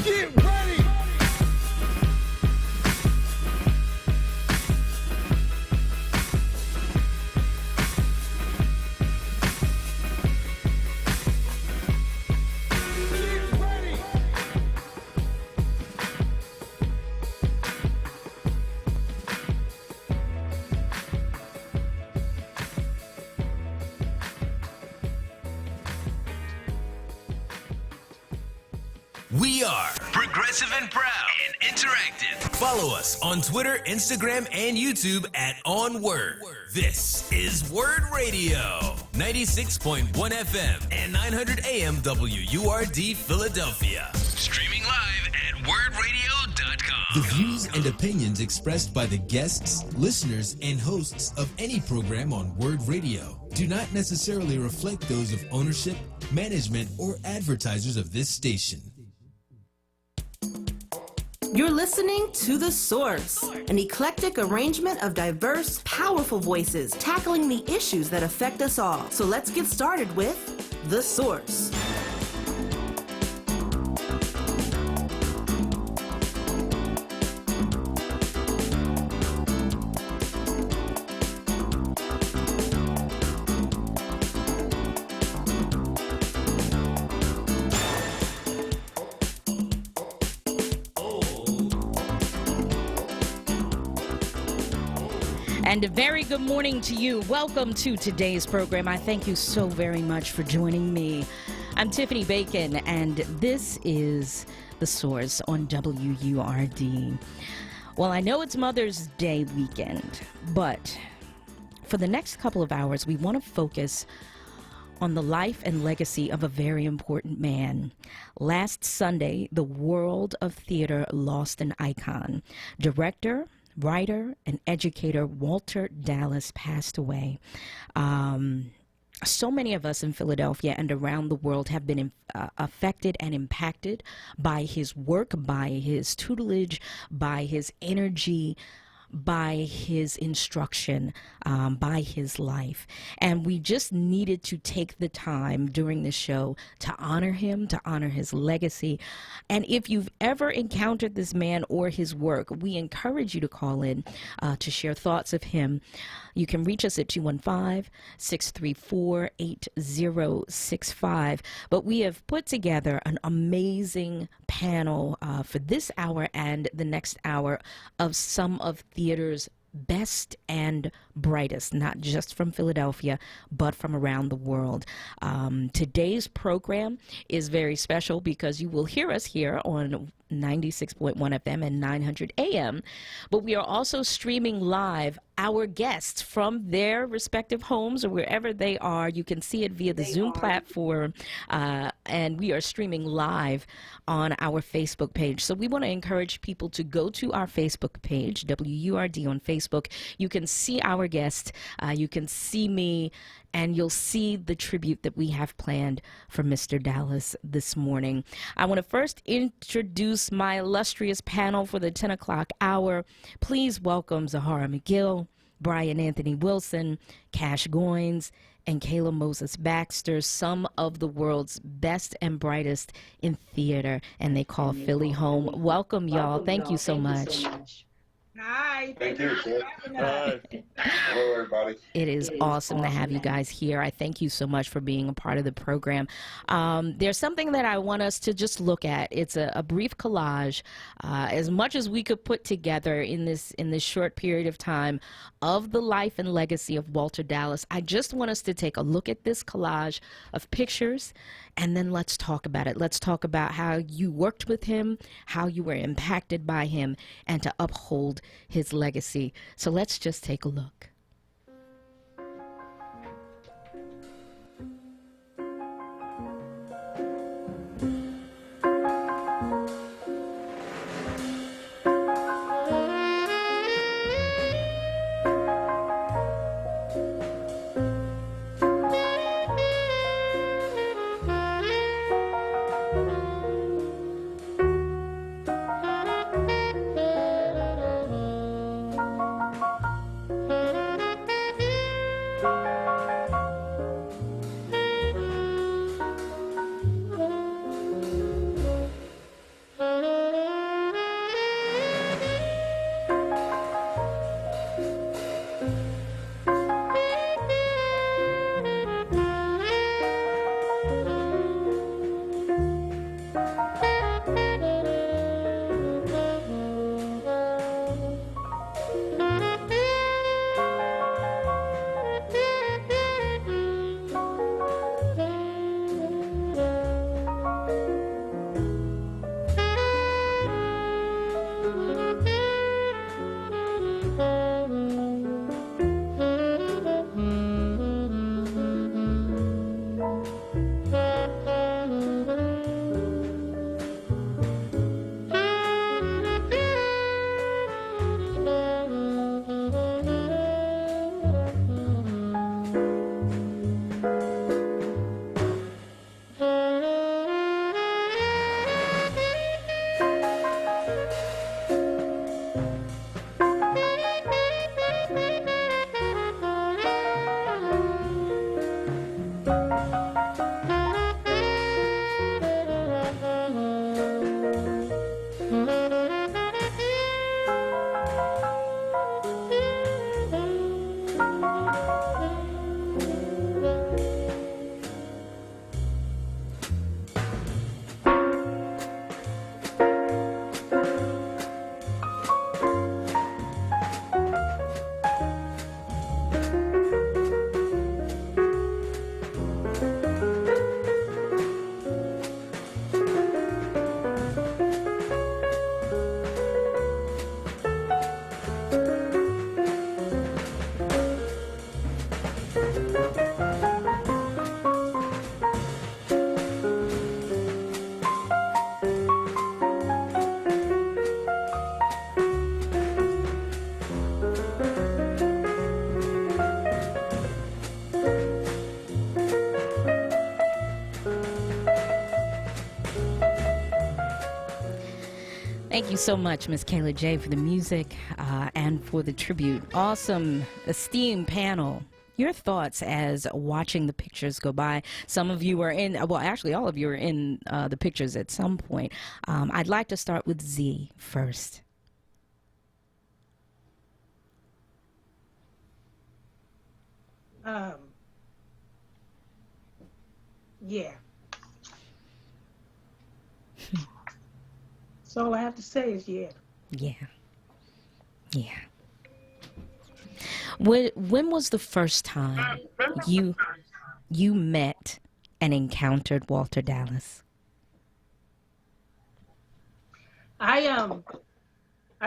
Get ready! We are progressive and proud and interactive. Follow us on Twitter, Instagram, and YouTube at OnWord. This is Wurd Radio, 96.1 FM and 900 AM WURD Philadelphia. Streaming live at wordradio.com. The views and opinions expressed by the guests, listeners, and hosts of any program on Wurd Radio do not necessarily reflect those of ownership, management, or advertisers of this station. You're listening to The Source, an eclectic arrangement of diverse, powerful voices tackling the issues that affect us all. So let's get started with The Source. And a very good morning to you. Welcome to today's program. I thank you so very much for joining me. I'm Tiffany Bacon, and this is The Source on WURD. Well, I know it's Mother's Day weekend, but for the next couple of hours, we want to focus on the life and legacy of a very important man. Last Sunday, the world of theater lost an icon. Director, writer, and educator Walter Dallas passed away. So many of us in Philadelphia and around the world have been affected and impacted by his work, by his tutelage, by his energy, by his instruction, by his life. And we just needed to take the time during the show to honor him, to honor his legacy. And if you've ever encountered this man or his work, we encourage you to call in to share thoughts of him. You can reach us at 215-634-8065. But we have put together an amazing panel for this hour and the next hour of some of theater's best and brightest, not just from Philadelphia, but from around the world. Today's program is very special because you will hear us here on 96.1 FM and 900 AM, but we are also streaming live our guests from their respective homes or wherever they are. You can see it via the Zoom platform, and we are streaming live on our Facebook page. So we want to encourage people to go to our Facebook page, WURD on Facebook. You can see our guests, you can see me, and you'll see the tribute that we have planned for Mr. Dallas this morning. I want to first introduce my illustrious panel for the 10 o'clock hour. Please welcome Zahara McGill, Brian Anthony Wilson, Cash Goins, and Kayla Moses Baxter, some of the world's best and brightest in theater, and they call Philly home. Welcome, y'all. Thank you so much. Hi. Thank you, Chip. Hi. Hello, everybody. It is awesome to have you guys here. I thank you so much for being a part of the program. There's something that I want us to just look at. It's a brief collage, as much as we could put together in this short period of time of the life and legacy of Walter Dallas. I just want us to take a look at this collage of pictures, and then let's talk about it. Let's talk about how you worked with him, how you were impacted by him, and to uphold his legacy. So let's just take a look. you so much, Miss Kayla J, for the music and for the tribute. Awesome, esteemed panel. Your thoughts as watching the pictures go by. Some of you were in, well, actually, all of you were in the pictures at some point. I'd like to start with Z first. Yeah. So all I have to say is yeah. Yeah. Yeah. When was the first time you met and encountered Walter Dallas? I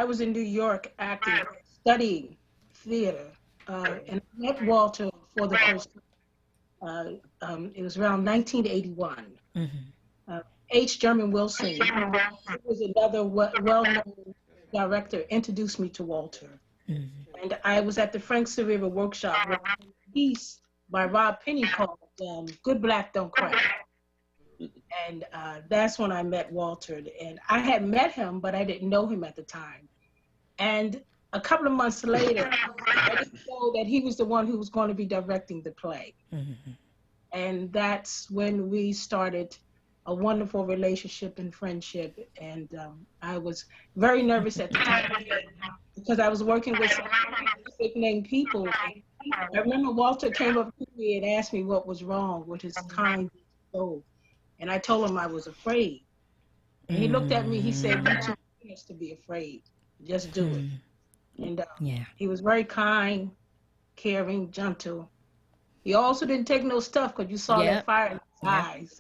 was in New York acting, studying theater, and I met Walter for the first time. It was around 1981. Mm-hmm. H. German Wilson, who was another well-known director, introduced me to Walter. Mm-hmm. And I was at the Frank River workshop with a piece by Rob Penny called Good Black Don't Cry. And that's when I met Walter. And I had met him, but I didn't know him at the time. And a couple of months later, I didn't know that he was the one who was going to be directing the play. Mm-hmm. And that's when we started a wonderful relationship and friendship. And I was very nervous at the time because I was working with some big name people. I remember Walter came up to me and asked me what was wrong with his kind soul. And I told him I was afraid. And he looked at me, he said, "You're too famous to be afraid. Just do it." And he was very kind, caring, gentle. He also didn't take no stuff because you saw that fire in his eyes.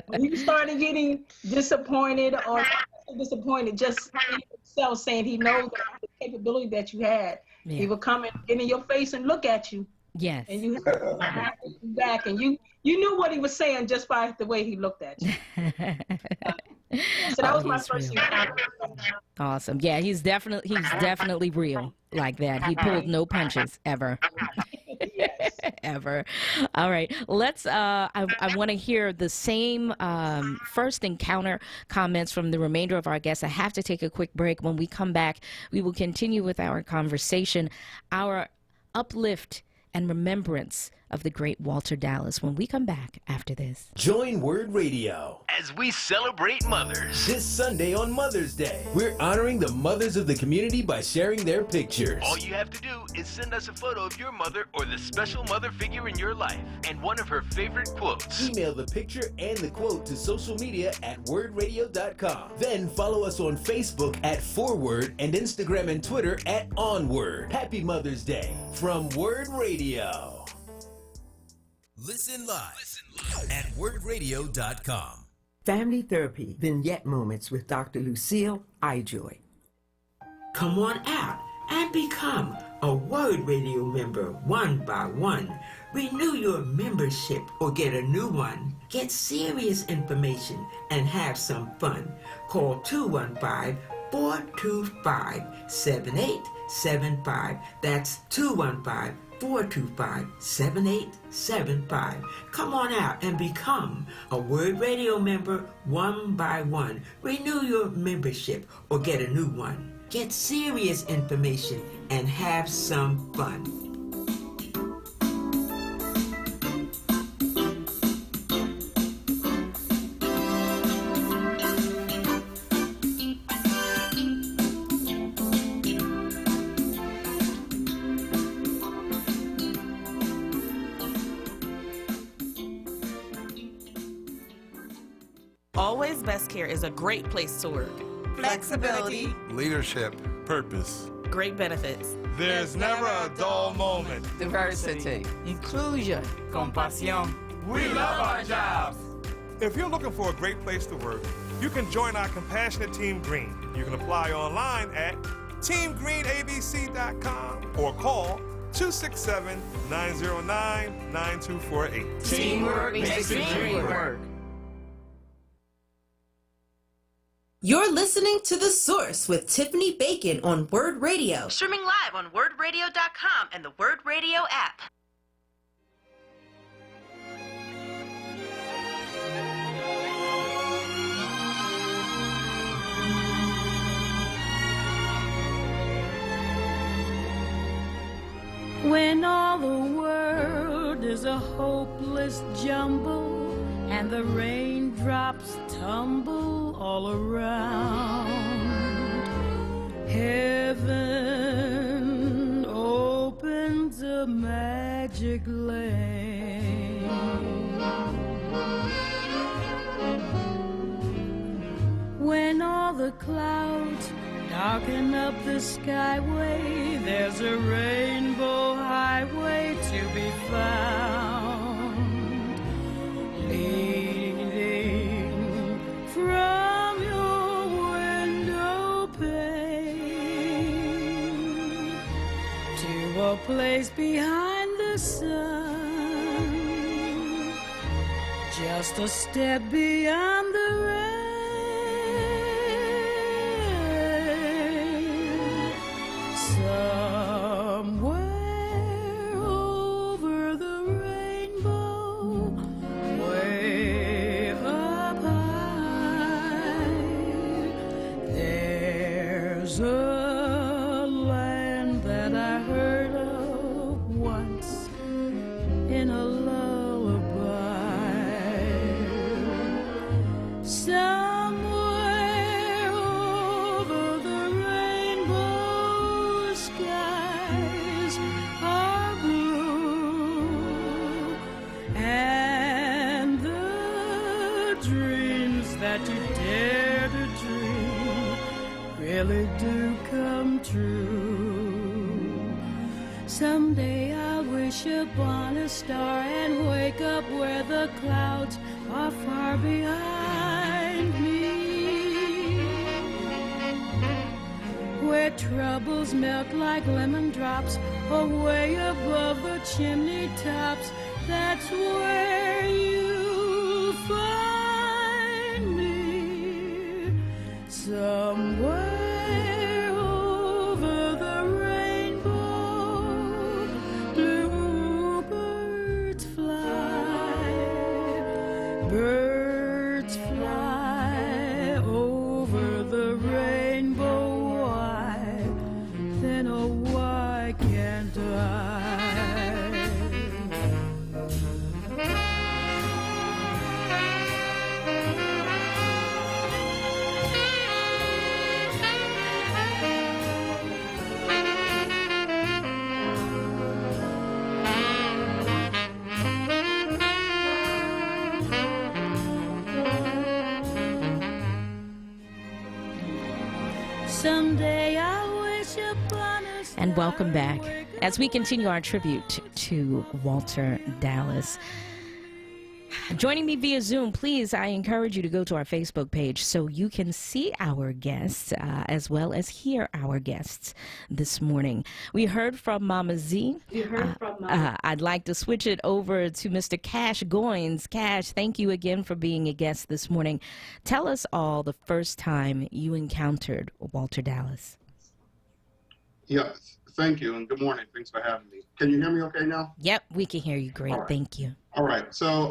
When he started getting disappointed just in himself, saying he knows the capability that you had, he would come and get in your face and look at you. Yes. And you have to go back, and you knew what he was saying just by the way he looked at you. So that was my first encounter. Awesome. Yeah, he's definitely real like that. He pulled no punches ever. Ever. All right. Let's I want to hear the same first encounter comments from the remainder of our guests. I have to take a quick break. When we come back, we will continue with our conversation, our uplift and remembrance of the great Walter Dallas when we come back after this. Join Wurd Radio as we celebrate mothers. This Sunday on Mother's Day, we're honoring the mothers of the community by sharing their pictures. All you have to do is send us a photo of your mother or the special mother figure in your life and one of her favorite quotes. Email the picture and the quote to social media at wordradio.com. Then follow us on Facebook at Forward and Instagram and Twitter at Onward. Happy Mother's Day from Wurd Radio. Listen live at wordradio.com. Family Therapy Vignette Moments with Dr. Lucille Ijoy. Come on out and become a Wurd Radio member one by one. Renew your membership or get a new one. Get serious information and have some fun. Call 215-425-7875. That's 215-425-7875. Come on out and become a Wurd Radio member one by one. Renew your membership or get a new one. Get serious information and have some fun. Always Best Care is a great place to work. Flexibility, leadership, purpose, great benefits. There's never a dull moment. Diversity, inclusion, compasión. We love our jobs. If you're looking for a great place to work, you can join our compassionate Team Green. You can apply online at teamgreenabc.com or call 267-909-9248. Teamwork makes the dream work. You're listening to The Source with Tiffany Bacon on Wurd Radio. Streaming live on wordradio.com and the Wurd Radio app. When all the world is a hopeless jumble and the raindrops tumble all around, heaven opens a magic lane. When all the clouds darken up the skyway, there's a rainbow highway to be found, leading from your window pane to a place behind the sun, just a step beyond the rain. Somewhere over the rainbow, way up high, there's a land that I heard of once in a lullaby. Somewhere over the rainbow, skies are blue, and the dreams that you dare to dream really do come true. Someday I'll wish upon a star and wake up where the clouds are far behind me, where troubles melt like lemon drops away above the chimney tops. That's where you'll find me, somewhere over the rainbow. Bluebirds fly, birds fly over the rainbow. Why, then oh why can't I? Someday I wish upon a star. And welcome back as we continue our tribute to Walter Dallas. Joining me via Zoom, please, I encourage you to go to our Facebook page so you can see our guests as well as hear our guests this morning. We heard from Mama Z. I'd like to switch it over to Mr. Cash Goins. Cash, thank you again for being a guest this morning. Tell us all the first time you encountered Walter Dallas. Yes, thank you, and good morning. Thanks for having me. Can you hear me okay now? Yep, we can hear you great. Right. Thank you. All right. So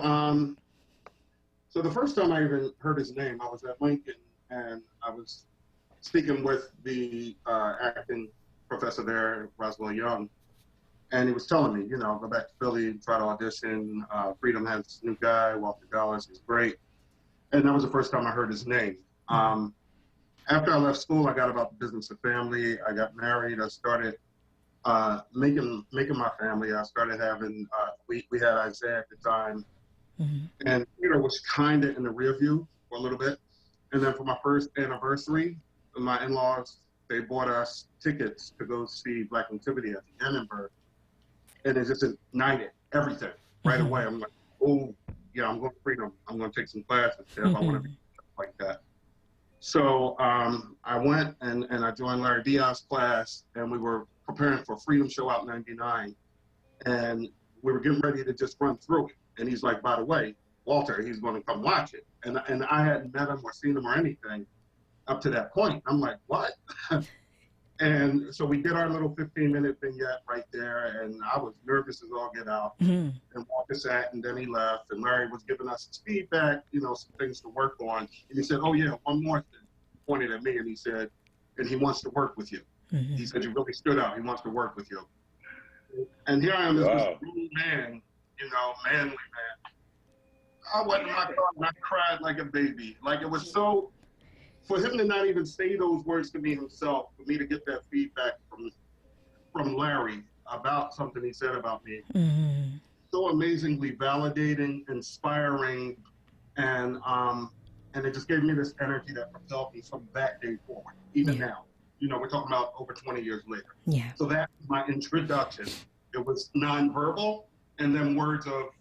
the first time I even heard his name, I was at Lincoln, and I was speaking with the acting professor there, Roswell Young, and he was telling me, go back to Philly, try to audition. Freedom has this new guy, Walter Dallas, he's great. And that was the first time I heard his name. After I left school, I got about the business of family. I got married. I started making my family. I started having, we had Isaiah at the time. Mm-hmm. And theater was kind of in the rear view for a little bit. And then for my first anniversary, my in-laws, they bought us tickets to go see Black Activity at the Annenberg. And it just ignited everything right away. I'm like, oh, yeah, I'm going to Freedom. I'm going to take some classes if I want to be like that. So I went and I joined Larry Diaz's class, and we were preparing for Freedom Show out in '99. And we were getting ready to just run through it. And he's like, by the way, Walter, he's going to come watch it. And I hadn't met him or seen him or anything up to that point. I'm like, what? And so we did our little 15-minute vignette right there, and I was nervous as all get out. And Walter sat, and then he left, and Larry was giving us his feedback, some things to work on. And he said, oh, yeah, one more thing. He pointed at me, and he said, and he wants to work with you. He said, you really stood out. He wants to work with you. And here I am as this Wow. grown man, you know, manly man. I went in my car and I cried like a baby. Like it was so, for him to not even say those words to me himself, for me to get that feedback from Larry about something he said about me, so amazingly validating, inspiring, and it just gave me this energy that propelled me from that day forward, even now. You know, we're talking about over 20 years later. Yeah. So that's my introduction. It was nonverbal, and then words of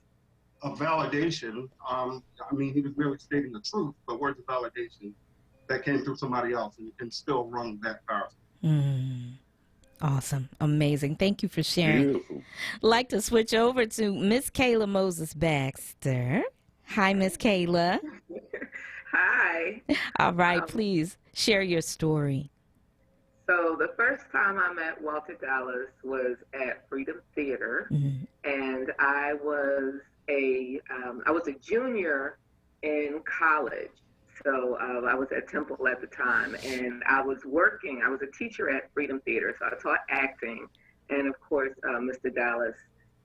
validation. I mean, he was really stating the truth, but words of validation that came through somebody else and still rung that powerful. Awesome. Amazing. Thank you for sharing. Beautiful. Like to switch over to Miss Kayla Moses Baxter. Hi, Miss Kayla. Hi. All right, please share your story. So the first time I met Walter Dallas was at Freedom Theater, and I was a junior in college. So I was at Temple at the time, and I was a teacher at Freedom Theater, so I taught acting. And of course, Mr. Dallas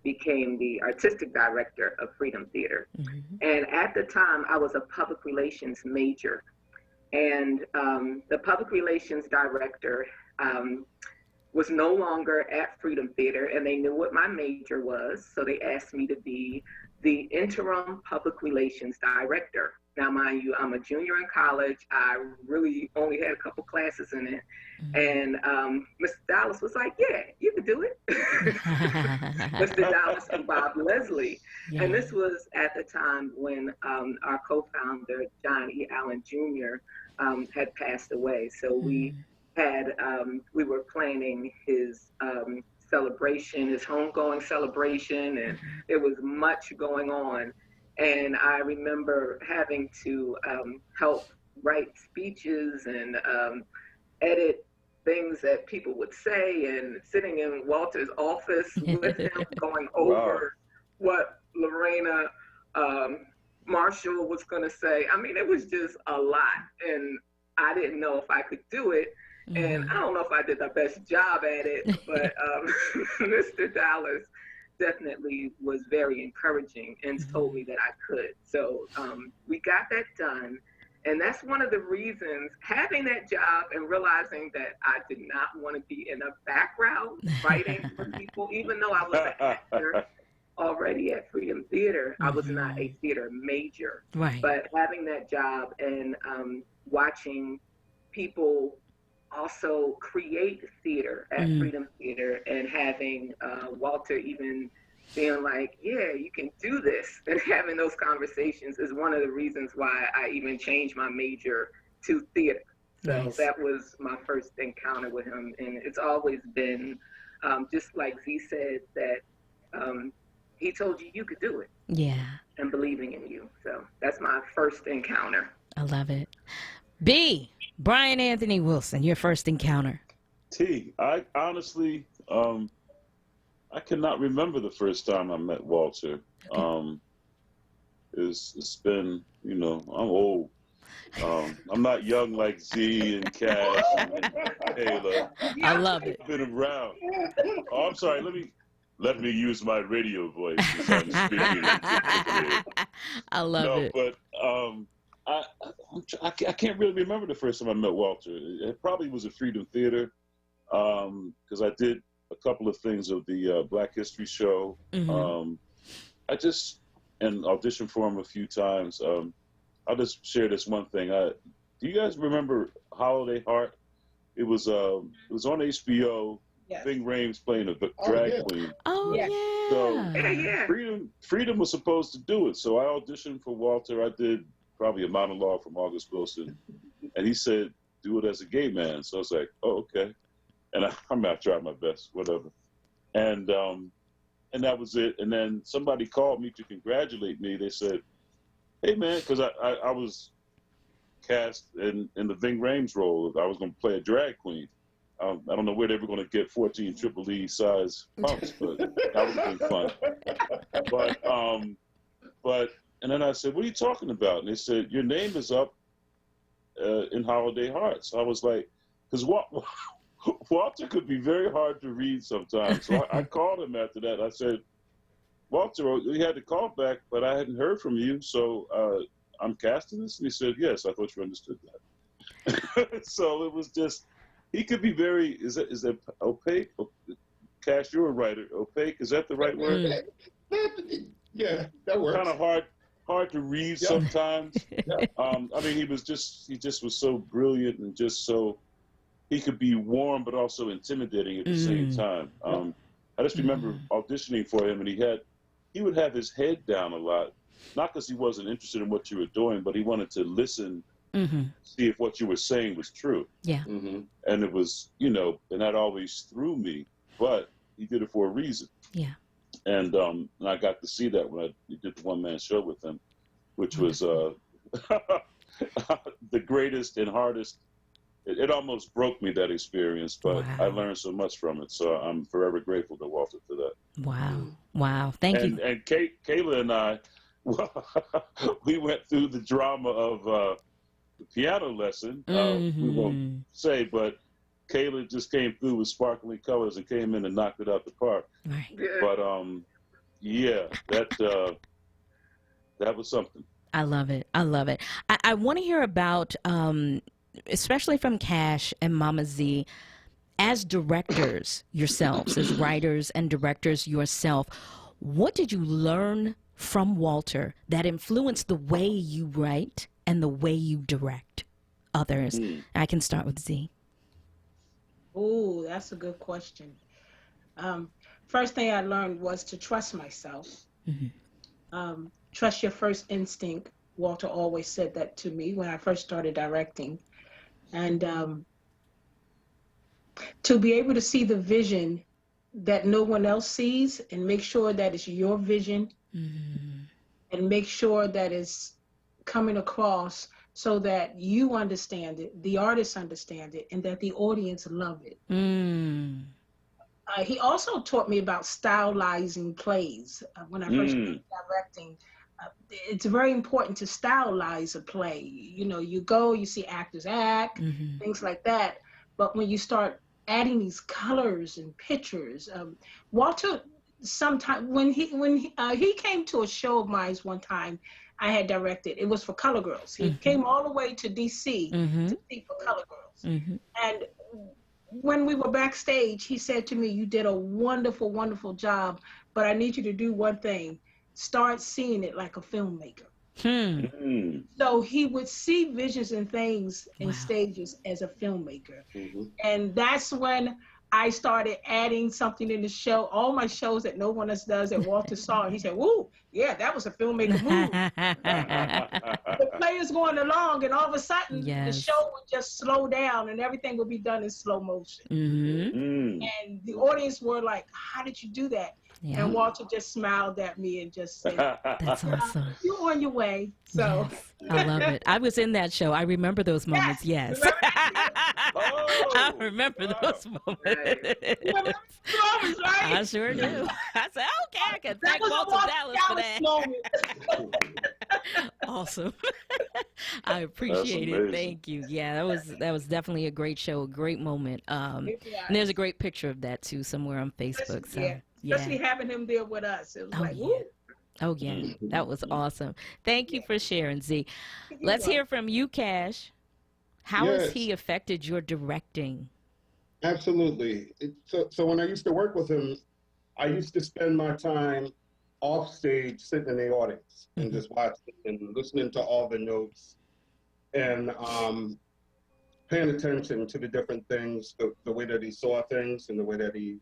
became the artistic director of Freedom Theater. And at the time, I was a public relations major. And the public relations director was no longer at Freedom Theater, and they knew what my major was, so they asked me to be the interim public relations director. Now, mind you, I'm a junior in college. I really only had a couple classes in it. And Mr. Dallas was like, yeah, you can do it. Mr. Dallas and Bob Leslie. Yeah. And this was at the time when our co-founder, John E. Allen Jr., had passed away. So we were planning his celebration, his homegoing celebration, and there was much going on. And I remember having to help write speeches and edit things that people would say, and sitting in Walter's office with him going over what Lorena Marshall was going to say. I mean, it was just a lot, and I didn't know if I could do it. And I don't know if I did the best job at it, but Mr. Dallas definitely was very encouraging and told me that I could. So we got that done. And that's one of the reasons, having that job and realizing that I did not want to be in a background fighting for people, even though I was an actor already at Freedom Theater, I was not a theater major. Right. But having that job and watching people also create theater at Freedom Theater, and having Walter even being like, yeah, you can do this, and having those conversations is one of the reasons why I even changed my major to theater. So that was my first encounter with him, and it's always been, just like Z said, that he told you could do it. Yeah. And believing in you. So that's my first encounter. I love it. B, Brian Anthony Wilson, your first encounter. T, I honestly, I cannot remember the first time I met Walter. Okay. It's been, you know, I'm old. I'm not young like Z and Cash and Taylor. I love it. I've been around. Oh, I'm sorry. Let me use my radio voice. I'm speaking. I love it. But I can't really remember the first time I met Walter. It probably was at Freedom Theater, because I did a couple of things of the Black History Show. I just auditioned for him a few times. I'll just share this one thing. Do you guys remember Holiday Heart? It was on HBO. Yes. Ving Rhames playing a drag queen. Oh, yeah. So Freedom was supposed to do it. So I auditioned for Walter. I did probably a monologue from August Wilson. And he said, do it as a gay man. So I was like, oh, okay. And I tried my best, whatever. And that was it. And then somebody called me to congratulate me. They said, hey, man, because I was cast in the Ving Rhames role. I was going to play a drag queen. I don't know where they were going to get 14 Triple E size pumps, but that would have been fun. But and then I said, what are you talking about? And they said, your name is up in Holiday Heart. So I was like, because Walter could be very hard to read sometimes. So I called him after that. I said, Walter, we had to call back, but I hadn't heard from you, so I'm casting this? And he said, yes, I thought you understood that. So it was just, he could be very, is that opaque? Cash, you're a writer. Opaque, is that the right word? Yeah, that works. Kind of hard to read sometimes. I mean, he just was so brilliant and just so, he could be warm but also intimidating at the same time. I just remember auditioning for him, and he would have his head down a lot, not because he wasn't interested in what you were doing, but he wanted to listen, see if what you were saying was true. Yeah. And it was, and that always threw me, but he did it for a reason. Yeah. And I got to see that when I did the one-man show with him, which was the greatest and hardest. It almost broke me, that experience, but I learned so much from it. So I'm forever grateful to Walter for that. Wow. Thank you. And Kayla and I, we went through the drama of the piano lesson. We won't say, but Kayla just came through with sparkling colors and came in and knocked it out the park. Right. But that was something. I love it. I want to hear about, especially from Cash and Mama Z, as directors yourselves, as writers and directors yourself, what did you learn from Walter that influenced the way you write and the way you direct others? I can start with Z. Oh, that's a good question. First thing I learned was to trust myself. Trust your first instinct. Walter always said that to me when I first started directing. And to be able to see the vision that no one else sees and make sure that it's your vision and make sure that it's coming across so that you understand it, the artists understand it, and that the audience love it. He also taught me about stylizing plays. When I first started directing, it's very important to stylize a play. You go, you see actors act, things like that. But when you start adding these colors and pictures, Walter, sometime when he came to a show of mine one time, I had directed. It was for Color Girls. He came all the way to DC to see for Color Girls. And when we were backstage, he said to me, "You did a wonderful, wonderful job, but I need you to do one thing. Start seeing it like a filmmaker." So he would see visions and things in stages as a filmmaker. And that's when I started adding something in the show, all my shows that no one else does, that Walter saw. And he said, "Woo, yeah, that was a filmmaker move." The players going along, and all of a sudden, the show would just slow down and everything would be done in slow motion. And the audience were like, "How did you do that?" And Walter just smiled at me and just said, "That's awesome. You're on your way." So I love it. I was in that show. I remember those moments. Yes. I remember those moments. I sure do. I said, okay, I can thank Walter Dallas for that. Awesome. I appreciate it. Thank you. Yeah, that was definitely a great show, a great moment. And there's a great picture of that too somewhere on Facebook. So especially having him there with us. It was woo. Oh, yeah. That was awesome. Thank you for sharing, Z. Let's hear from you, Cash. How has he affected your directing? Absolutely. So when I used to work with him, I used to spend my time off stage sitting in the audience and just watching and listening to all the notes and paying attention to the different things, the way that he saw things and the way that he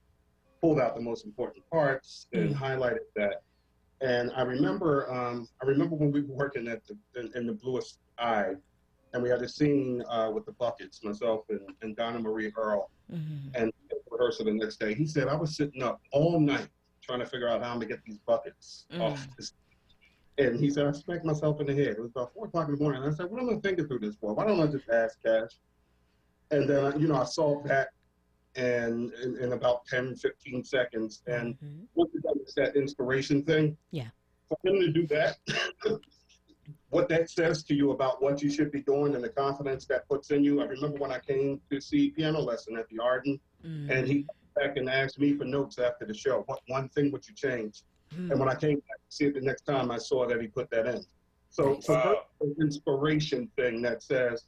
pulled out the most important parts and highlighted that. And I remember when we were working in the Bluest Eye, and we had a scene with the buckets, myself and Donna Marie Earl, and rehearsal the next day. He said, "I was sitting up all night trying to figure out how I'm gonna get these buckets off this." And he said, "I smacked myself in the head." It was about 4 o'clock in the morning. And I said, "What am I thinking through this for? Why don't I just ask Cash?" And then, I saw that and in about 10, 15 seconds. And once it's that inspiration thing, for him to do that what that says to you about what you should be doing and the confidence that puts in you. I remember when I came to see piano lesson at the Arden, and he came back and asked me for notes after the show. What one thing would you change? And when I came back to see it the next time, I saw that he put that in. So there's an inspiration thing that says,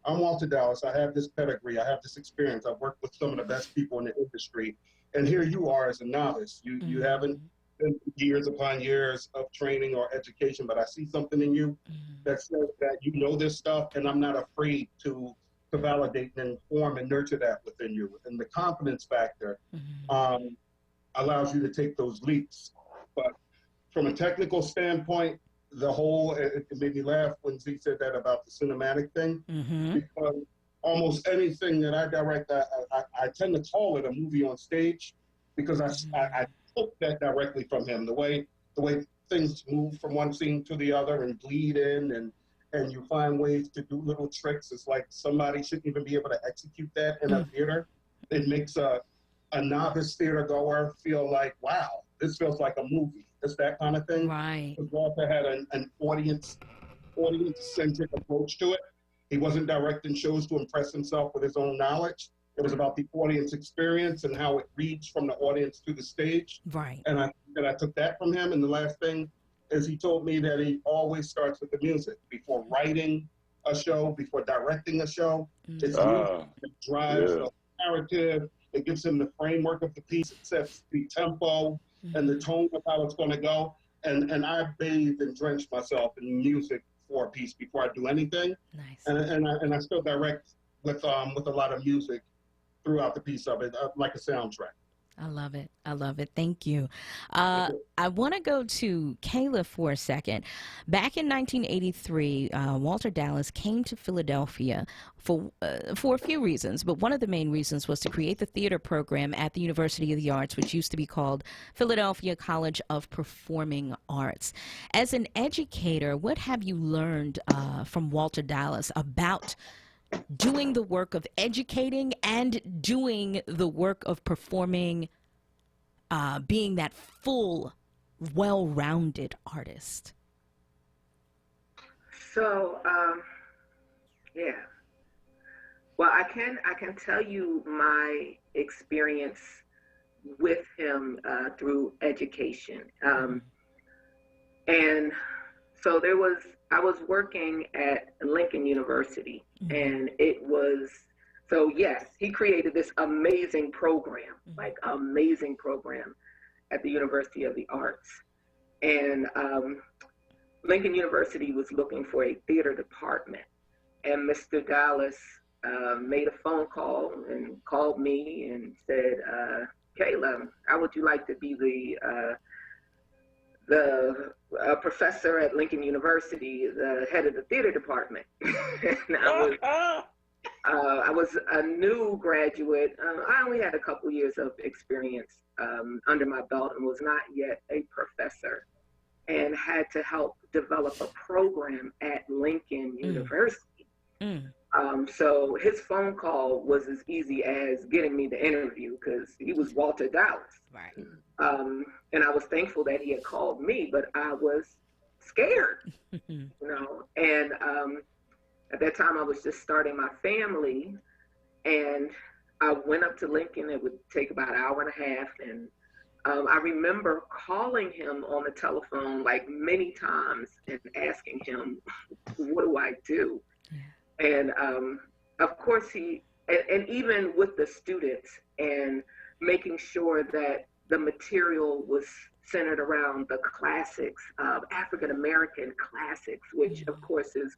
I'm Walter Dallas. I have this pedigree. I have this experience. I've worked with some of the best people in the industry. And here you are as a novice. You haven't been years upon years of training or education, but I see something in you that says that you know this stuff, and I'm not afraid to validate and inform and nurture that within you. And the confidence factor allows you to take those leaps. But from a technical standpoint, it made me laugh when Z said that about the cinematic thing, because almost anything that I direct, I tend to call it a movie on stage, because I took that directly from him. The way things move from one scene to the other and bleed in, and you find ways to do little tricks. It's like somebody shouldn't even be able to execute that in a theater. It makes a novice theater goer feel like, wow, this feels like a movie. It's that kind of thing. Right. Walter had an audience-centric approach to it. He wasn't directing shows to impress himself with his own knowledge. It was about the audience experience and how it reads from the audience to the stage. Right. And I took that from him. And the last thing is he told me that he always starts with the music before writing a show, before directing a show. It's music that drives the narrative. It gives him the framework of the piece. It sets the tempo and the tone of how it's going to go. And I bathe and drench myself in music for a piece before I do anything. Nice. And I still direct with a lot of music throughout the piece of it, like a soundtrack. I love it. I love it. Thank you. I want to go to Kayla for a second. Back in 1983, Walter Dallas came to Philadelphia for a few reasons, but one of the main reasons was to create the theater program at the University of the Arts, which used to be called Philadelphia College of Performing Arts. As an educator, what have you learned from Walter Dallas about doing the work of educating and doing the work of performing, being that full, well-rounded artist? So, yeah. Well, I can tell you my experience with him through education. And so I was working at Lincoln University, and it was, so yes, he created this amazing program, like amazing program at the University of the Arts. And Lincoln University was looking for a theater department, and Mr. Dallas made a phone call and called me and said, Kayla, how would you like to be the professor at Lincoln University, the head of the theater department? And I was a new graduate. I only had a couple years of experience under my belt and was not yet a professor, and had to help develop a program at Lincoln University. So his phone call was as easy as getting me the interview, because he was Walter Dallas. Right. And I was thankful that he had called me, but I was scared, you know. And at that time, I was just starting my family, and I went up to Lincoln. It would take about an hour and a half, and I remember calling him on the telephone like many times and asking him, what do I do? And of course and even with the students, and making sure that the material was centered around the classics, African-American classics, which of course is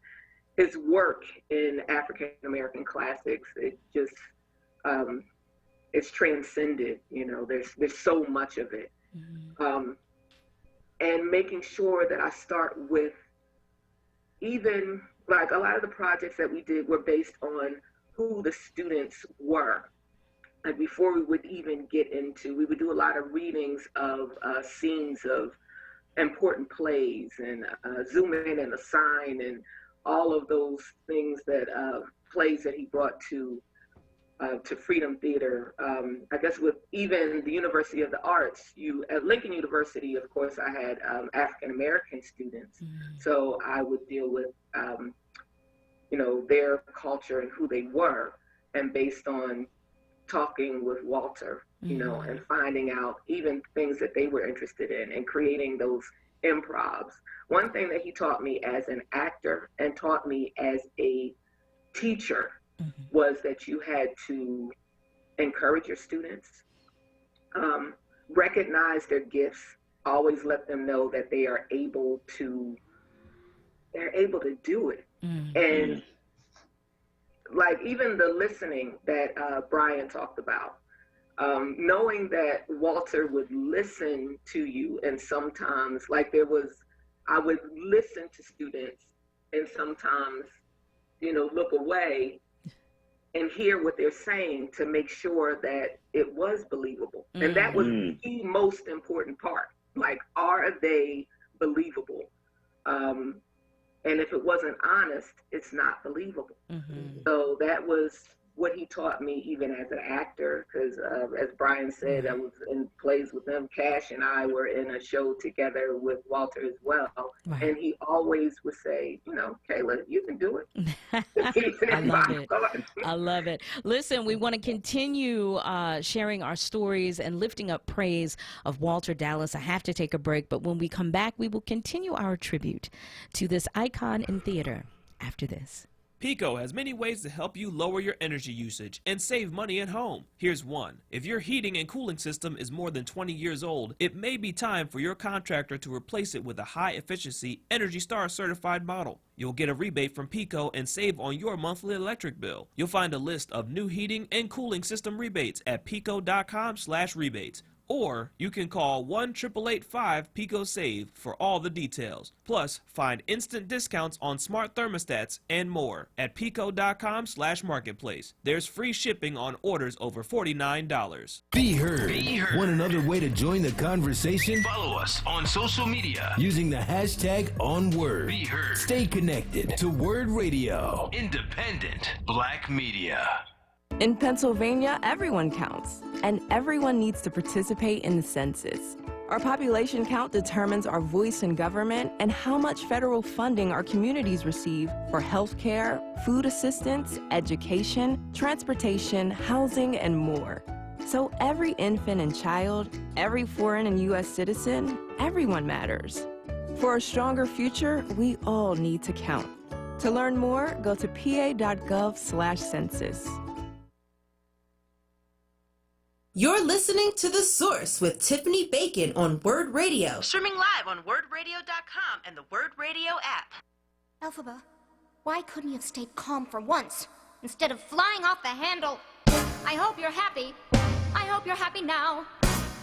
his work in African-American classics. It just, it's transcended, you know, there's so much of it. And making sure that I start with, even like a lot of the projects that we did were based on who the students were. Like before we would even get into, we would do a lot of readings of scenes of important plays, and Zoom In and The Sign, and all of those things that, plays that he brought to to Freedom Theater. I guess with even the University of the Arts, at Lincoln University, of course, I had African American students, so I would deal with their culture and who they were, and based on talking with Walter, and finding out even things that they were interested in and creating those improvs. One thing that he taught me as an actor and taught me as a teacher was that you had to encourage your students, recognize their gifts, always let them know that they are able to do it. And like even the listening that Brian talked about, knowing that Walter would listen to you, and sometimes I would listen to students and sometimes, look away and hear what they're saying to make sure that it was believable. And that was the most important part. Like, are they believable? And if it wasn't honest, it's not believable. So that was what he taught me even as an actor, because as Brian said, I was in plays with him. Cash and I were in a show together with Walter as well. Right. And he always would say, Kayla, you can do it. I love it. I love it. Listen, we want to continue sharing our stories and lifting up praise of Walter Dallas. I have to take a break, but when we come back, we will continue our tribute to this icon in theater after this. Pico has many ways to help you lower your energy usage and save money at home. Here's one. If your heating and cooling system is more than 20 years old, it may be time for your contractor to replace it with a high-efficiency Energy Star certified model. You'll get a rebate from Pico and save on your monthly electric bill. You'll find a list of new heating and cooling system rebates at pico.com/rebates. Or you can call 1-888-5-PICO-SAVE for all the details. Plus, find instant discounts on smart thermostats and more at pico.com/marketplace. There's free shipping on orders over $49. Be heard. Want another way to join the conversation? Follow us on social media using the hashtag #OnWord. Be heard. Stay connected to Wurd Radio. Independent Black Media. In Pennsylvania, everyone counts, and everyone needs to participate in the census. Our population count determines our voice in government and how much federal funding our communities receive for health care, food assistance, education, transportation, housing, and more. So every infant and child, every foreign and U.S. citizen, everyone matters. For a stronger future, we all need to count. To learn more, go to pa.gov/census. You're listening to The Source with Tiffany Bacon on Wurd Radio. Streaming live on WurdRadio.com and the Wurd Radio app. Elphaba, why couldn't you have stayed calm for once instead of flying off the handle? I hope you're happy. I hope you're happy now.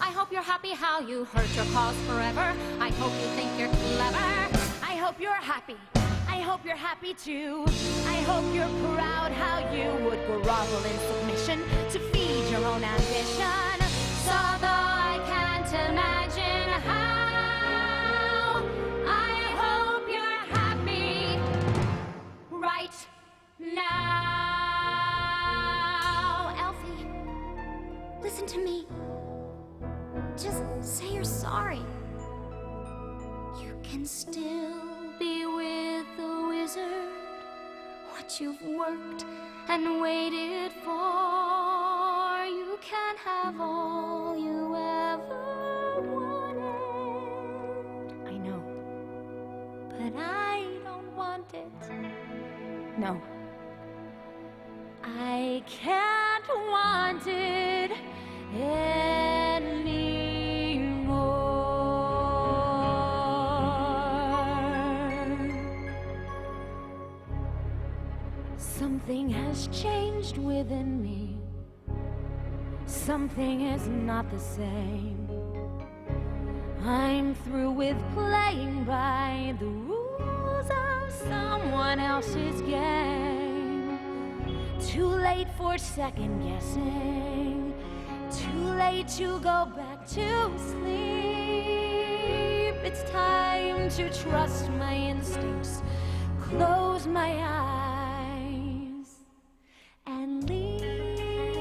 I hope you're happy how you hurt your cause forever. I hope you think you're clever. I hope you're happy. I hope you're happy too. I hope you're proud how you would grovel in submission to feed your own ambition. So though I can't imagine how, I hope you're happy right now. Elfie, listen to me. Just say you're sorry. You can still be with the wizard, what you've worked and waited for. You can have all you ever wanted. I know, but I don't want it. No, I can't want it anymore. Something has changed within me. Something is not the same. I'm through with playing by the rules of someone else's game. Too late for second guessing. Too late to go back to sleep. It's time to trust my instincts. Close my eyes and leave.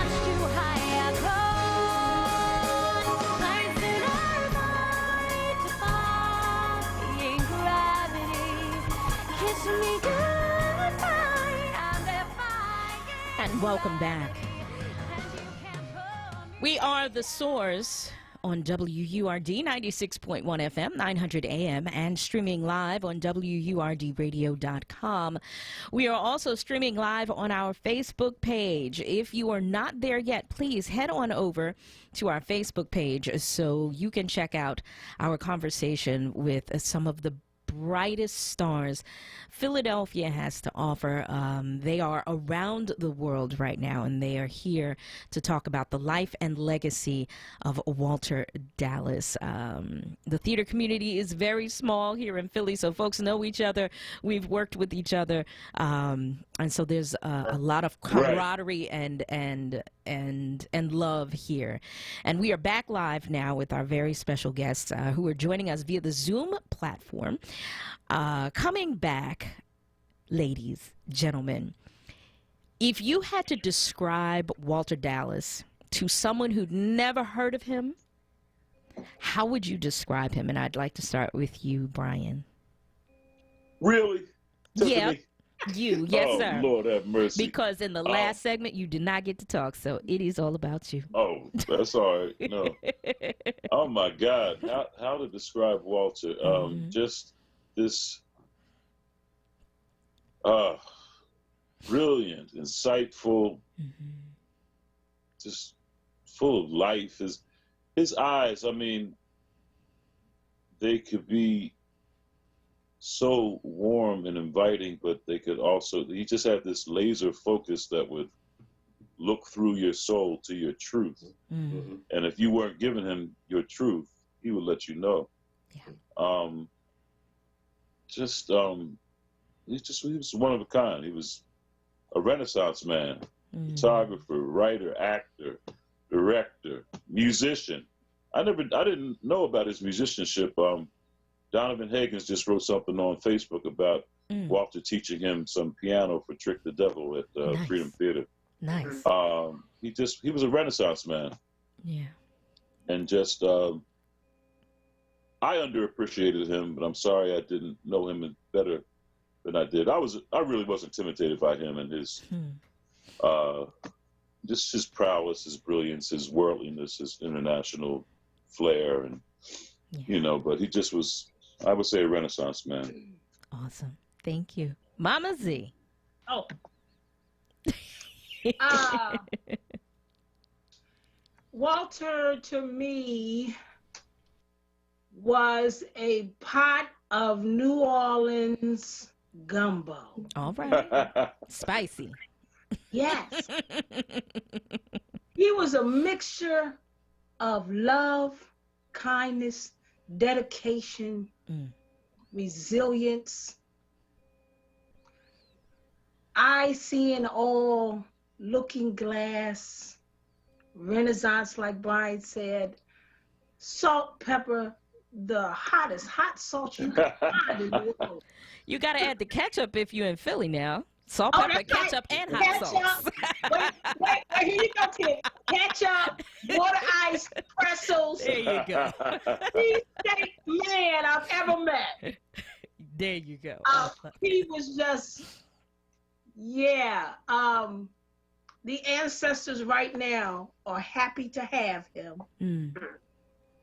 much too high I've gone. Lines that are defying gravity. Kiss me goodbye. I'm defying. And welcome back. We are the Source on WURD 96.1 FM, 900 AM, and streaming live on WURDradio.com. We are also streaming live on our Facebook page. If you are not there yet, please head on over to our Facebook page so you can check out our conversation with some of the brightest stars Philadelphia has to offer. They are around the world right now, and they are here to talk about the life and legacy of Walter Dallas. The theater community is very small here in Philly, so folks know each other. We've worked with each other, and so there's a lot of camaraderie and love here. And we are back live now with our very special guests who are joining us via the Zoom platform. Coming back, ladies, gentlemen, if you had to describe Walter Dallas to someone who'd never heard of him, how would you describe him? And I'd like to start with you, Brian. Really? Yeah. You, yes, oh, sir. Lord have mercy. Because in the last segment, you did not get to talk, so it is all about you. Oh, that's all right. No. Oh, my God. How to describe Walter? Just this brilliant, insightful, just full of life. His eyes, I mean, they could be so warm and inviting, but they could also, he just had this laser focus that would look through your soul to your truth. And if you weren't giving him your truth, he would let you know. He was one of a kind. He was a Renaissance man, photographer, writer, actor, director, musician. I didn't know about his musicianship. Donovan Higgins just wrote something on Facebook about Walter teaching him some piano for Trick the Devil at Freedom Theater. Nice. He was a Renaissance man. Yeah. And just I underappreciated him, but I'm sorry I didn't know him better than I did. I really was intimidated by him and his just his prowess, his brilliance, his worldliness, his international flair, and but he just was, I would say, a Renaissance man. Awesome. Thank you. Mama Z. Oh. Walter, to me, was a pot of New Orleans gumbo. All right. Spicy. Yes. He was a mixture of love, kindness, dedication, resilience. I see in all looking glass, Renaissance, like Brian said, salt, pepper, the hottest hot salt you can find in the world. You got to add the ketchup if you're in Philly now. Salt, pepper, ketchup, and hot sauce. Wait, here you go, Tim. Ketchup, water ice, pretzels. There you go. He's the man I've ever met. There you go. He was just, the ancestors right now are happy to have him.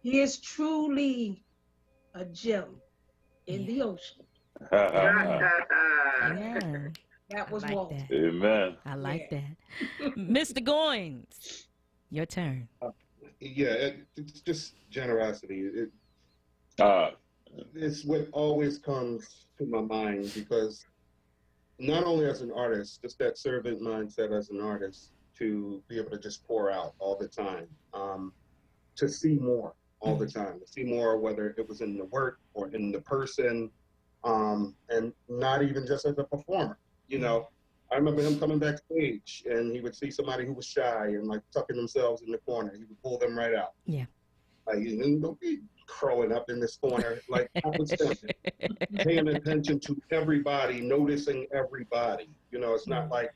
He is truly a gem in the ocean. Amen. That was like Walter. that. Amen. I like that. Mr. Goins, your turn. It's just generosity. It's what always comes to my mind, because not only as an artist, just that servant mindset as an artist, to be able to just pour out all the time, to see more all the time, to see more, whether it was in the work or in the person, and not even just as a performer. I remember him coming backstage, and he would see somebody who was shy and like tucking themselves in the corner. He would pull them right out. Yeah. Like, don't be curling up in this corner. Like, I was paying attention to everybody, noticing everybody. It's not like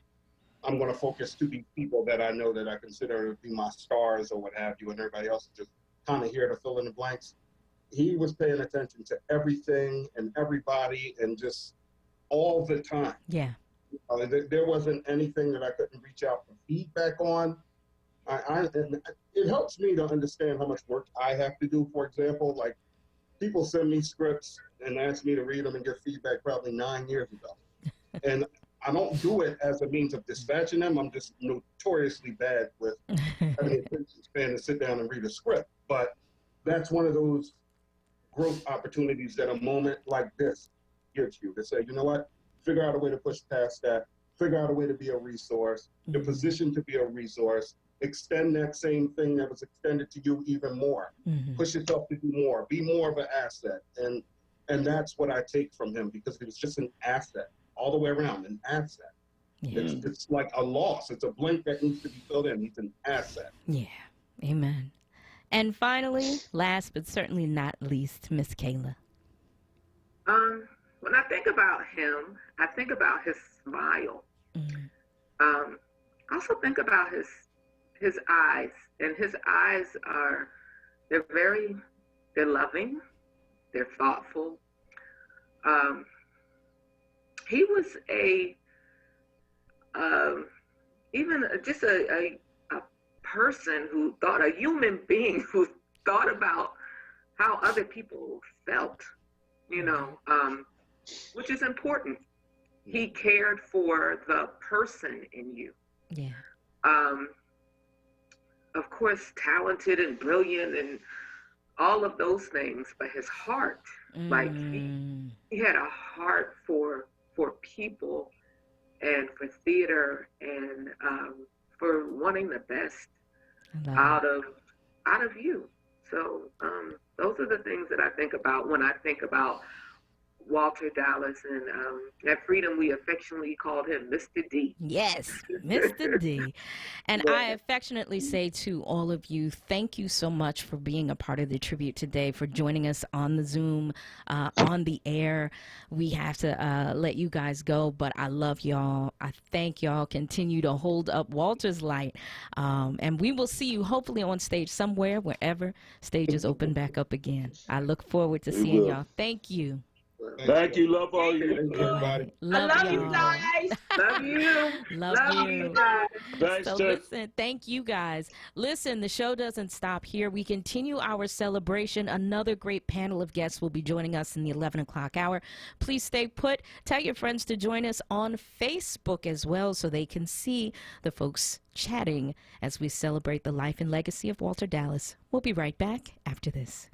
I'm going to focus to these people that I know that I consider to be my stars or what have you, and everybody else is just kind of here to fill in the blanks. He was paying attention to everything and everybody and just all the time. Yeah. There wasn't anything that I couldn't reach out for feedback on. And it helps me to understand how much work I have to do. For example, like people send me scripts and ask me to read them and get feedback probably 9 years ago. And I don't do it as a means of dispatching them. I'm just notoriously bad with having an attention span to sit down and read a script. But that's one of those growth opportunities that a moment like this gives you to say, you know what, figure out a way to push past that, figure out a way to be a resource, the position to be a resource, extend that same thing that was extended to you even more, push yourself to do more, be more of an asset. And that's what I take from him, because he was just an asset all the way around, an asset. Yeah. It's like a loss. It's a blank that needs to be filled in. He's an asset. Yeah. Amen. And finally, last but certainly not least, Miss Kayla. When I think about him, I think about his smile. I also think about his eyes, and his eyes they're loving, they're thoughtful. He was a person who thought, a human being who thought about how other people felt, which is important. He cared for the person in you. Yeah. Of course, talented and brilliant and all of those things, but his heart, like he had a heart for people and for theater and for wanting the best out of you. So those are the things that I think about when I think about Walter Dallas, and at Freedom we affectionately called him Mr. D. Yes, Mr. D. And I affectionately say to all of you, thank you so much for being a part of the tribute today, for joining us on the Zoom, on the air. We have to let you guys go, but I love y'all. I thank y'all. Continue to hold up Walter's light. And we will see you hopefully on stage somewhere, wherever stages open back up again. I look forward to seeing y'all. Thank you. Thank you. Love all you. Everybody. I love you guys. Love you. Love you. Thanks, so listen, thank you guys. Listen, the show doesn't stop here. We continue our celebration. Another great panel of guests will be joining us in the 11 o'clock hour. Please stay put. Tell your friends to join us on Facebook as well, so they can see the folks chatting as we celebrate the life and legacy of Walter Dallas. We'll be right back after this.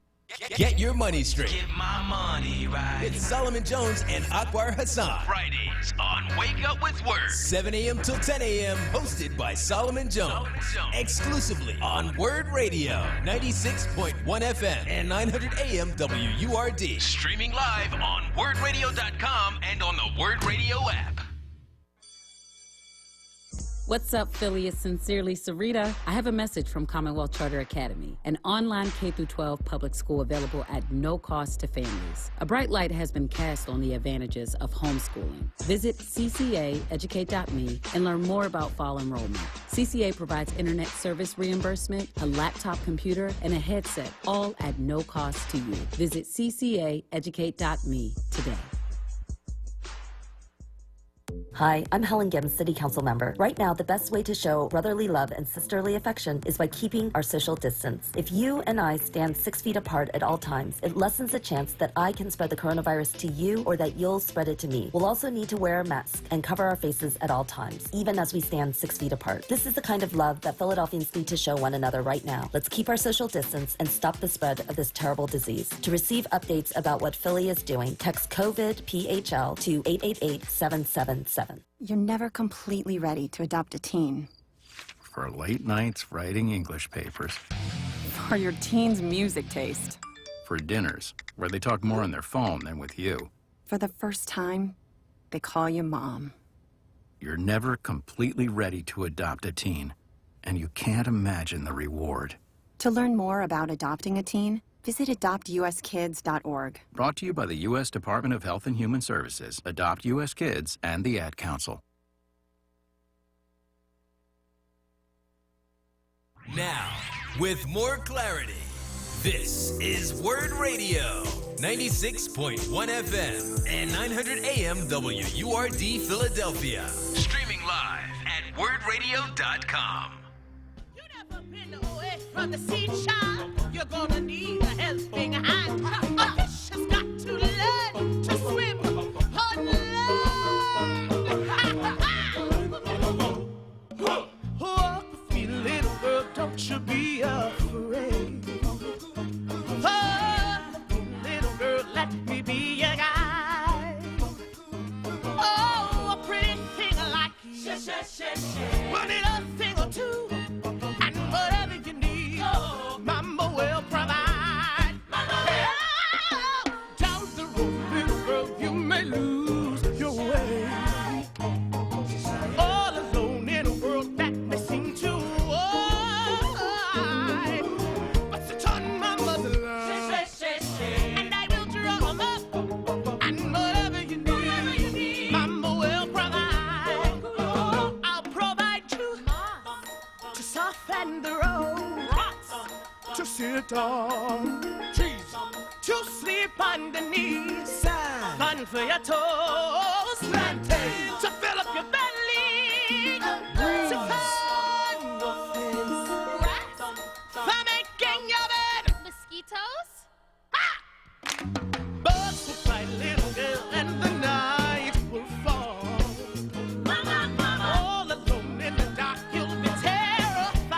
Get your money straight. Get my money right. It's Solomon Jones and Akbar Hassan. Fridays on Wake Up with Wurd. 7 a.m. till 10 a.m. Hosted by Solomon Jones. Exclusively on Wurd Radio. 96.1 FM and 900 AM WURD. Streaming live on WurdRadio.com and on the Wurd Radio app. What's up, Philly? It's sincerely Sarita. I have a message from Commonwealth Charter Academy, an online K-12 public school available at no cost to families. A bright light has been cast on the advantages of homeschooling. Visit ccaeducate.me and learn more about fall enrollment. CCA provides internet service reimbursement, a laptop computer, and a headset, all at no cost to you. Visit ccaeducate.me today. Hi, I'm Helen Gibbs, City Council member. Right now, the best way to show brotherly love and sisterly affection is by keeping our social distance. If you and I stand 6 feet apart at all times, it lessens the chance that I can spread the coronavirus to you or that you'll spread it to me. We'll also need to wear a mask and cover our faces at all times, even as we stand 6 feet apart. This is the kind of love that Philadelphians need to show one another right now. Let's keep our social distance and stop the spread of this terrible disease. To receive updates about what Philly is doing, text COVID PHL to 888-777. You're never completely ready to adopt a teen. For late nights writing English papers. For your teen's music taste. For dinners, where they talk more on their phone than with you. For the first time, they call you Mom. You're never completely ready to adopt a teen, and you can't imagine the reward. To learn more about adopting a teen, visit adoptuskids.org. Brought to you by the U.S. Department of Health and Human Services, Adopt U.S. Kids, and the Ad Council. Now, with more clarity, this is Wurd Radio, 96.1 FM and 900 AM WURD Philadelphia. Streaming live at wurdradio.com. You never been away from the seashore. You're gonna need a helping hand. A fish has got to learn to swim on land. Walk with me, little girl, don't you be afraid. Little girl, let me be your guide. Oh, a pretty thing like you. One little thing or two, and whatever you need, Mama will provide. Oh, down the road, little girl, you may lose your way. All alone in a world that may seem too wide. But sit on Mama's love, and I will draw 'em up, and whatever you need, Mama will provide. I'll provide you to soften the road, to sit on trees, to sleep underneath, fun for your toes, to fill up your belly, to fun your face, for making your bed. Mosquitoes? Bugs will fly, little girl, and the night will fall. All alone in the dark, you'll be terrified.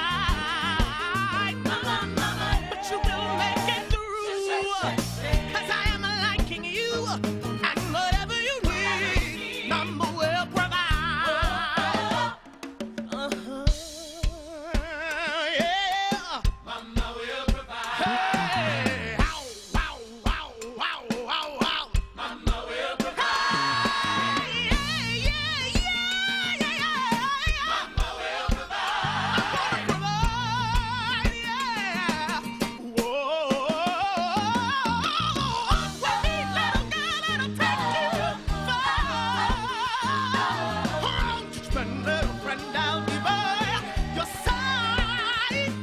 But you will make it through, 'cause I am liking you, and whatever you need, Mama will provide. Yeah. Mama will provide. Hey, ow, ow, ow, ow, ow, ow. Mama will provide. Yeah, yeah, yeah, yeah, yeah. Mama will provide. Provide, yeah. Whoa. With me, little girl, it'll take you far. Just my little friend, I'll be by your side.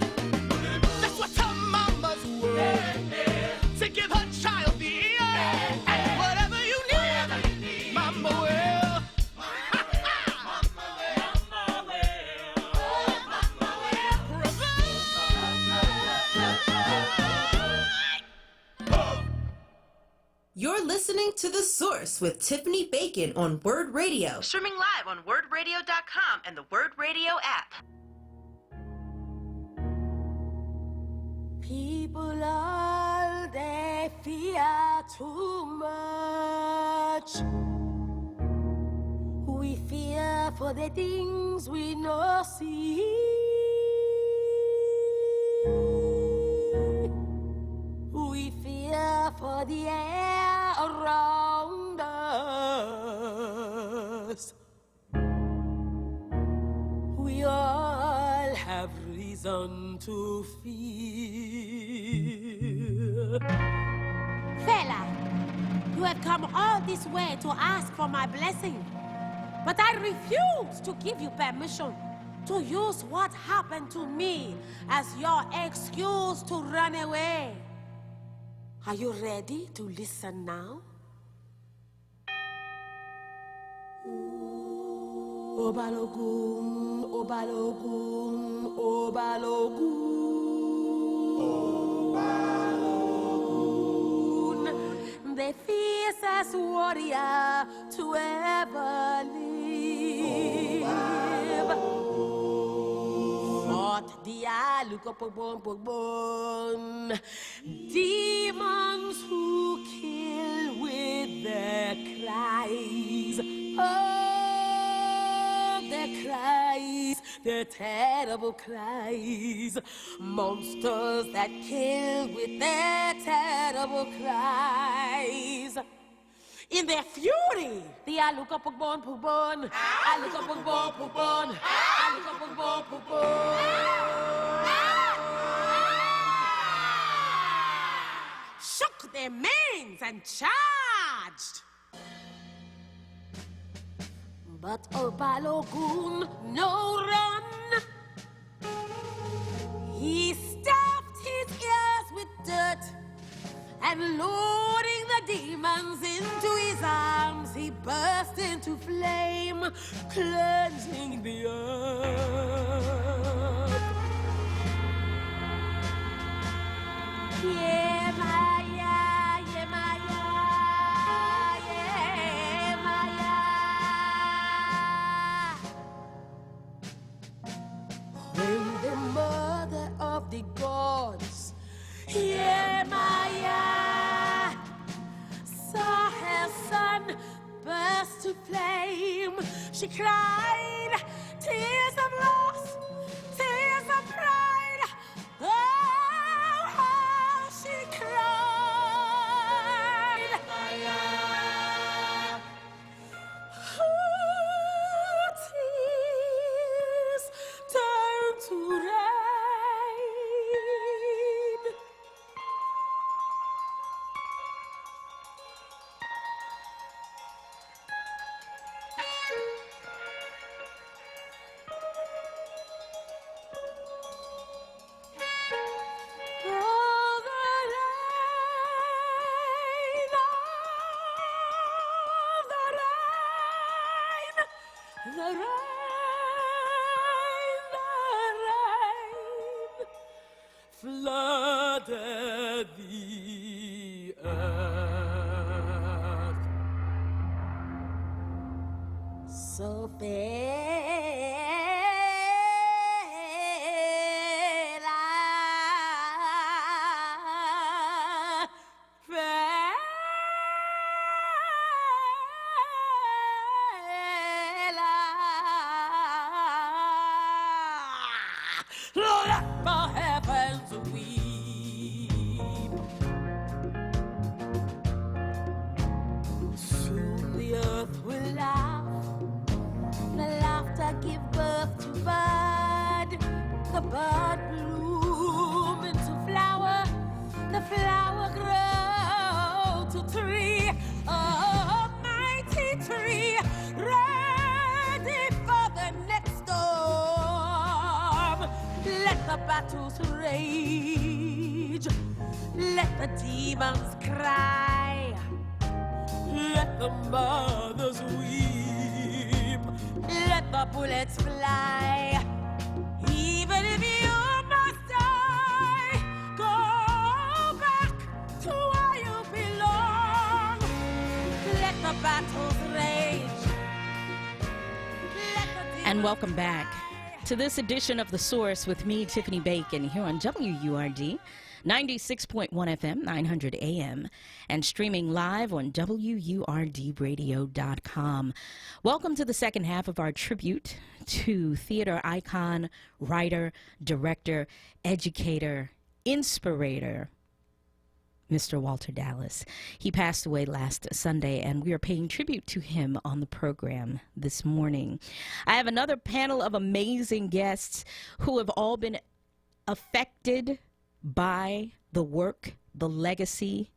That's what her mama's word. To give her child the ear, and whatever you need, Mama will. You're listening to The Source with Tiffany Bacon on Wurd Radio. Streaming live on wurdradio.com and the Wurd Radio app. People all they fear too much. We fear for the things we no see. We fear for the air around us. We all have reason to fear. Fella, you have come all this way to ask for my blessing, but I refuse to give you permission to use what happened to me as your excuse to run away. Are you ready to listen now? Obalogun, Obalogun, Obalogun. The fiercest warrior to ever live. Fought the Alukopobon, demons who kill with their cries. Oh, their cries, their terrible cries. Monsters that kill with their terrible cries. In their fury, the Alukopobon Pubon, Alukopobon Pubon, Alukopobon Pubon. Shook their manes and charged. But Obalogun no run. He stuffed his ears with dirt, and loading the demons into his arms, he burst into flame, cleansing the earth. Yeah, Maya, yeah, Maya, yeah, Maya. When the mother of the gods, yeah, Maya, saw her son burst to flame, she cried tears of loss, tears of pride. Oh, how she cried. Maya. Her tears turned to rain. Oh, the rain, the rain, flooded the earth. So Lord, for heavens weep. Soon the earth will laugh, the laughter give birth to bud, the bud bloom into flower, the flower grow to tree, a mighty tree, ready for the next storm. Let the battles rage, let the demons cry, let the mothers weep, let the bullets fly. Even if you must die, go back to where you belong. Let the battles rage. And welcome back to this edition of The Source with me, Tiffany Bacon, here on WURD 96.1 FM, 900 AM, and streaming live on WURDradio.com. Welcome to the second half of our tribute to theater icon, writer, director, educator, inspirator, Mr. Walter Dallas. He passed away last Sunday, and we are paying tribute to him on the program this morning. I have another panel of amazing guests who have all been affected by the work, the legacy,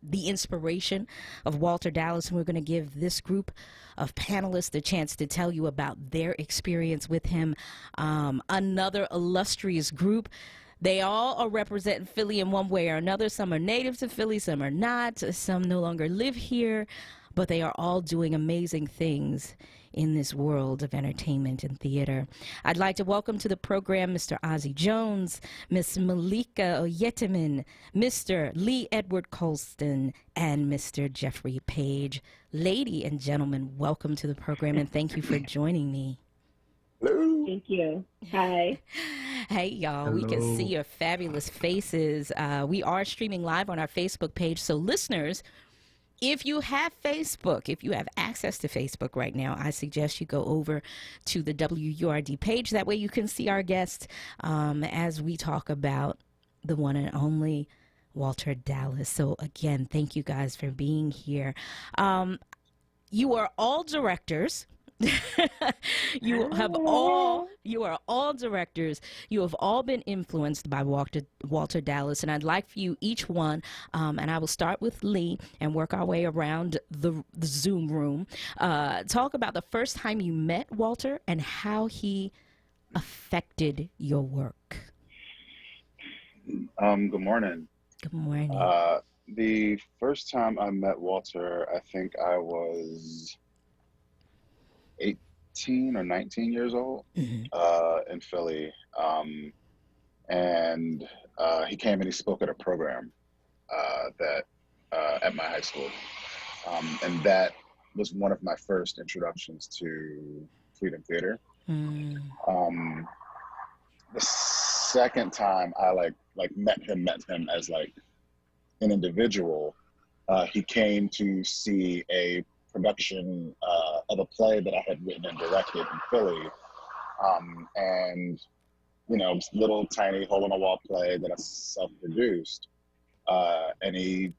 the inspiration of Walter Dallas, and we're going to give this group of panelists a chance to tell you about their experience with him. Another illustrious group. They all are representing Philly in one way or another. Some are native to Philly, some are not, some no longer live here, but they are all doing amazing things in this world of entertainment and theater. I'd like to welcome to the program Mr. Ozzie Jones, Miss Malika Oyetiman, Mr. Lee Edward Colston, and Mr. Jeffrey Page. Lady and gentlemen, welcome to the program, and thank you for joining me. Hello. Thank you. Hi. Hey, y'all. We can see your fabulous faces. We are streaming live on our Facebook page. So, listeners, if you have Facebook, if you have access to Facebook right now, I suggest you go over to the WURD page. That way you can see our guests as we talk about the one and only Walter Dallas. So, again, thank you guys for being here. You are all directors. You are all directors. You have all been influenced by Walter Dallas, and I'd like for you each one, and I will start with Lee and work our way around the Zoom room. Talk about the first time you met Walter and how he affected your work. Good morning. Good morning. The first time I met Walter, I think I was 18 or 19 years old in Philly. And he came and he spoke at a program that at my high school. And that was one of my first introductions to Freedom Theater. The second time I met him as like an individual. He came to see a production of a play that I had written and directed in Philly. And, you know, little tiny hole-in-the-wall play that I self-produced. And he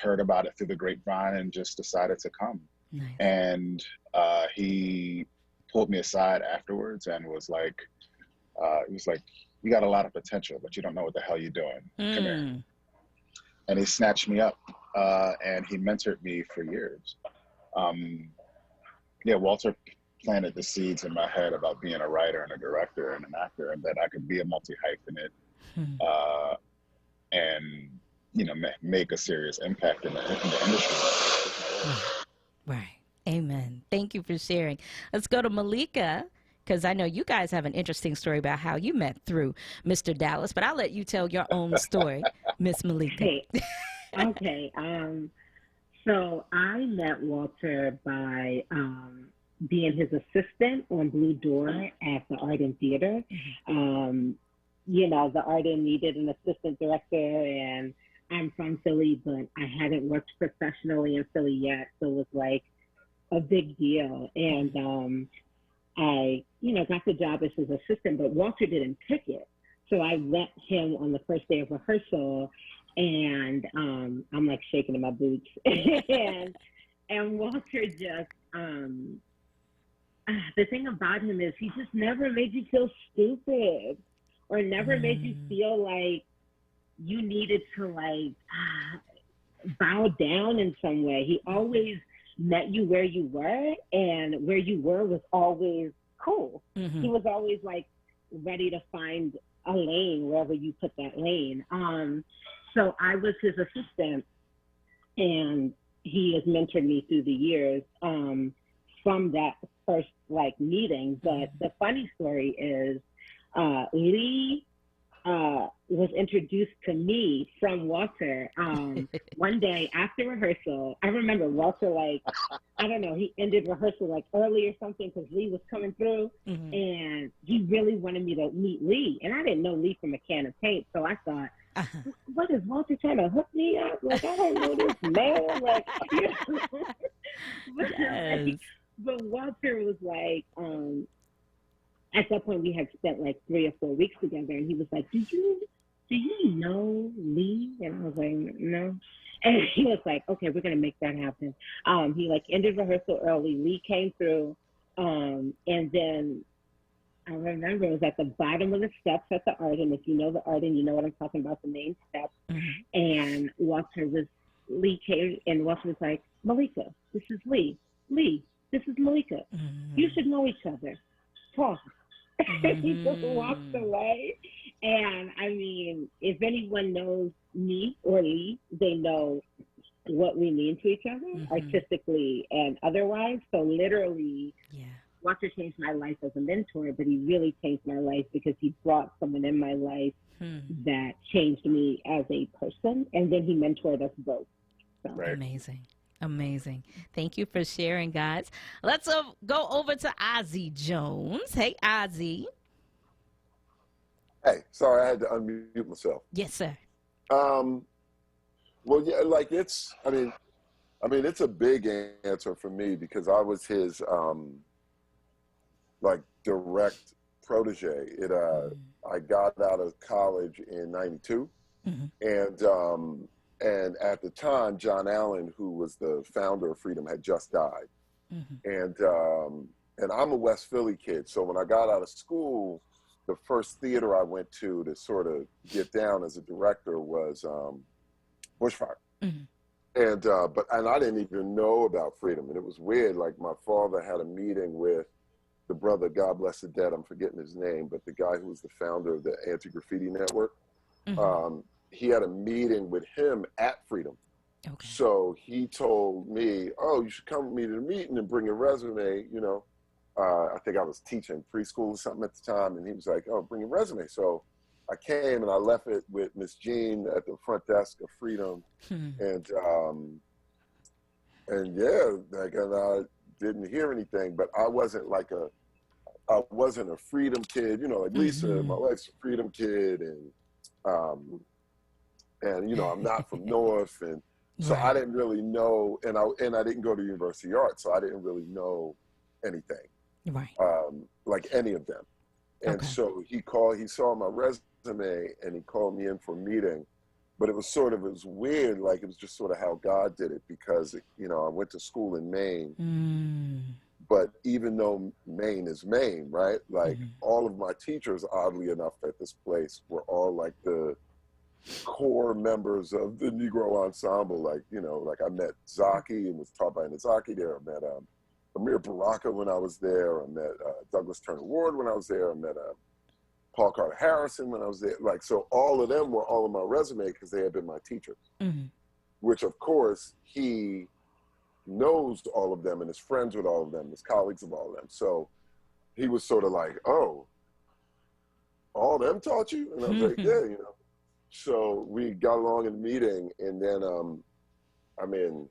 heard about it through the grapevine and just decided to come. Nice. And he pulled me aside afterwards and was like, you got a lot of potential, but you don't know what the hell you're doing. Come here. And he snatched me up and he mentored me for years. Walter planted the seeds in my head about being a writer and a director and an actor, and that I could be a multi-hyphenate and, you know, make a serious impact in the industry. Right. Amen. Thank you for sharing. Let's go to Malika, because I know you guys have an interesting story about how you met through Mr. Dallas, but I'll let you tell your own story, Miss Malika. Okay. So I met Walter by being his assistant on Blue Door at the Art and Theater. You know, the Art and needed an assistant director, and I'm from Philly, but I hadn't worked professionally in Philly yet, so it was like a big deal. And I, you know, got the job as his assistant, but Walter didn't pick it. So I met him on the first day of rehearsal, and I'm like shaking in my boots. and Walter just, the thing about him is he just never made you feel stupid or never made you feel like you needed to like bow down in some way. He always met you where you were, and where you were was always cool. He was always like ready to find a lane wherever you put that lane. So I was his assistant, and he has mentored me through the years from that first like meeting. But the funny story is Lee was introduced to me from Walter. One day after rehearsal, I remember Walter, like, I don't know, he ended rehearsal like early or something because Lee was coming through, and he really wanted me to meet Lee. And I didn't know Lee from a can of paint, so I thought, what is Walter trying to hook me up? Like, I don't know this man. Like, you know. But Walter was like, at that point we had spent like 3 or 4 weeks together, and he was like, do you know Lee? And I was like, no. And he was like, okay, we're gonna make that happen. He like ended rehearsal early. Lee came through, and then I remember it was at the bottom of the steps at the Art, and if you know the Art, and you know what I'm talking about, the main steps. And Lee came, and Walter was like, Malika, this is Lee. Lee, this is Malika. You should know each other. Talk. He just walked away. And I mean, if anyone knows me or Lee, they know what we mean to each other, artistically and otherwise. So literally, Walter changed my life as a mentor, but he really changed my life because he brought someone in my life that changed me as a person. And then he mentored us both. So. Right. Amazing. Amazing. Thank you for sharing, guys. Let's go over to Ozzy Jones. Hey, Ozzy. Hey, sorry, I had to unmute myself. Yes, sir. Well, yeah, like it's a big answer for me because I was his like direct protege. I got out of college in '92, and at the time, John Allen, who was the founder of Freedom, had just died. And I'm a West Philly kid. So when I got out of school, the first theater I went to sort of get down as a director was Bushfire. And I didn't even know about Freedom. And it was weird. Like my father had a meeting with the brother, God bless the dead, I'm forgetting his name, but the guy who was the founder of the Anti-Graffiti Network. he had a meeting with him at Freedom. Okay. So he told me, "Oh, you should come with me to the meeting and bring your resume." You know, I think I was teaching preschool or something at the time, and he was like, "Oh, bring your resume." So I came and I left it with Miss Jean at the front desk of Freedom, and yeah, like, and I didn't hear anything, but I wasn't a Freedom kid, you know, like Lisa, my wife's a Freedom kid, and you know, I'm not from North, and so I didn't really know, and I didn't go to University of Arts, so I didn't really know anything, like any of them. And so he saw my resume, and he called me in for a meeting. But it was weird, like it was just sort of how God did it, because, you know, I went to school in Maine, but even though Maine is Maine, right? Like all of my teachers, oddly enough, at this place were all like the core members of the Negro ensemble. Like, you know, like I met Zaki and was taught by Nizaki there. I met Amir Baraka when I was there. I met Douglas Turner Ward when I was there. I met Paul Carter Harrison when I was there. Like, so all of them were all on my resume because they had been my teachers, which of course he knows all of them and is friends with all of them, is colleagues of all of them. So he was sort of like, "Oh, all of them taught you?" And I was like, "Yeah, you know." So we got along in the meeting, and then, I mean,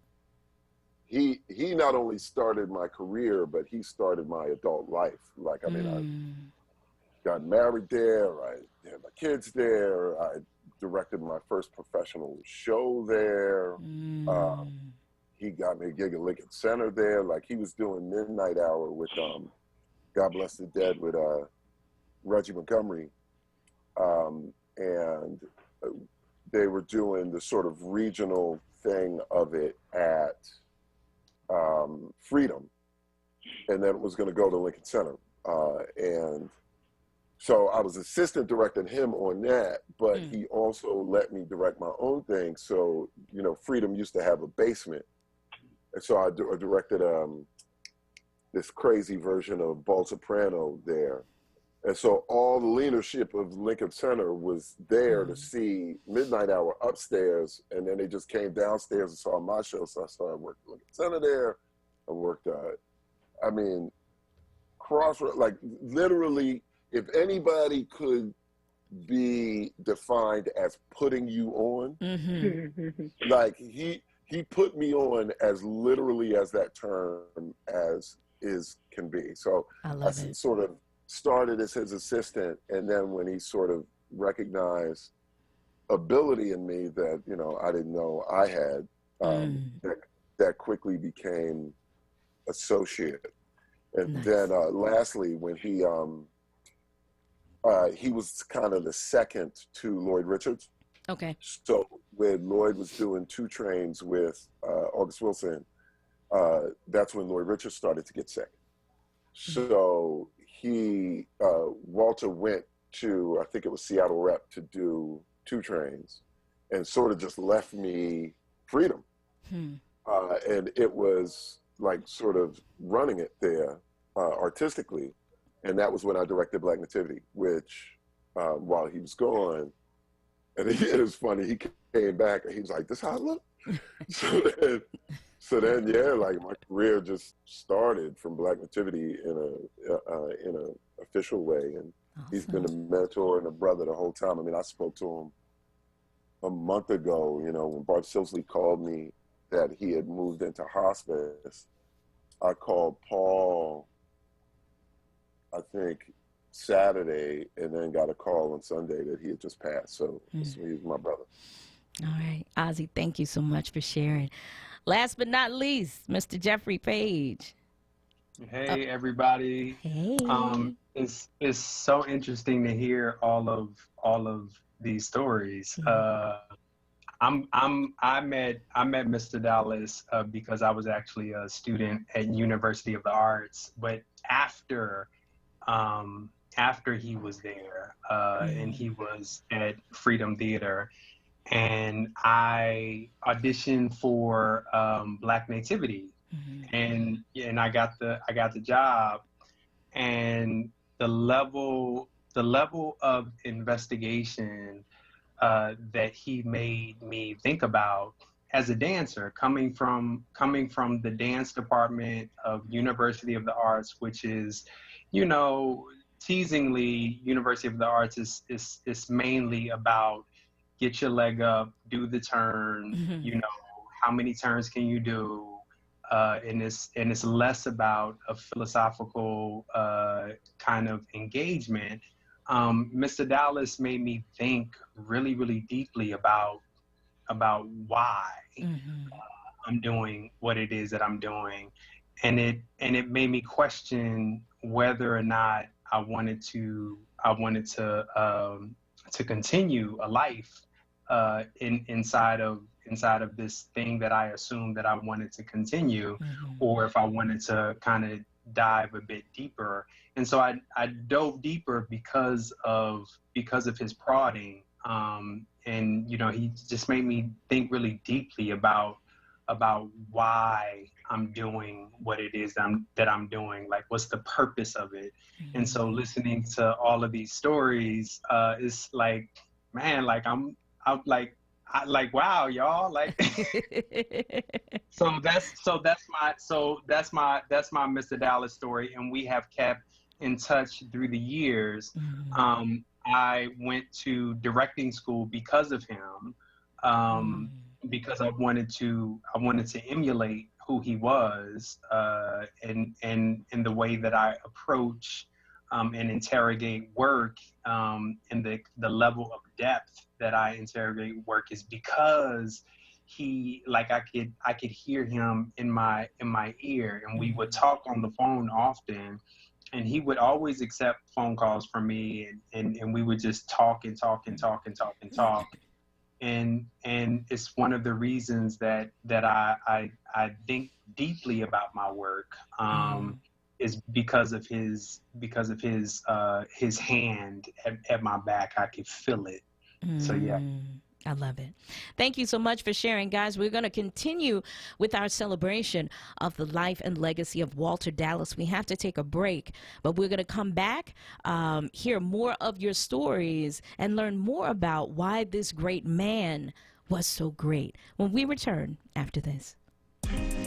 he not only started my career, but he started my adult life. Like, I mean, I got married there, I had my kids there, I directed my first professional show there. He got me a gig at Lincoln Center there. Like, he was doing Midnight Hour with, God Bless the Dead, with Reggie Montgomery. And they were doing the sort of regional thing of it at Freedom. And then it was going to go to Lincoln Center. And so I was assistant directing him on that, but he also let me direct my own thing. So, you know, Freedom used to have a basement. And so I directed this crazy version of Bald Soprano there. And so all the leadership of Lincoln Center was there to see Midnight Hour upstairs, and then they just came downstairs and saw my show. So I started working at Lincoln Center there. I worked, I mean, like literally, if anybody could be defined as putting you on, like he put me on as literally as that term can be. So I sort of started as his assistant, and then when he sort of recognized ability in me that, you know, I didn't know I had, that quickly became associate. And then lastly, when he was kind of the second to Lloyd Richards. Okay. So when Lloyd was doing 2 Trains with August Wilson, that's when Lloyd Richards started to get sick. So Walter went to, I think it was Seattle Rep, to do 2 Trains, and sort of just left me Freedom. And it was like sort of running it there artistically. And that was when I directed Black Nativity, which while he was gone, and it was funny, he came back and he was like, "This how I look?" So then, yeah, like my career just started from Black Nativity in a official way, and he's been a mentor and a brother the whole time. I mean, I spoke to him a month ago, you know, when Bart Silsley called me that he had moved into hospice. I called Paul, I think Saturday, and then got a call on Sunday that he had just passed. So he's my brother. All right, Ozzy, thank you so much for sharing. Last but not least, Mr. Jeffrey Page. Hey, everybody. Hey. It's so interesting to hear all of these stories. I met Mr. Dallas because I was actually a student at University of the Arts, but after he was there, and he was at Freedom Theater, and I auditioned for Black Nativity, and I got the job, and the level of investigation that he made me think about as a dancer, coming from the dance department of University of the Arts, which is, you know, teasingly, University of the Arts is mainly about get your leg up, do the turn, you know, how many turns can you do? And it's less about a philosophical kind of engagement. Mr. Dallas made me think really, really deeply about why I'm doing what it is that I'm doing, and it made me question whether or not I wanted to continue a life inside of this thing that I assumed that I wanted to continue, or if I wanted to kind of dive a bit deeper. And so I dove deeper because of his prodding. And, you know, he just made me think really deeply about why I'm doing what it is that I'm doing, like what's the purpose of it. And so listening to all of these stories is like, man, like I'm like wow, y'all, like so that's my Mr. Dallas story, and we have kept in touch through the years. I went to directing school because of him, because I wanted to emulate who he was, and the way that I approach and interrogate work, and the level of depth that I interrogate work is because he, like, I could hear him in my ear, and we would talk on the phone often. And he would always accept phone calls from me, and we would just talk and talk and talk and talk and talk. And it's one of the reasons that I think deeply about my work, is because of his hand at my back. I could feel it. So yeah. I love it. Thank you so much for sharing, guys. We're going to continue with our celebration of the life and legacy of Walter Dallas. We have to take a break, but we're going to come back, hear more of your stories, and learn more about why this great man was so great when we return after this.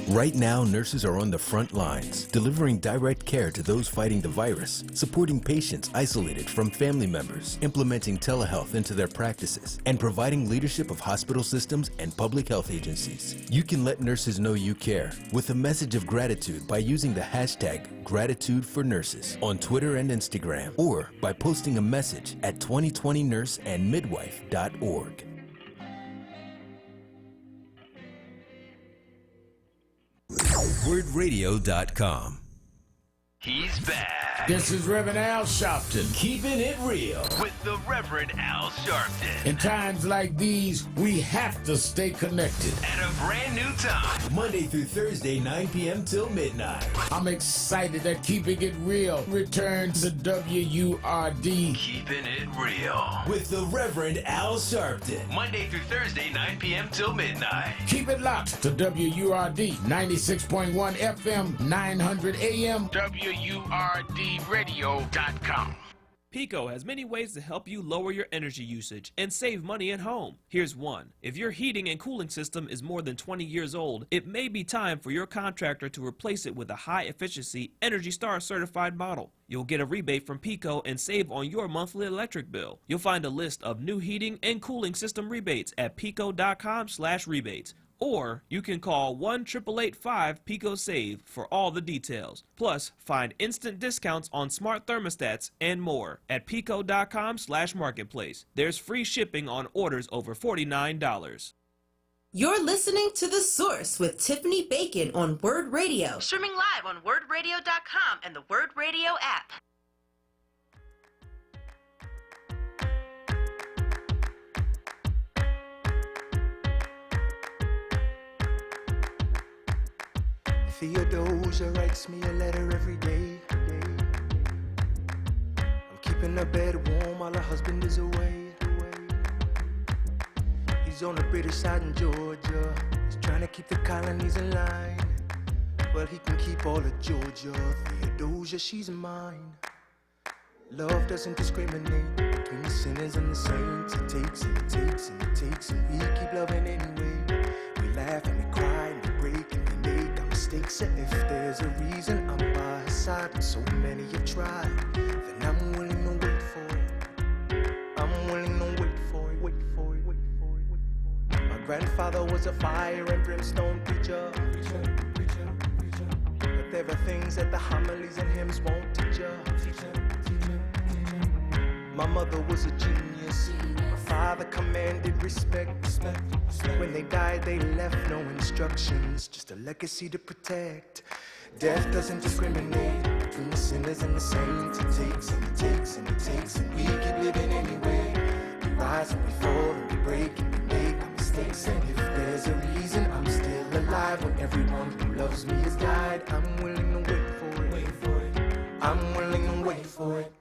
Right now, nurses are on the front lines, delivering direct care to those fighting the virus, supporting patients isolated from family members, implementing telehealth into their practices, and providing leadership of hospital systems and public health agencies. You can let nurses know you care with a message of gratitude by using the hashtag #GratitudeForNurses on Twitter and Instagram, or by posting a message at 2020nurseandmidwife.org. WurdRadio.com. He's back. This is Reverend Al Sharpton. Keeping it real with the Reverend Al Sharpton. In times like these, we have to stay connected. At a brand new time, Monday through Thursday, 9 p.m. till midnight. I'm excited that Keeping It Real returns to WURD. Keeping it real with the Reverend Al Sharpton. Monday through Thursday, 9 p.m. till midnight. Keep it locked to WURD 96.1 FM, 900 AM. WURDradio.com. Pico has many ways to help you lower your energy usage and save money at home. Here's one. If your heating and cooling system is more than 20 years old, it may be time for your contractor to replace it with a high-efficiency Energy Star certified model. You'll get a rebate from Pico and save on your monthly electric bill. You'll find a list of new heating and cooling system rebates at pico.com/rebates. Or you can call 1-888-5-PICO-SAVE for all the details. Plus, find instant discounts on smart thermostats and more at pico.com/marketplace. There's free shipping on orders over $49. You're listening to The Source with Tiffany Bacon on Wurd Radio. Streaming live on WurdRadio.com and the Wurd Radio app. Theodosia writes me a letter every day. I'm keeping her bed warm while her husband is away. He's on the British side in Georgia. He's trying to keep the colonies in line. Well, he can keep all of Georgia. Theodosia, she's mine. Love doesn't discriminate. between the sinners and the saints. It takes and it takes and it takes, and we keep loving anyway. We laugh and we cry and we break and we make our mistakes. And if there's a reason I'm by his side, and so many have tried, then I'm willing to wait for it. I'm willing to wait for it, wait for it, wait for it, wait for it. My grandfather was a fire and brimstone preacher. But there are things that the homilies and hymns won't teach you. My mother was a genius. My father commanded respect. When they died, they left no instructions, just a legacy to protect. Death doesn't discriminate between the sinners and the saints. It takes and it takes and it takes, and we keep living anyway. We rise and we fall and we break and we make our mistakes. And if there's a reason I'm still alive when everyone who loves me has died, I'm willing to wait for it. Wait for it. I'm willing to wait for it.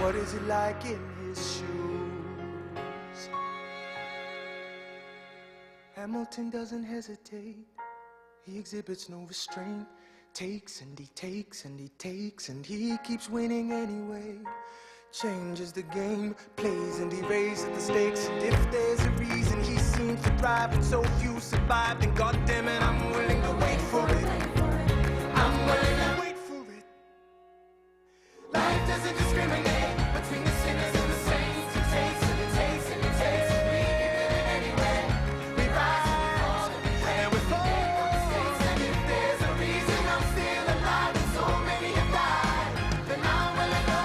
What is it like in his shoes? Hamilton doesn't hesitate. He exhibits no restraint. Takes and he takes and he takes, and he keeps winning anyway. Changes the game, plays and he raises the stakes. And if there's a reason he seems to thrive and so few survive, then goddammit, I'm willing to wait for it. I'm willing to wait for it. Life doesn't discriminate between the sinners and the saints. It takes and it takes and it takes, and we keep living anyway. We rise and we fall and we make our mistakes. And if there's a reason I'm still alive and so many have died, then I'm willing to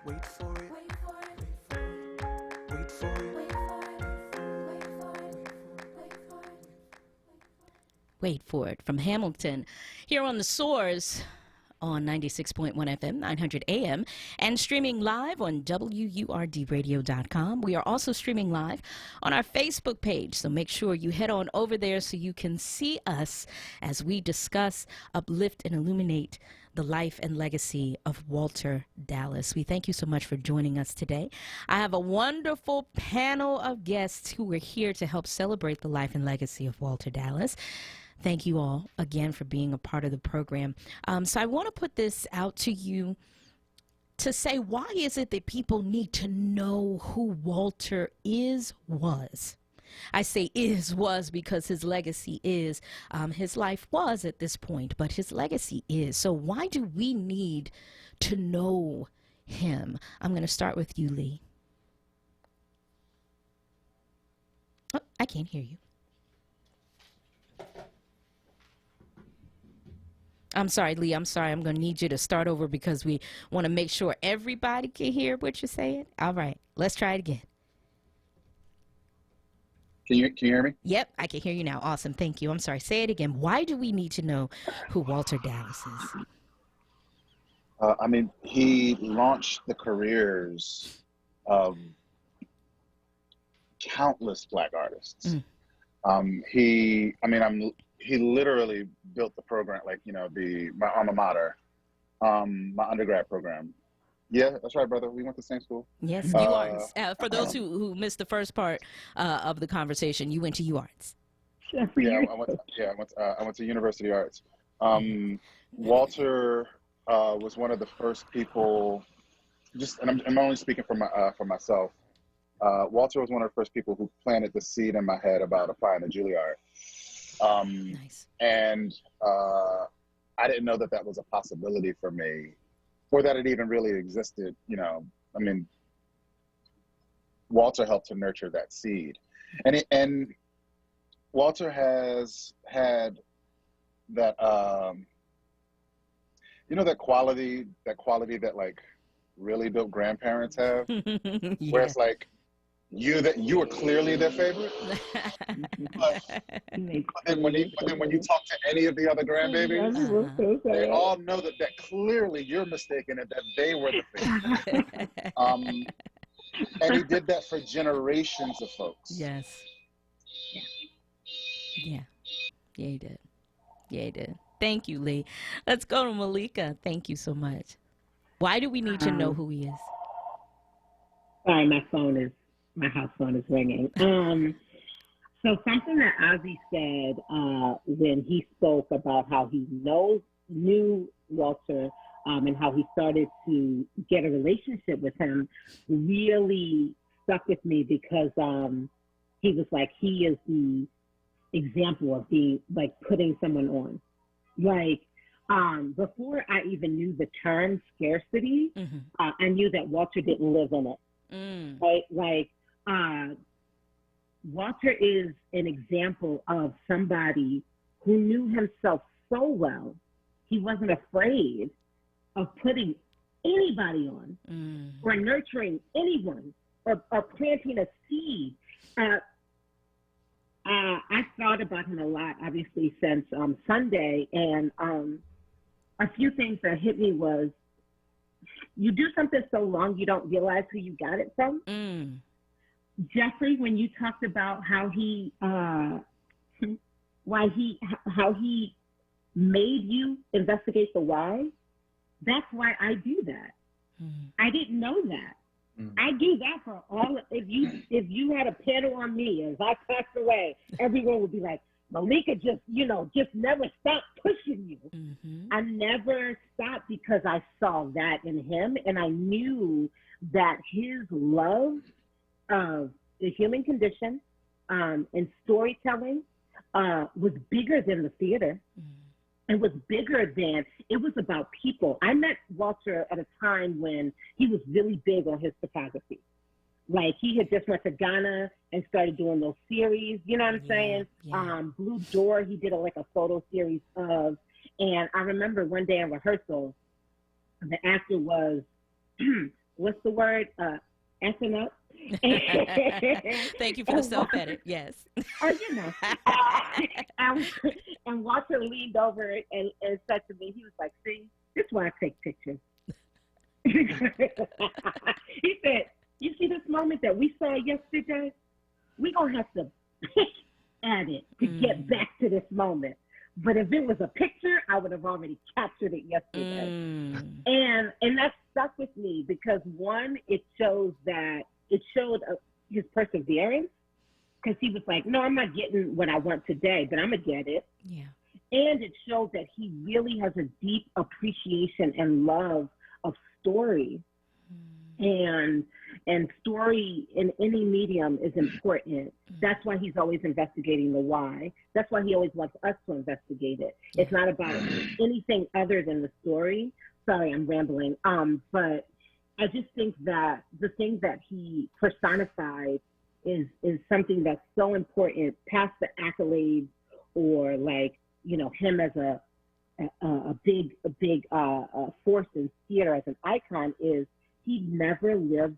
wait for it. Wait for it. Wait for it. Wait for it from Hamilton here on The Source on 96.1 FM, 900 AM, and streaming live on WURDradio.com. We are also streaming live on our Facebook page, so make sure you head on over there so you can see us as we discuss, uplift, and illuminate the life and legacy of Walter Dallas. We thank you so much for joining us today. I have a wonderful panel of guests who are here to help celebrate the life and legacy of Walter Dallas. Thank you all again for being a part of the program. So I want to put this out to you to say, why is it that people need to know who Walter was? I say was because his legacy is. His life was at this point, but his legacy is. So why do we need to know him? I'm going to start with you, Lee. Oh, I can't hear you. I'm sorry, Lee. I'm sorry. I'm going to need you to start over because we want to make sure everybody can hear what you're saying. All right. Let's try it again. Can you hear me? Yep, I can hear you now. Awesome. Thank you. I'm sorry. Say it again. Why do we need to know who Walter Dallas is? I mean, he launched the careers of countless Black artists. He literally built the program, like, my alma mater, my undergrad program. Yeah, that's right, brother. We went to the same school. Yes, UArts. For those who missed the first part of the conversation, you went to UArts. Yeah, I went to University Arts. Walter was one of the first people. And I'm only speaking for myself. Walter was one of the first people who planted the seed in my head about applying to Juilliard. Nice. And I didn't know that was a possibility for me, or that it even really existed. Walter helped to nurture that seed, and Walter has had that that quality that like really dope grandparents have, Yeah. where it's like, you were clearly their favorite. but then when you talk to any of the other grandbabies, they all know that clearly you're mistaken and that they were the favorite. And he did that for generations of folks. Yes. Yeah, he did. Yeah, he did. Thank you, Lee. Let's go to Malika. Thank you so much. Why do we need to know who he is? Sorry, my house phone is ringing. So something that Ozzy said when he spoke about how he knew Walter and how he started to get a relationship with him really stuck with me because he was like, he is the example of being like putting someone on. Like before I even knew the term scarcity, I knew that Walter didn't live in it. Right? Like Walter is an example of somebody who knew himself so well, he wasn't afraid of putting anybody on or nurturing anyone or planting a seed. I thought about him a lot, obviously, since Sunday, and a few things that hit me was, you do something so long you don't realize who you got it from. Jeffrey, when you talked about how he made you investigate the why, that's why I do that. I didn't know that. I do that for all. If you had a panel on me as I passed away, everyone would be like, Malika just never stopped pushing you. I never stopped because I saw that in him, and I knew that his love of the human condition and storytelling was bigger than the theater. It was it was about people. I met Walter at a time when he was really big on his photography. Like he had just went to Ghana and started doing those series, you know what I'm saying? Yeah. Blue Door, he did a photo series of, and I remember one day in rehearsal, the actor was, what's the word? Effing up. Thank you for the self-edit, yes. And Walter leaned over and said to me, he was like, see, this is why I take pictures. He said, you see this moment that we saw yesterday? We're going to have to pick at it to get back to this moment. But if it was a picture, I would have already captured it yesterday. And that stuck with me because, one, it showed his perseverance, because he was like, no, I'm not getting what I want today, but I'm going to get it. Yeah. And it showed that he really has a deep appreciation and love of story. And story in any medium is important. That's why he's always investigating the why. That's why he always wants us to investigate it. It's not about anything other than the story. Sorry, I'm rambling. But I just think that the thing that he personified is something that's so important past the accolades or him as a big force in theater as an icon is he never lived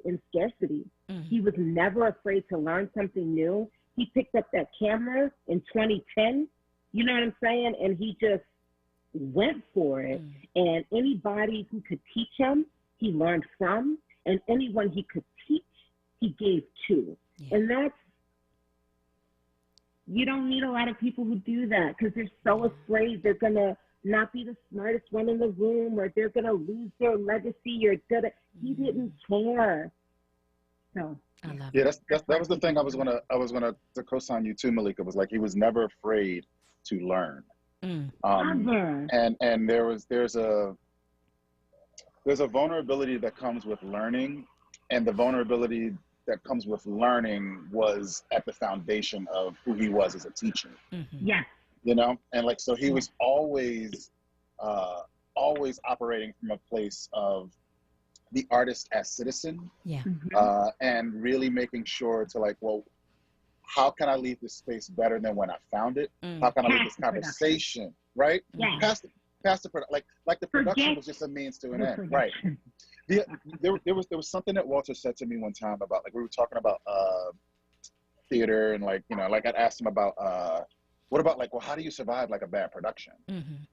in scarcity. He was never afraid to learn something new. He picked up that camera in 2010, you know what I'm saying? And he just went for it. And anybody who could teach him, he learned from, and anyone he could teach, he gave to. And that's, you don't need a lot of people who do that because they're so afraid they're going to not be the smartest one in the room or they're going to lose their legacy or he didn't care. So that was the thing I was gonna to co-sign you too, Malika, was like he was never afraid to learn. And there's a vulnerability that comes with learning, and the vulnerability that comes with learning was at the foundation of who he was as a teacher. Yeah. And so he was always operating from a place of the artist as citizen. Yeah. And really making sure to how can I leave this space better than when I found it? How can I leave this conversation, right? Yeah. past the like the production was just a means to an end, right? There was something that Walter said to me one time about, like, we were talking about theater, and like, you know, like I'd asked him about what about, like, well, how do you survive like a bad production?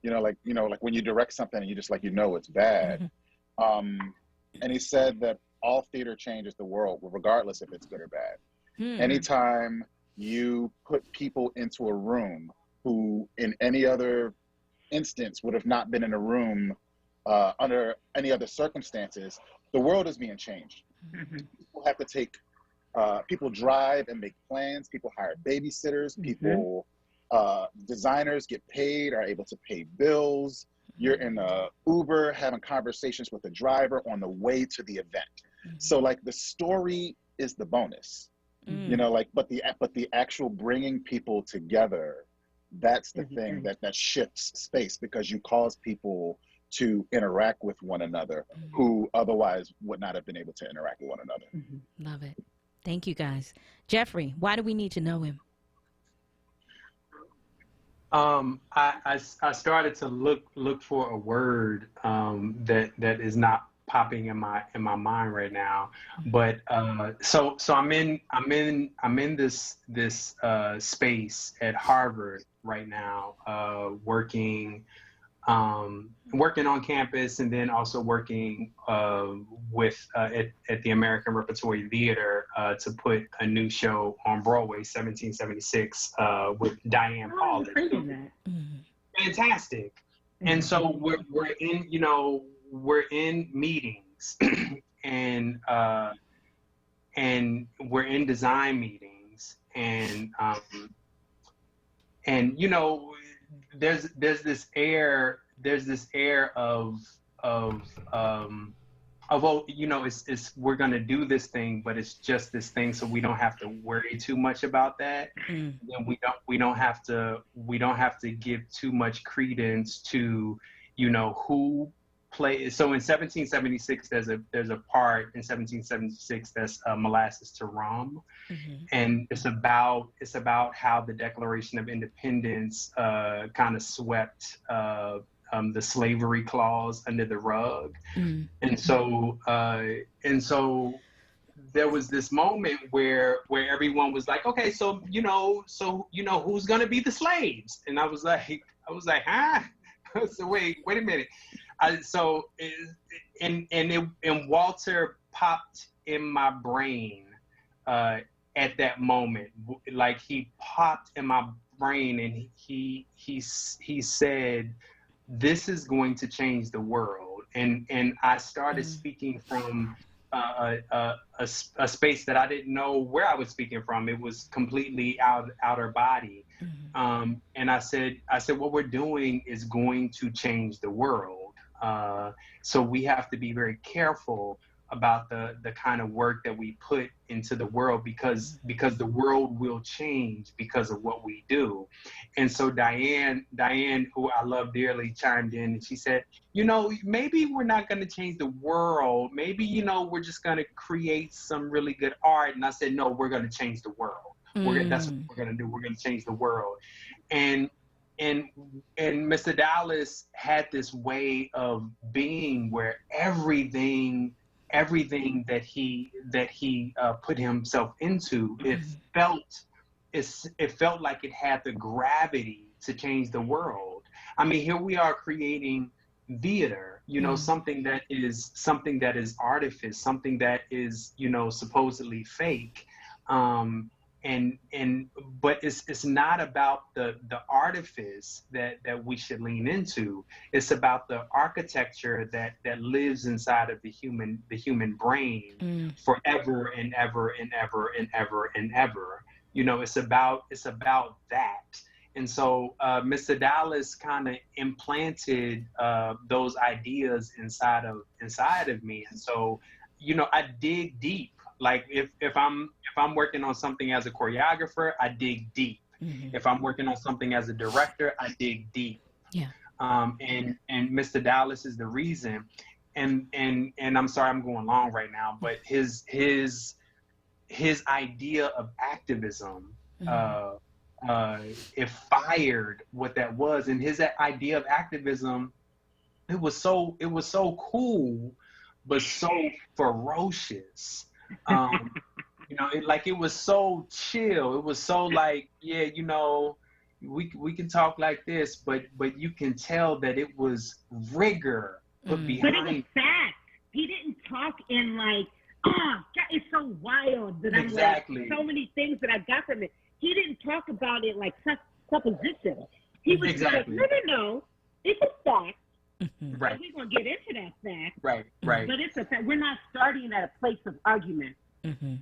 You know, like when you direct something and you just, like, you know, it's bad. And he said that all theater changes the world, regardless if it's good or bad. Anytime you put people into a room who in any other instance would have not been in a room under any other circumstances, the world is being changed. People have to take, people drive and make plans, people hire babysitters, people, designers get paid, are able to pay bills. You're in a Uber having conversations with the driver on the way to the event. So like the story is the bonus, you know, like, but the actual bringing people together, that's the thing that shifts space, because you cause people to interact with one another who otherwise would not have been able to interact with one another. Love it. Thank you, guys. Jeffrey, why do we need to know him? I started to look for a word that is not popping in my mind right now, but so I'm in this space at Harvard right now, working on campus, and then also working with at the American Repertory Theater to put a new show on Broadway, 1776, with Diane Paulin. Fantastic. And so we're in, you know, we're in meetings and we're in design meetings, and you know, there's this air of oh, you know, it's we're gonna do this thing, but it's just this thing, so we don't have to worry too much about that. And we don't have to give too much credence to, you know, who play. So in 1776, there's a part in 1776 that's molasses to rum, and it's about how the Declaration of Independence kind of swept the slavery clause under the rug, and so there was this moment where everyone was like, okay, so you know who's gonna be the slaves, and I was like, huh? So wait a minute. And Walter popped in my brain at that moment, like he popped in my brain, and he said, this is going to change the world. And I started speaking from a space that I didn't know where I was speaking from. It was completely outer body. And I said, what we're doing is going to change the world. So we have to be very careful about the kind of work that we put into the world, because the world will change because of what we do. And so Diane, who I love dearly, chimed in, and she said, you know, maybe we're not going to change the world. Maybe, you know, we're just going to create some really good art. And I said, no, we're going to change the world. That's what we're going to do. We're going to change the world. And Mr. Dallas had this way of being where everything that he put himself into, it felt like it had the gravity to change the world. I mean, here we are creating theater, you know, something that is artifice, something that is, you know, supposedly fake. But it's not about the artifice that we should lean into. It's about the architecture that lives inside of the human brain forever and ever and ever and ever and ever. You know, it's about that. And so Mr. Dallas kind of implanted those ideas inside of me. And so, you know, I dig deep. Like if I'm working on something as a choreographer, I dig deep. If I'm working on something as a director, I dig deep. Yeah. And Mr. Dallas is the reason. And I'm sorry I'm going long right now, but his idea of activism it fired what that was, and his idea of activism, it was so cool, but so ferocious. It was so chill. It was so like, yeah, we can talk like this, but you can tell that it was rigor put behind. But it was fact. He didn't talk in like, God, it's so wild that I'm like, so many things that I got from it. He didn't talk about it like supposition. He was just like, no, it's a fact. Right. So we're going to get into that fact. Right. But it's a fact. We're not starting at a place of argument.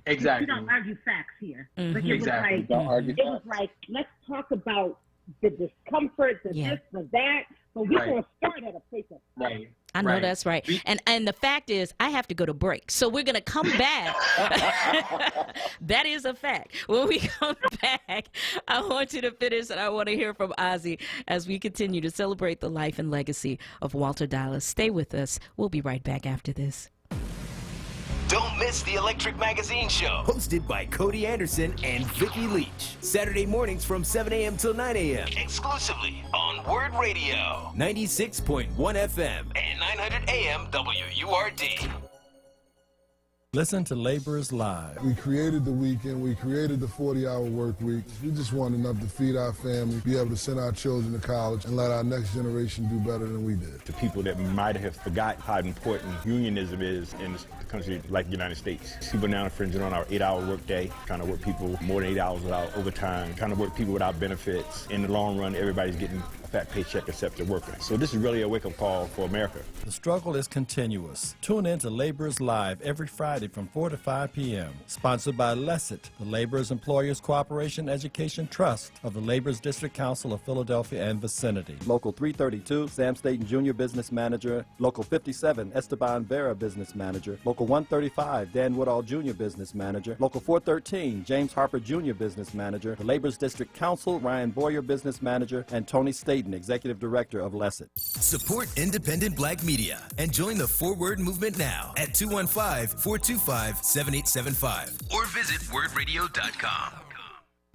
Exactly. We don't argue facts here. But it Exactly. was like, let's talk about the discomfort, the this, the that. But we're going to start at a place of facts. Right. I know that's right. And the fact is, I have to go to break. So we're going to come back. That is a fact. When we come back, I want you to finish, and I want to hear from Ozzy as we continue to celebrate the life and legacy of Walter Dallas. Stay with us. We'll be right back after this. Don't miss the Electric Magazine Show, hosted by Cody Anderson and Vicky Leach. Saturday mornings from 7 a.m. till 9 a.m. Exclusively on Wurd Radio, 96.1 FM and 900 AM WURD. Listen to Laborers Live. We created the weekend. We created the 40-hour work week. We just want enough to feed our family, be able to send our children to college, and let our next generation do better than we did. To people that might have forgot how important unionism is in a country like the United States. People now infringing on our 8-hour workday, trying to work people more than 8 hours without overtime, trying to work people without benefits. In the long run, everybody's getting a fat paycheck except the worker. So this is really a wake-up call for America. The struggle is continuous. Tune in to Laborers Live every Friday from 4 to 5 p.m. Sponsored by LESIT, the Laborers Employers Cooperation Education Trust of the Laborers District Council of Philadelphia and vicinity. Local 332, Sam Staten Jr. Business Manager. Local 57, Esteban Vera Business Manager. Local 135, Dan Woodall Jr. Business Manager. Local 413, James Harper Jr. Business Manager. The Laborers District Council, Ryan Boyer Business Manager, and Tony Staten, Executive Director of LESIT. Support independent black media and join the Forward movement now at 215-425-7875 or visit wordradio.com.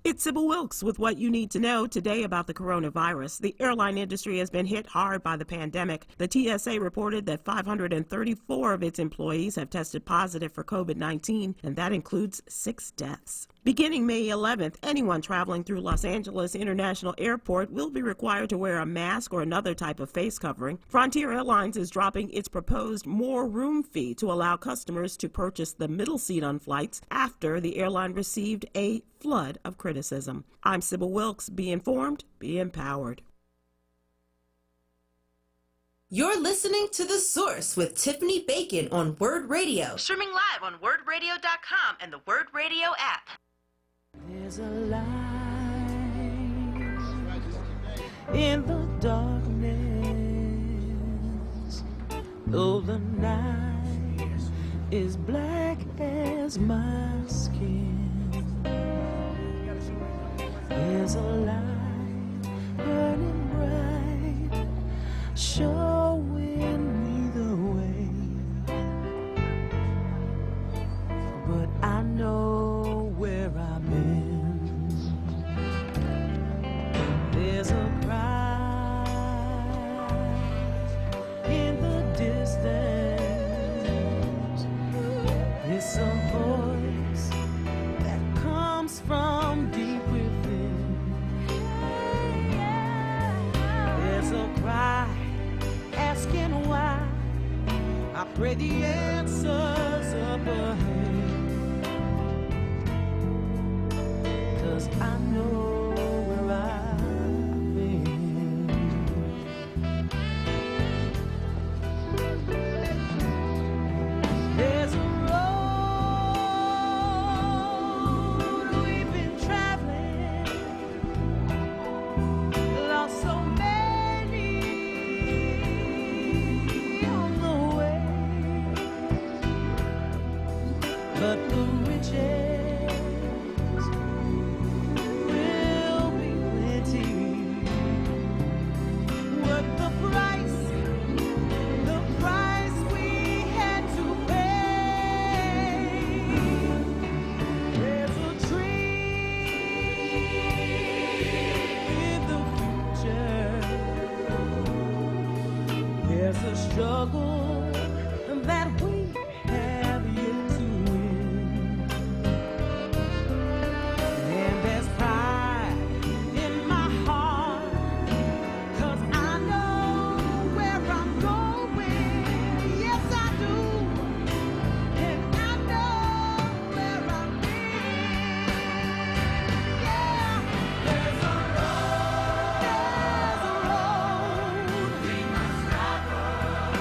It's Sybil Wilkes with what you need to know today about the coronavirus. The airline industry has been hit hard by the pandemic. The TSA reported that 534 of its employees have tested positive for COVID-19, and that includes 6 deaths. Beginning May 11th, anyone traveling through Los Angeles International Airport will be required to wear a mask or another type of face covering. Frontier Airlines is dropping its proposed more room fee to allow customers to purchase the middle seat on flights after the airline received a flood of criticism. I'm Sybil Wilkes. Be informed, be empowered. You're listening to The Source with Tiffany Bacon on Wurd Radio. Streaming live on WurdRadio.com and the Wurd Radio app. There's a light in the darkness, though the night is black as my skin. There's a light burning bright, showing me the way, but I know where I've been. There's a cry in the distance. It's a voice that comes from deep within. There's a cry asking why. I pray the answers up ahead, 'cause I know where I've been. There's a road we've been traveling, lost so many on the way, but the riches will There's a struggle that we have yet to win. And there's pride in my heart, 'cause I know where I'm going. Yes, I do. And I know where I've been. Yeah. There's a road we must travel.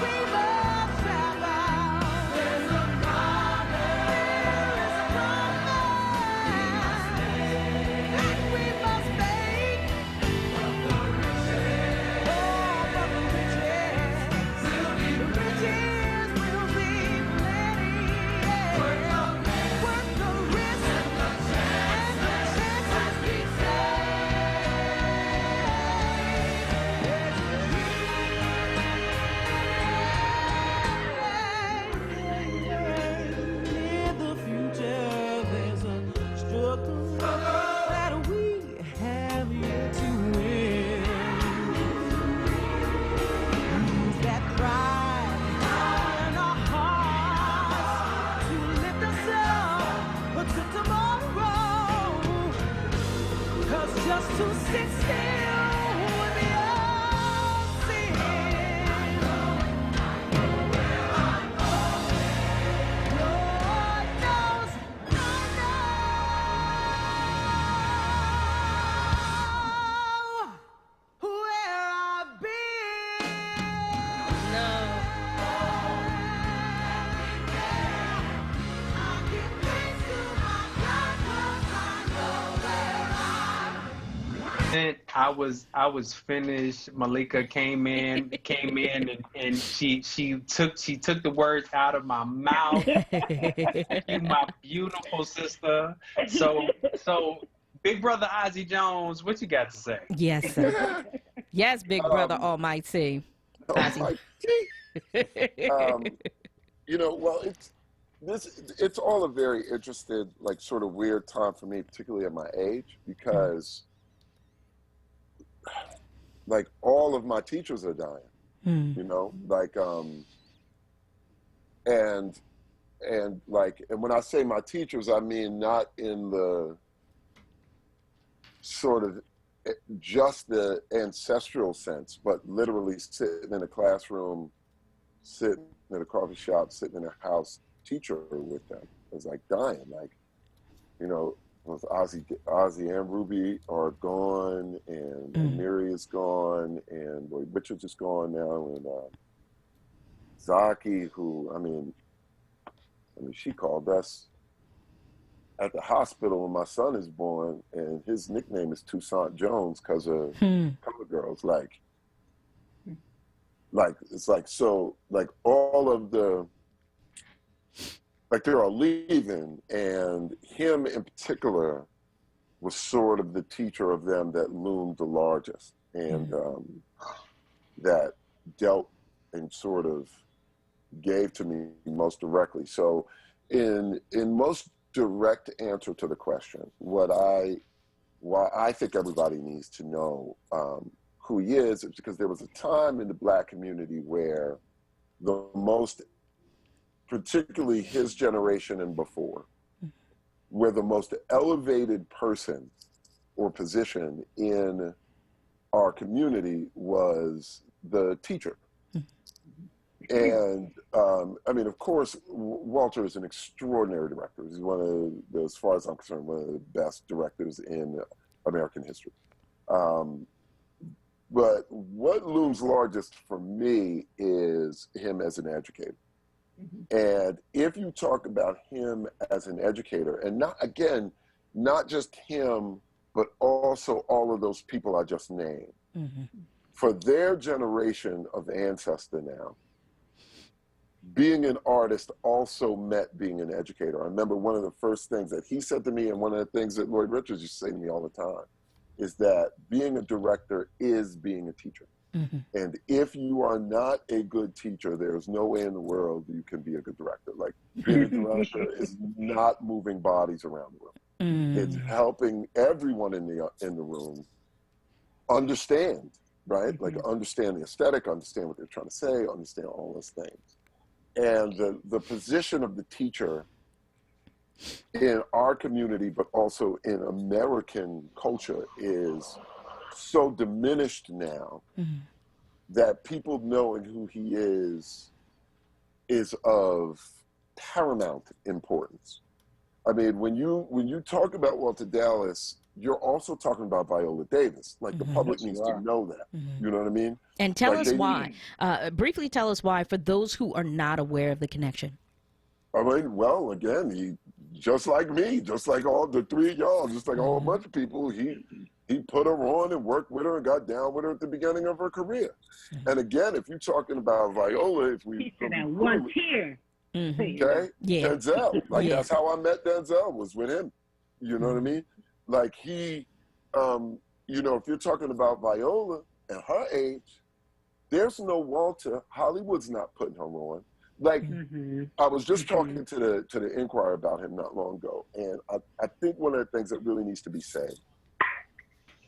We must travel. There's a promise that we must make. But the riches will be plenty. Worth the risk and the chances we in the future, there's a struggle that we have yet to win. Use that pride in our hearts to lift us up to tomorrow. 'Cause just to sit still would be all sin. Lord knows I know where I've been. Then I was finished. Malika came in and she took the words out of my mouth. You my beautiful sister. So Big Brother Ozzy Jones, what you got to say? Yes, sir. Yes, Big Brother Almighty. Ozzy. You know, well, it's all a very interesting, like, sort of weird time for me, particularly at my age, because like all of my teachers are dying, you know, like, and when I say my teachers, I mean not in the sort of just the ancestral sense, but literally sitting in a classroom, sitting in a coffee shop, sitting in a house, teacher with them is like dying. Like, you know, with Ozzy and Ruby are gone, and Miri is gone, and Lloyd Richards is gone now, and Zaki, who I mean, she called us at the hospital when my son is born, and his nickname is Toussaint Jones because of Color Girls. Like it's like, so like all of the, like they're all leaving, and him in particular was sort of the teacher of them that loomed the largest, and that dealt and sort of gave to me most directly. So in most direct answer to the question, why I think everybody needs to know who he is because there was a time in the Black community where the most, particularly his generation and before, where the most elevated person or position in our community was the teacher. And I mean, of course, Walter is an extraordinary director. He's one of the, as far as I'm concerned, one of the best directors in American history. But what looms largest for me is him as an educator. And if you talk about him as an educator, and not just him, but also all of those people I just named, for their generation of ancestor now, being an artist also meant being an educator. I remember one of the first things that he said to me, and one of the things that Lloyd Richards used to say to me all the time, is that being a director is being a teacher. And if you are not a good teacher, there's no way in the world you can be a good director. Like, being a director is not moving bodies around the room. It's helping everyone in the room understand right? Like understand the aesthetic, understand what they're trying to say, understand all those things. And the position of the teacher in our community, but also in American culture, is so diminished now that people knowing who he is of paramount importance. I mean, when you talk about Walter Dallas, you're also talking about Viola Davis. Like the public needs to know that. You know what I mean? And tell Like us why. Briefly tell us why for those who are not aware of the connection. I mean, well, again, he just like me, just like all the three of y'all, just like a whole bunch of people, he put her on and worked with her and got down with her at the beginning of her career. And again, if you're talking about Viola, if we that one tier. Okay, yeah. Denzel, like Yeah. that's how I met Denzel, was with him. You know what I mean? Like he, you know, if you're talking about Viola and her age, there's no Walter. Hollywood's not putting her on. Like I was just talking to the Inquirer about him not long ago, and I think one of the things that really needs to be said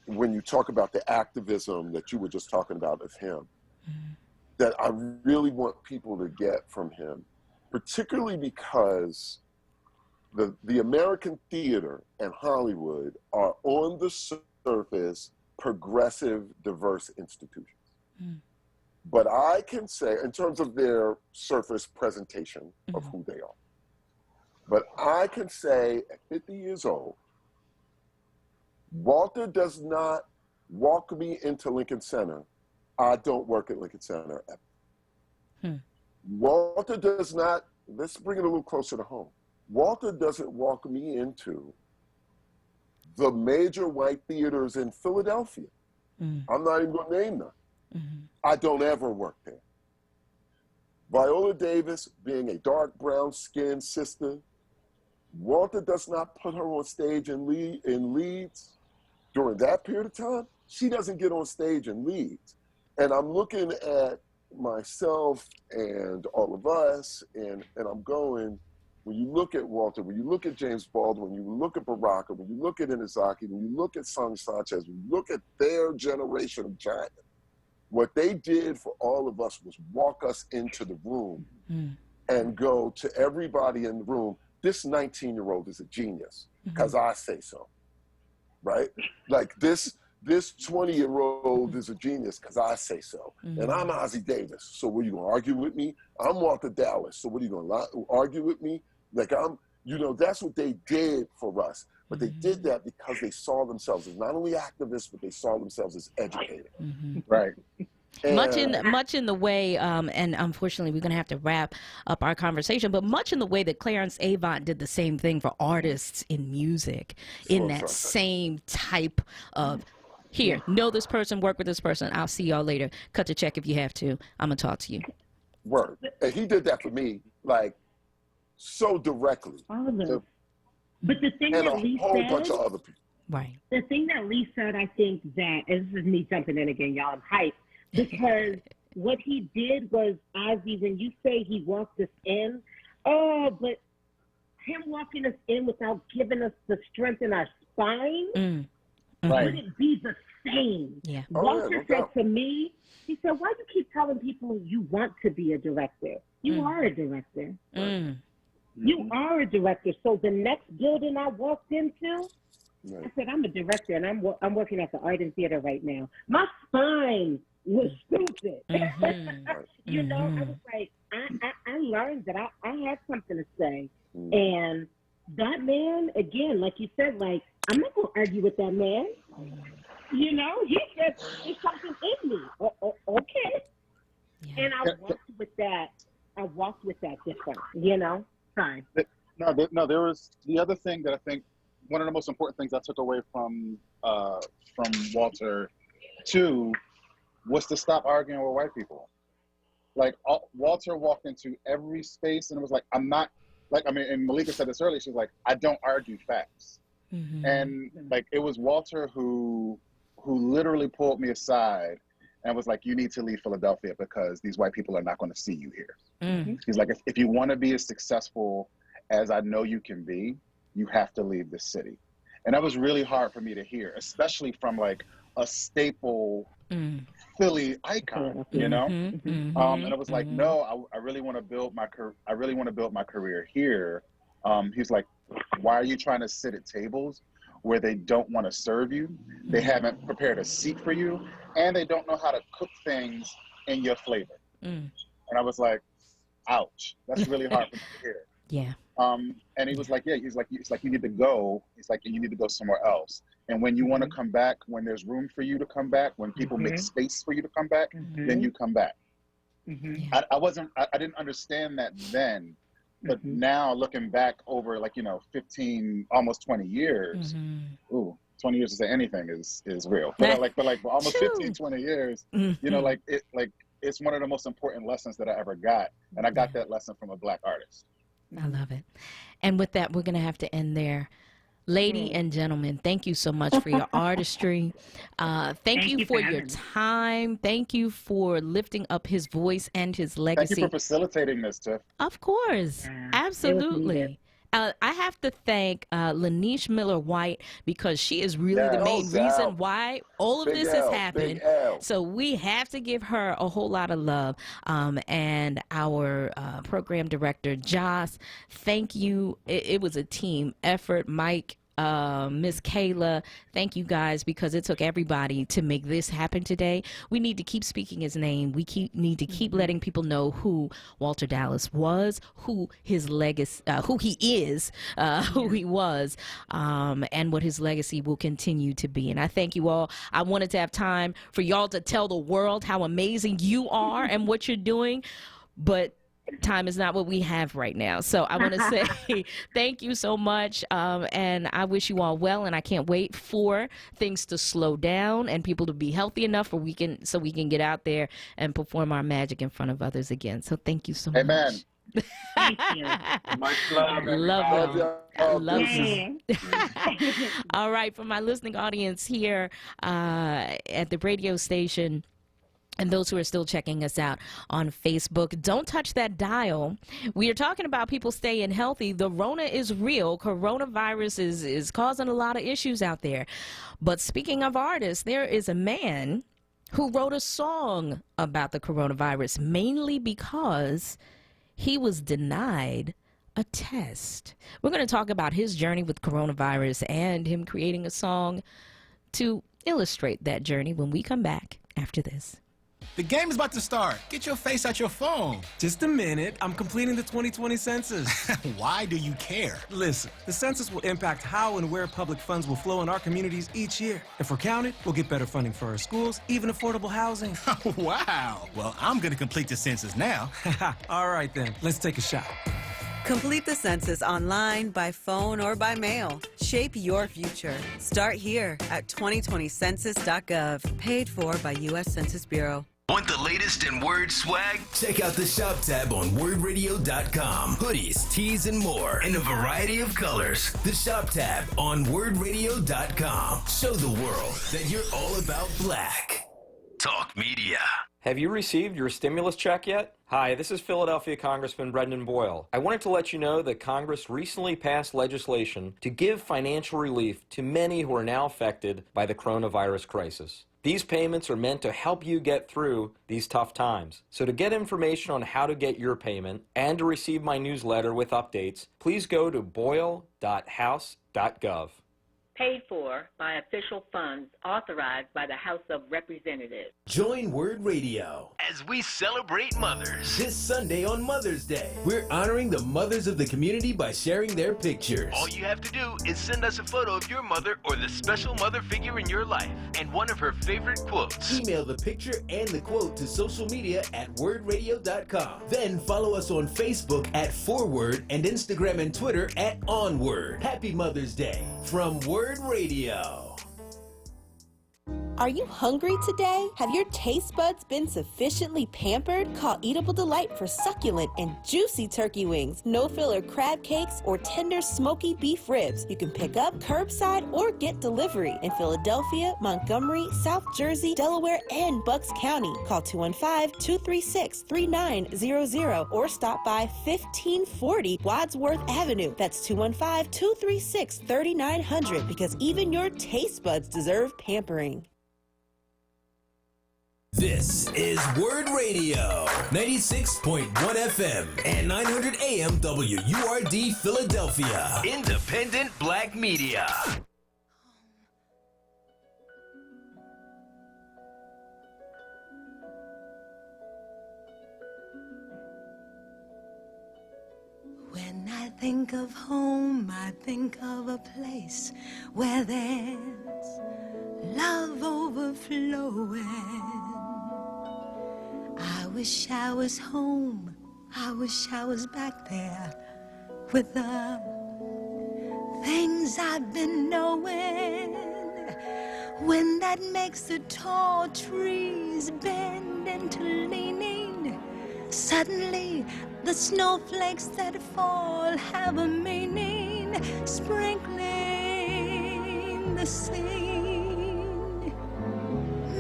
when you talk about the activism that you were just talking about of him, that I really want people to get from him, particularly because the American theater and Hollywood are on the surface progressive, diverse institutions. But I can say, in terms of their surface presentation of who they are, but I can say at 50 years old, Walter does not walk me into Lincoln Center. I don't work at Lincoln Center ever. Walter does not, let's bring it a little closer to home. Walter doesn't walk me into the major white theaters in Philadelphia. I'm not even gonna name them. I don't ever work there. Viola Davis, being a dark brown skinned sister, Walter does not put her on stage in Leeds during that period of time. She doesn't get on stage in Leeds. And I'm looking at myself and all of us, and I'm going, when you look at Walter, when you look at James Baldwin, when you look at Baraka, when you look at Inazaki, when you look at Sonny Sanchez, when you look at their generation of giants, what they did for all of us was walk us into the room and go to everybody in the room, this 19-year-old is a genius, because I say so, right? Like this 20-year-old is a genius because I say so. And I'm Ozzie Davis, so what, are you gonna argue with me? I'm Walter Dallas, so what, are you gonna argue with me? Like you know, that's what they did for us. But they did that because they saw themselves as not only activists, but they saw themselves as educated. Right. Much in the way, and unfortunately we're going to have to wrap up our conversation, but much in the way that Clarence Avant did the same thing for artists in music, in that same type of, here, know this person, work with this person, I'll see y'all later, cut the check if you have to, I'm going to talk to you. Word. And he did that for me, like, so directly. But the thing and that a Lee whole said, bunch of other people. Right. The thing that Lee said, I think that, and this is me jumping in again, y'all, I'm hyped, because what he did was, Ozzy, when you say he walked us in, but him walking us in without giving us the strength in our spine, wouldn't be the same. Yeah. Walter said to me, he said, why do you keep telling people you want to be a director? You are a director. You are a director. So the next building I walked into, I said, I'm a director, and I'm working at the Art and Theater right now. My spine was stupid. You know, I was like, I learned that I had something to say. And that man, again, like you said, like, I'm not going to argue with that man. You know, he said, there's something in me. Okay. Yeah. And I walked with that different, you know? Sorry. No, there was the other thing that I think, one of the most important things I took away from Walter too was to stop arguing with white people. Like Walter walked into every space and it was like, I'm not, like, I mean, and Malika said this earlier, she was like, I don't argue facts. And like, it was Walter who literally pulled me aside and was like, you need to leave Philadelphia because these white people are not going to see you here. He's like, if you want to be as successful as I know you can be, you have to leave the city. And that was really hard for me to hear, especially from like a staple Philly icon, you know. And it was like, Mm-hmm. no, I really want to build my career here. He's like, why are you trying to sit at tables where they don't want to serve you? They haven't prepared a seat for you, and they don't know how to cook things in your flavor. And I was like, ouch, that's really hard for me to hear. Yeah. And he was like, yeah, he's like, you need to go. He's like, you need to go somewhere else. And when you want to come back, when there's room for you to come back, when people make space for you to come back, then you come back. I didn't understand that then, but now looking back over 15, almost 20 years, 20 years to say anything is real. But almost 15, 20 years, you know, it's one of the most important lessons that I ever got. And I got that lesson from a Black artist. I love it. And with that, we're going to have to end there. Lady and gentlemen, thank you so much for your artistry. Thank you for your time. Thank you for lifting up his voice and his legacy. Thank you for facilitating this, Tiff. Of course. Absolutely. I have to thank Lanish Miller-White because she is really the main reason why all of this has happened. So we have to give her a whole lot of love. And our program director, Joss, thank you. It was a team effort. Mike, Miss Kayla, thank you guys, because it took everybody to make this happen today. We need to keep speaking his name. We need to keep letting people know who Walter Dallas was, who his legacy, who he is, who he was, and what his legacy will continue to be. And I thank you all. I wanted to have time for y'all to tell the world how amazing you are and what you're doing, but time is not what we have right now. So I want to say thank you so much. And I wish you all well. And I can't wait for things to slow down and people to be healthy enough so we can get out there and perform our magic in front of others again. So thank you so much. Amen. Thank you. Much love. Love you. Love you. All right. For my listening audience here at the radio station, and those who are still checking us out on Facebook, don't touch that dial. We are talking about people staying healthy. The Rona is real. Coronavirus is causing a lot of issues out there. But speaking of artists, there is a man who wrote a song about the coronavirus, mainly because he was denied a test. We're going to talk about his journey with coronavirus and him creating a song to illustrate that journey when we come back after this. The game is about to start. Get your face out your phone. Just a minute. I'm completing the 2020 census. Why do you care? Listen, the census will impact how and where public funds will flow in our communities each year. If we're counted, we'll get better funding for our schools, even affordable housing. Wow. Well, I'm going to complete the census now. All right, then. Let's take a shot. Complete the census online, by phone, or by mail. Shape your future. Start here at 2020census.gov. Paid for by U.S. Census Bureau. Want the latest in Word swag? Check out the shop tab on wordradio.com. Hoodies, tees, and more in a variety of colors. The shop tab on wordradio.com. Show the world that you're all about black. Talk Media. Have you received your stimulus check yet? Hi, this is Philadelphia Congressman Brendan Boyle. I wanted to let you know that Congress recently passed legislation to give financial relief to many who are now affected by the coronavirus crisis. These payments are meant to help you get through these tough times. So to get information on how to get your payment and to receive my newsletter with updates, please go to boyle.house.gov. Paid for by official funds authorized by the House of Representatives. Join Word Radio as we celebrate mothers. This Sunday on Mother's Day, we're honoring the mothers of the community by sharing their pictures. All you have to do is send us a photo of your mother or the special mother figure in your life and one of her favorite quotes. Email the picture and the quote to social media at wordradio.com. Then follow us on Facebook at Forward and Instagram and Twitter at OnWord. Happy Mother's Day from Word Radio. Are you hungry today? Have your taste buds been sufficiently pampered? Call Eatable Delight for succulent and juicy turkey wings, no-filler crab cakes, or tender smoky beef ribs. You can pick up, curbside, or get delivery in Philadelphia, Montgomery, South Jersey, Delaware, and Bucks County. Call 215-236-3900 or stop by 1540 Wadsworth Avenue. That's 215-236-3900 because even your taste buds deserve pampering. This is Wurd Radio, 96.1 FM and 900 AM WURD Philadelphia. Independent Black Media. When I think of home, I think of a place where there's love overflowing. I wish I was home, I wish I was back there with the things I've been knowing. Wind that makes the tall trees bend into leaning. Suddenly, the snowflakes that fall have a meaning, sprinkling the scene,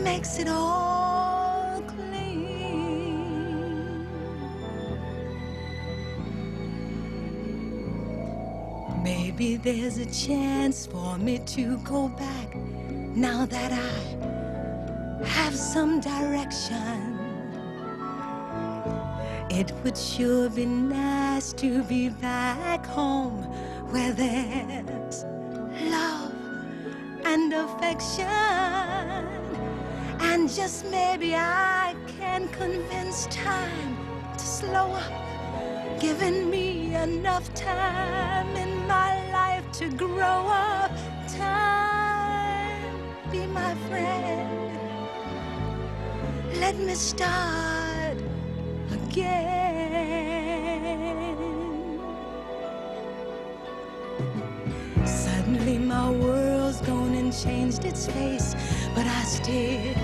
makes it all clean. Maybe there's a chance for me to go back now that I have some direction. It would sure be nice to be back home where there's love and affection. And just maybe I can convince time to slow up, giving me enough time in my life to grow up. Time, be my friend. Let me start again. Suddenly my world's gone and changed its face, but I still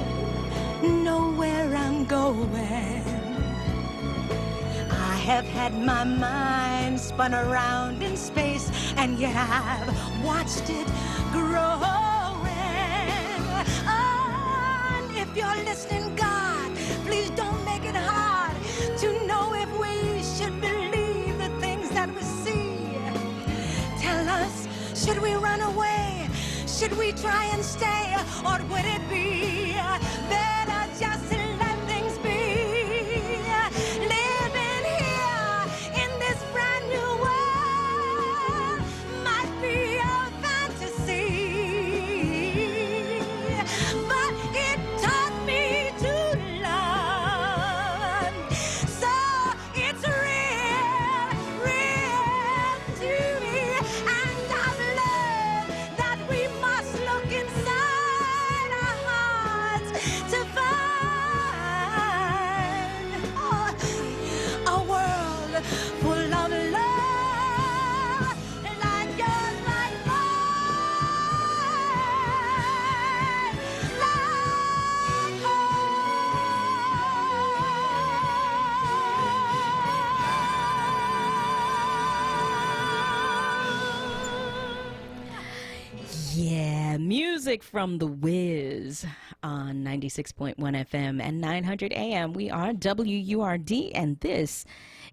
know where I'm going. I have had my mind spun around in space, and yet I've watched it growing. And if you're listening, God, please don't make it hard to know if we should believe the things that we see. Tell us, should we run away? Should we try and stay? Or would it be better just to let things be? Living here in this brand new world might be a fantasy, but it taught me to love. So it's real, real to me. And I've learned that we must look inside our hearts to find a world full of love, like yours, like mine, like Yeah, music from The Wiz on 96.1 FM and 900 AM. We are WURD, and this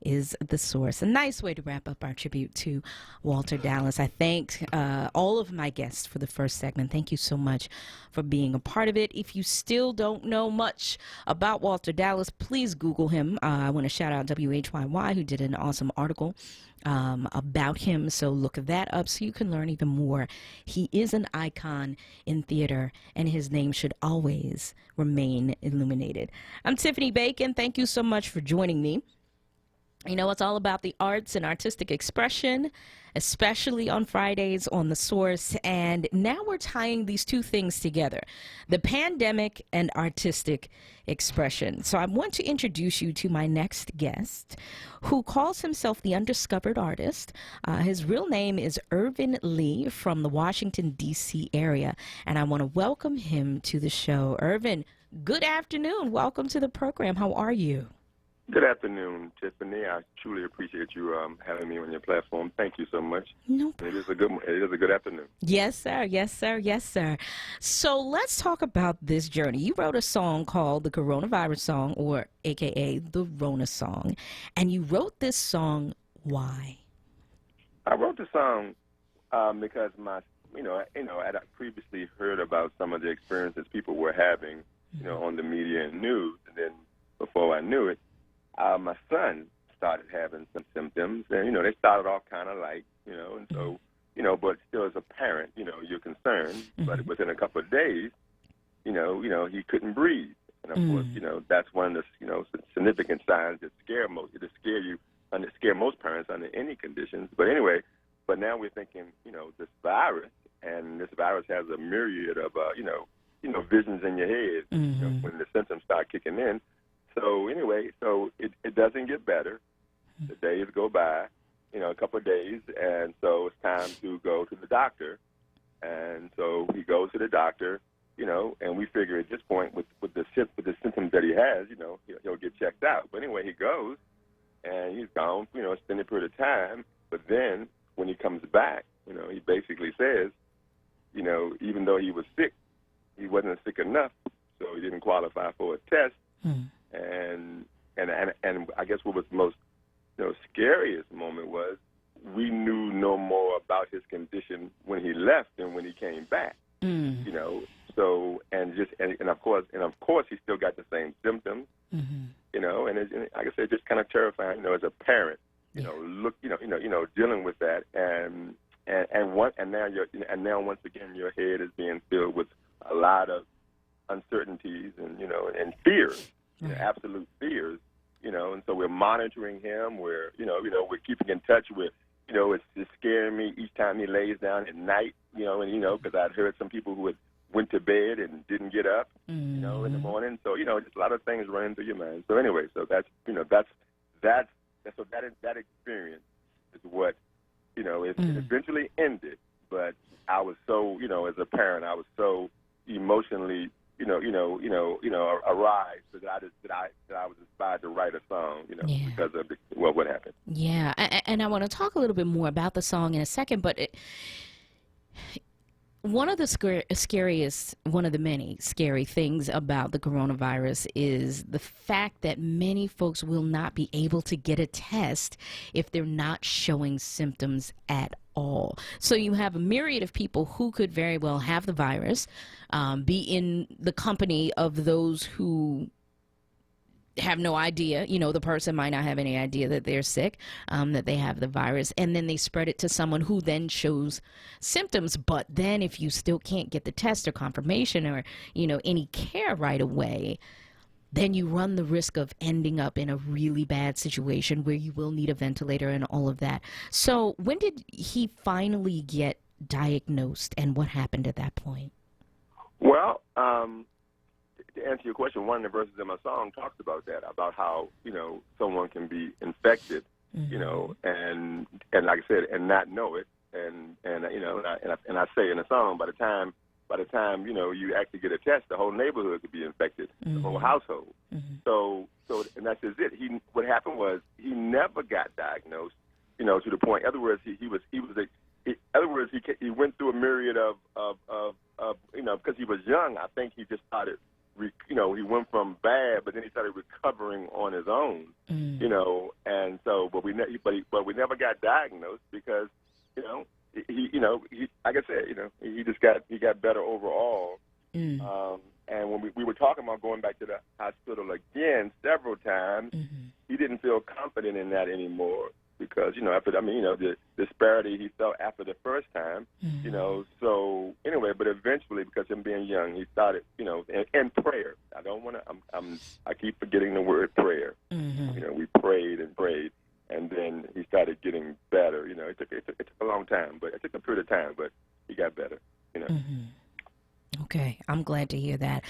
is The Source. A nice way to wrap up our tribute to Walter Dallas. I thank all of my guests for the first segment. Thank you so much for being a part of it. If you still don't know much about Walter Dallas, please Google him. I want to shout out WHYY, who did an awesome article about him, so look that up so you can learn even more. He is an icon in theater, and his name should always remain illuminated. I'm Tiffany Bacon. Thank you so much for joining me. You know, it's all about the arts and artistic expression, especially on Fridays on The Source. And now we're tying these two things together, the pandemic and artistic expression. So I want to introduce you to my next guest, who calls himself the Undiscovered Artist. His real name is Irvin Lee from the Washington, D.C. area. And I want to welcome him to the show. Irvin, good afternoon. Welcome to the program. How are you? Good afternoon, Tiffany. I truly appreciate you having me on your platform. Thank you so much. No problem. It is a good afternoon. Yes, sir. Yes, sir. Yes, sir. So let's talk about this journey. You wrote a song called the Coronavirus Song, or AKA the Rona Song, and you wrote this song. Why? I wrote the song because I previously heard about some of the experiences people were having on the media and news. And then before I knew it, my son started having some symptoms. And, they started off kind of like, and so, but still as a parent, you're concerned. But within a couple of days, he couldn't breathe. And of course, that's one of the, significant signs that scare most parents under any conditions. But anyway, but now we're thinking, this virus, and this virus has a myriad of, visions in your head when the symptoms start kicking in. So anyway, so it doesn't get better. The days go by, a couple of days, and so it's time to go to the doctor. And so he goes to the doctor, and we figure at this point with the symptoms that he has, he'll get checked out. But anyway, he goes, and he's gone, a extended period of time. But then when he comes back, he basically says, even though he was sick, he wasn't sick enough, so he didn't qualify for a test. And I guess what was the most scariest moment was we knew no more about his condition when he left than when he came back. So and of course he still got the same symptoms. And like I said, just kind of terrifying. As a parent, dealing with that, and now once again your head is being filled with a lot of uncertainties and fears, absolute fears. And so we're monitoring him. We're keeping in touch with. It's scaring me each time he lays down at night. Because I'd heard some people who had went to bed and didn't get up, in the morning. So just a lot of things running through your mind. So anyway, so that experience is what it eventually ended. But I was so as a parent, I was so emotionally arise that I was inspired to write a song, because of what happened. Yeah, and I want to talk a little bit more about the song in a second, but one of the many scary things about the coronavirus is the fact that many folks will not be able to get a test if they're not showing symptoms at all. So you have a myriad of people who could very well have the virus, be in the company of those who have no idea, the person might not have any idea that they're sick, that they have the virus, and then they spread it to someone who then shows symptoms. But then if you still can't get the test or confirmation or, any care right away, then you run the risk of ending up in a really bad situation where you will need a ventilator and all of that. So when did he finally get diagnosed, and what happened at that point? Well, to answer your question, one of the verses in my song talks about that, about how, someone can be infected, and like I said, and not know it. And I say in the song, by the time, you actually get a test, the whole neighborhood could be infected, the whole household. So, and that's just it. What happened was he never got diagnosed, to the point, in other words, he went through a myriad of because he was young, I think he just started, he went from bad, but then he started recovering on his own, and so, but we never got diagnosed because, he like I said, he got better overall. And when we were talking about going back to the hospital again several times, he didn't feel confident in that anymore because, after, the disparity he felt after the first time, so anyway, but eventually, because him being young, he started, and prayer. I keep forgetting the word prayer. We prayed and prayed, and then he started getting better. It took a long time, but it took a period of time, but he got better, Okay, I'm glad to hear that.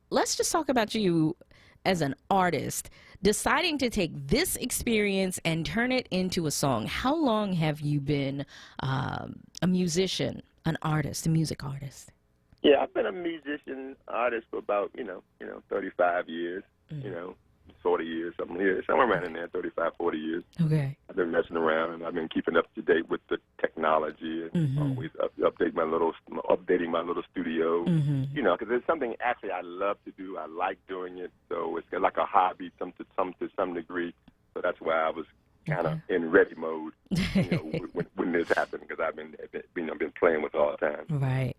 Let's just talk about you as an artist, deciding to take this experience and turn it into a song. How long have you been a musician, an artist, a music artist? Yeah, I've been a musician, artist for about, 35 years, 40 years, somewhere around in there, 35, 40 years. Okay. I've been messing around, and I've been keeping up to date with the technology and always updating my little studio, because it's something actually I love to do. I like doing it, so it's like a hobby to some degree. So that's why I was kind of in ready mode, when this happened, because I've been playing with it all the time. Right.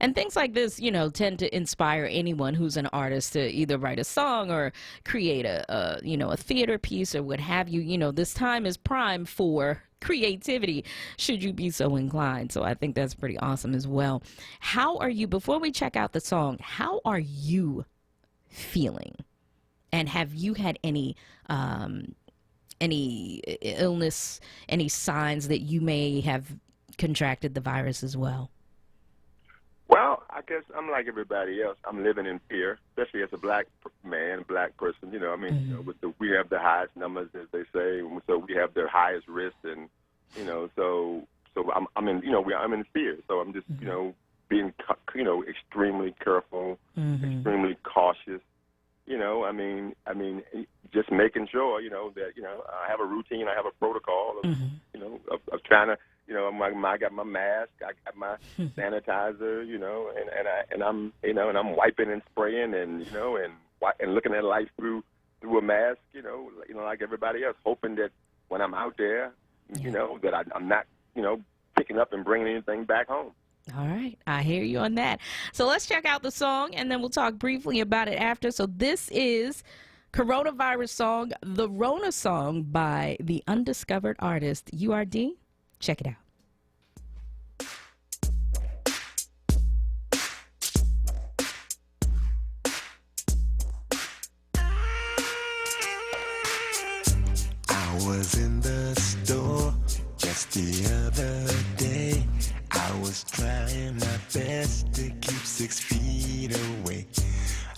And things like this, tend to inspire anyone who's an artist to either write a song or create a theater piece or what have you. This time is prime for creativity, should you be so inclined. So I think that's pretty awesome as well. How are you, before we check out the song, how are you feeling? And have you had any illness, any signs that you may have contracted the virus as well? Well, I guess I'm like everybody else. I'm living in fear, especially as a black man, black person. We have the highest numbers, as they say, so we have the highest risk, and so I'm in fear. So I'm just being extremely careful, extremely cautious. Just making sure that I have a routine, I have a protocol of trying to. I got my mask, I got my sanitizer, and I'm wiping and spraying and looking at life through a mask, like everybody else, hoping that when I'm out there, that I'm not, picking up and bringing anything back home. All right, I hear you on that. So let's check out the song, and then we'll talk briefly about it after. So this is coronavirus song, the Rona song by the undiscovered artist URD. Check it out. I was in the store just the other day. I was trying my best to keep 6 feet away.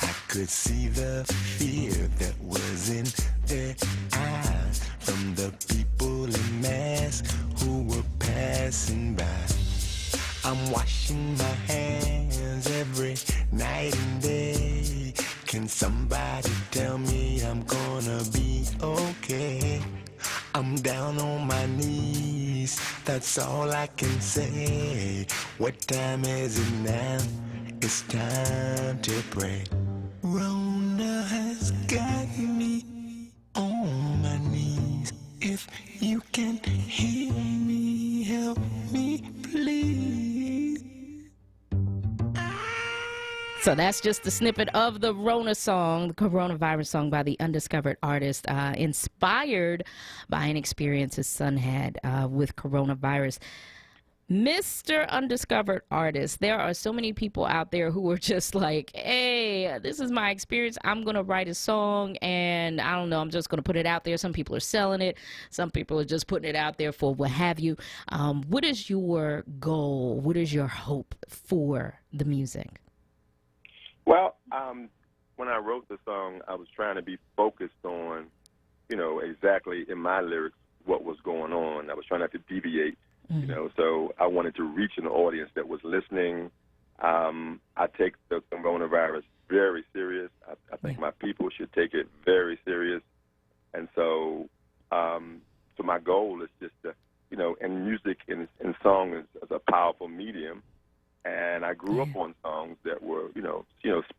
I could see the fear that was in their eyes from the people in masks who were passing by. I'm washing my hands every night and day. Can somebody tell me I'm gonna be okay? I'm down on my knees, that's all I can say. What time is it now? It's time to pray. Rona has got me on my knees. If you can hear me, help me, please. So that's just a snippet of the Rona song, the coronavirus song by the undiscovered artist, inspired by an experience his son had with coronavirus. Mr. Undiscovered Artist, there are so many people out there who are just like, hey, this is my experience. I'm going to write a song and I don't know, I'm just going to put it out there. Some people are selling it. Some people are just putting it out there for what have you. What is your goal? What is your hope for the music? Well, when I wrote the song, I was trying to be focused on, exactly in my lyrics what was going on. I was trying not to deviate, so I wanted to reach an audience that was listening. I take the coronavirus very serious. I think my people should take it very serious. And so my goal is just to, and music and song is a powerful medium. And I grew up on songs that were,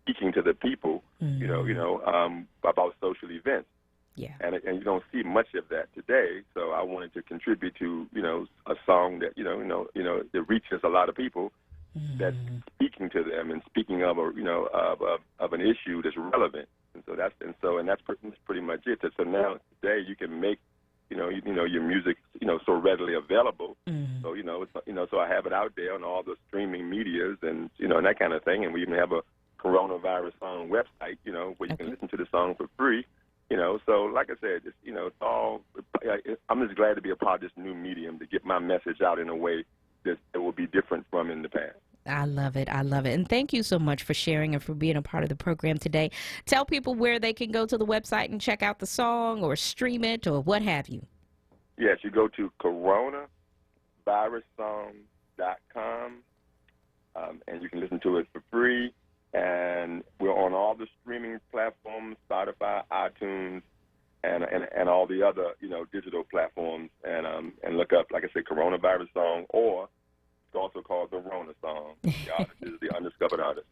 speaking to the people, about social events. Yeah. And you don't see much of that today. So I wanted to contribute to, a song that, that reaches a lot of people, that's speaking to them and speaking of of an issue that's relevant. And so that's pretty much it. So now today you can make, your music, so readily available. So, so I have it out there on all the streaming medias and, and that kind of thing. And we even have a coronavirus song website, where you can listen to the song for free. So like I said, it's all, I'm just glad to be a part of this new medium to get my message out in a way that it will be different from in the past. I love it. And thank you so much for sharing and for being a part of the program today. Tell people where they can go to the website and check out the song or stream it or what have you. Yes, you go to coronavirussong.com, and you can listen to it for free. And we're on all the streaming platforms, Spotify, iTunes, and all the other, digital platforms. And look up, like I said, Coronavirus Song, or also called the Rona song. The artist is the undiscovered artist.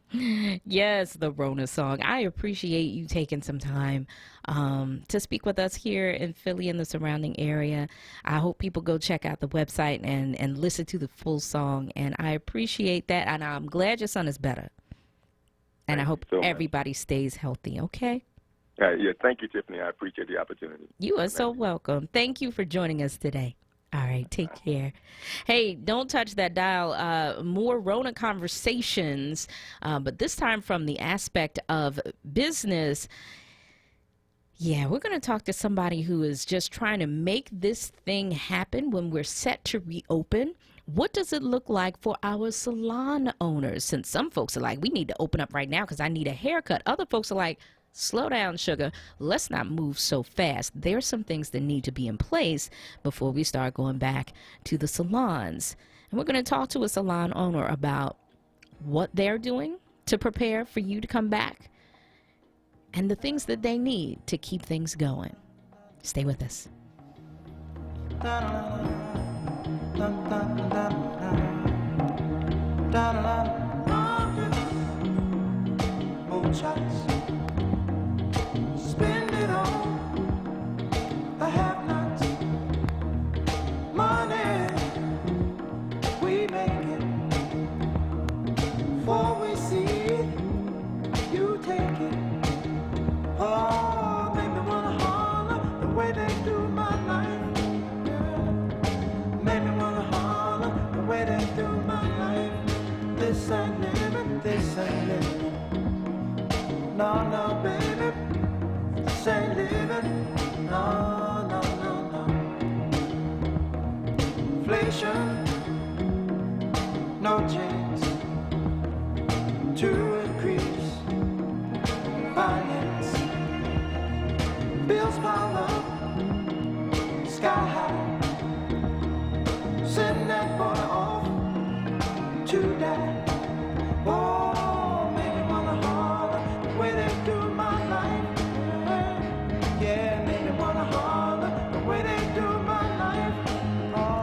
Yes, the Rona song. I appreciate you taking some time to speak with us here in Philly and the surrounding area. I hope people go check out the website and listen to the full song. And I appreciate that. And I'm glad your son is better. And I hope everybody stays healthy, okay? Yeah, thank you, Tiffany. I appreciate the opportunity. You are so welcome. Thank you for joining us today. All right, take care. Hey, don't touch that dial. More Rona conversations, but this time from the aspect of business. Yeah, we're going to talk to somebody who is just trying to make this thing happen when we're set to reopen. What does it look like for our salon owners? Since some folks are like, we need to open up right now because I need a haircut. Other folks are like, slow down, sugar. Let's not move so fast. There are some things that need to be in place before we start going back to the salons. And we're going to talk to a salon owner about what they're doing to prepare for you to come back and the things that they need to keep things going. Stay with us. Spend it all, I have not money, we make it, before we see it, you take it, oh, make me wanna holler, the way they do my life, yeah. Make me wanna holler, the way they do my life, this ain't living, no, no, baby. Say living, no. Inflation, no chance to increase finance. Bills pile up, sky high. Send that boy off to die. Oh, make me wanna holler the way they do my life. Yeah, make me wanna holler the way they do my life. Oh,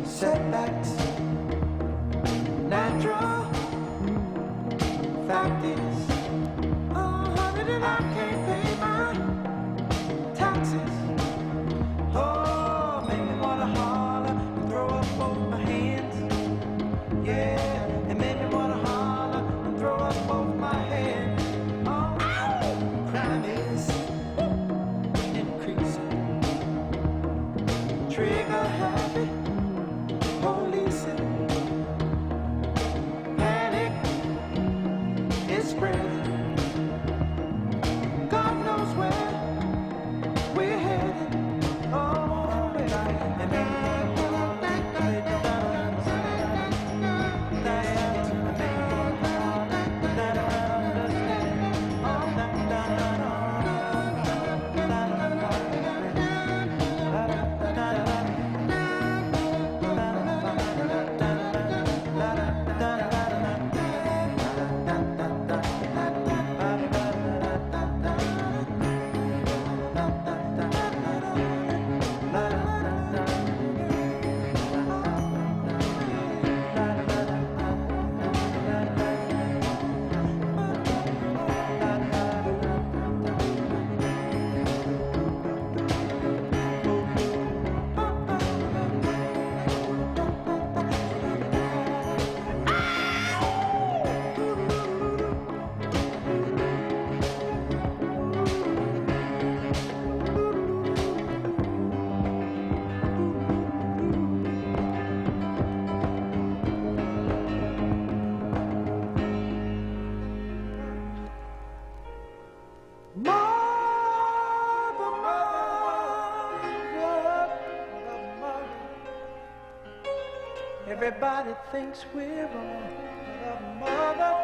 setbacks, natural fact is, honey, that I can't pay my taxes. Oh, make me wanna holler and throw up both my hands. Yeah, it made me wanna holler and throw up both my hands. Oh, crime is increasing. Trigger happy. Panic is spreading. God knows where we're headed. Oh, Everybody thinks we're wrong, but mother,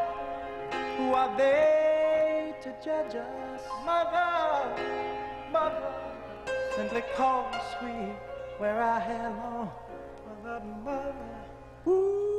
who are they to judge us? Mother, mother, simply cause we wear our hair long. Mother, mother, ooh.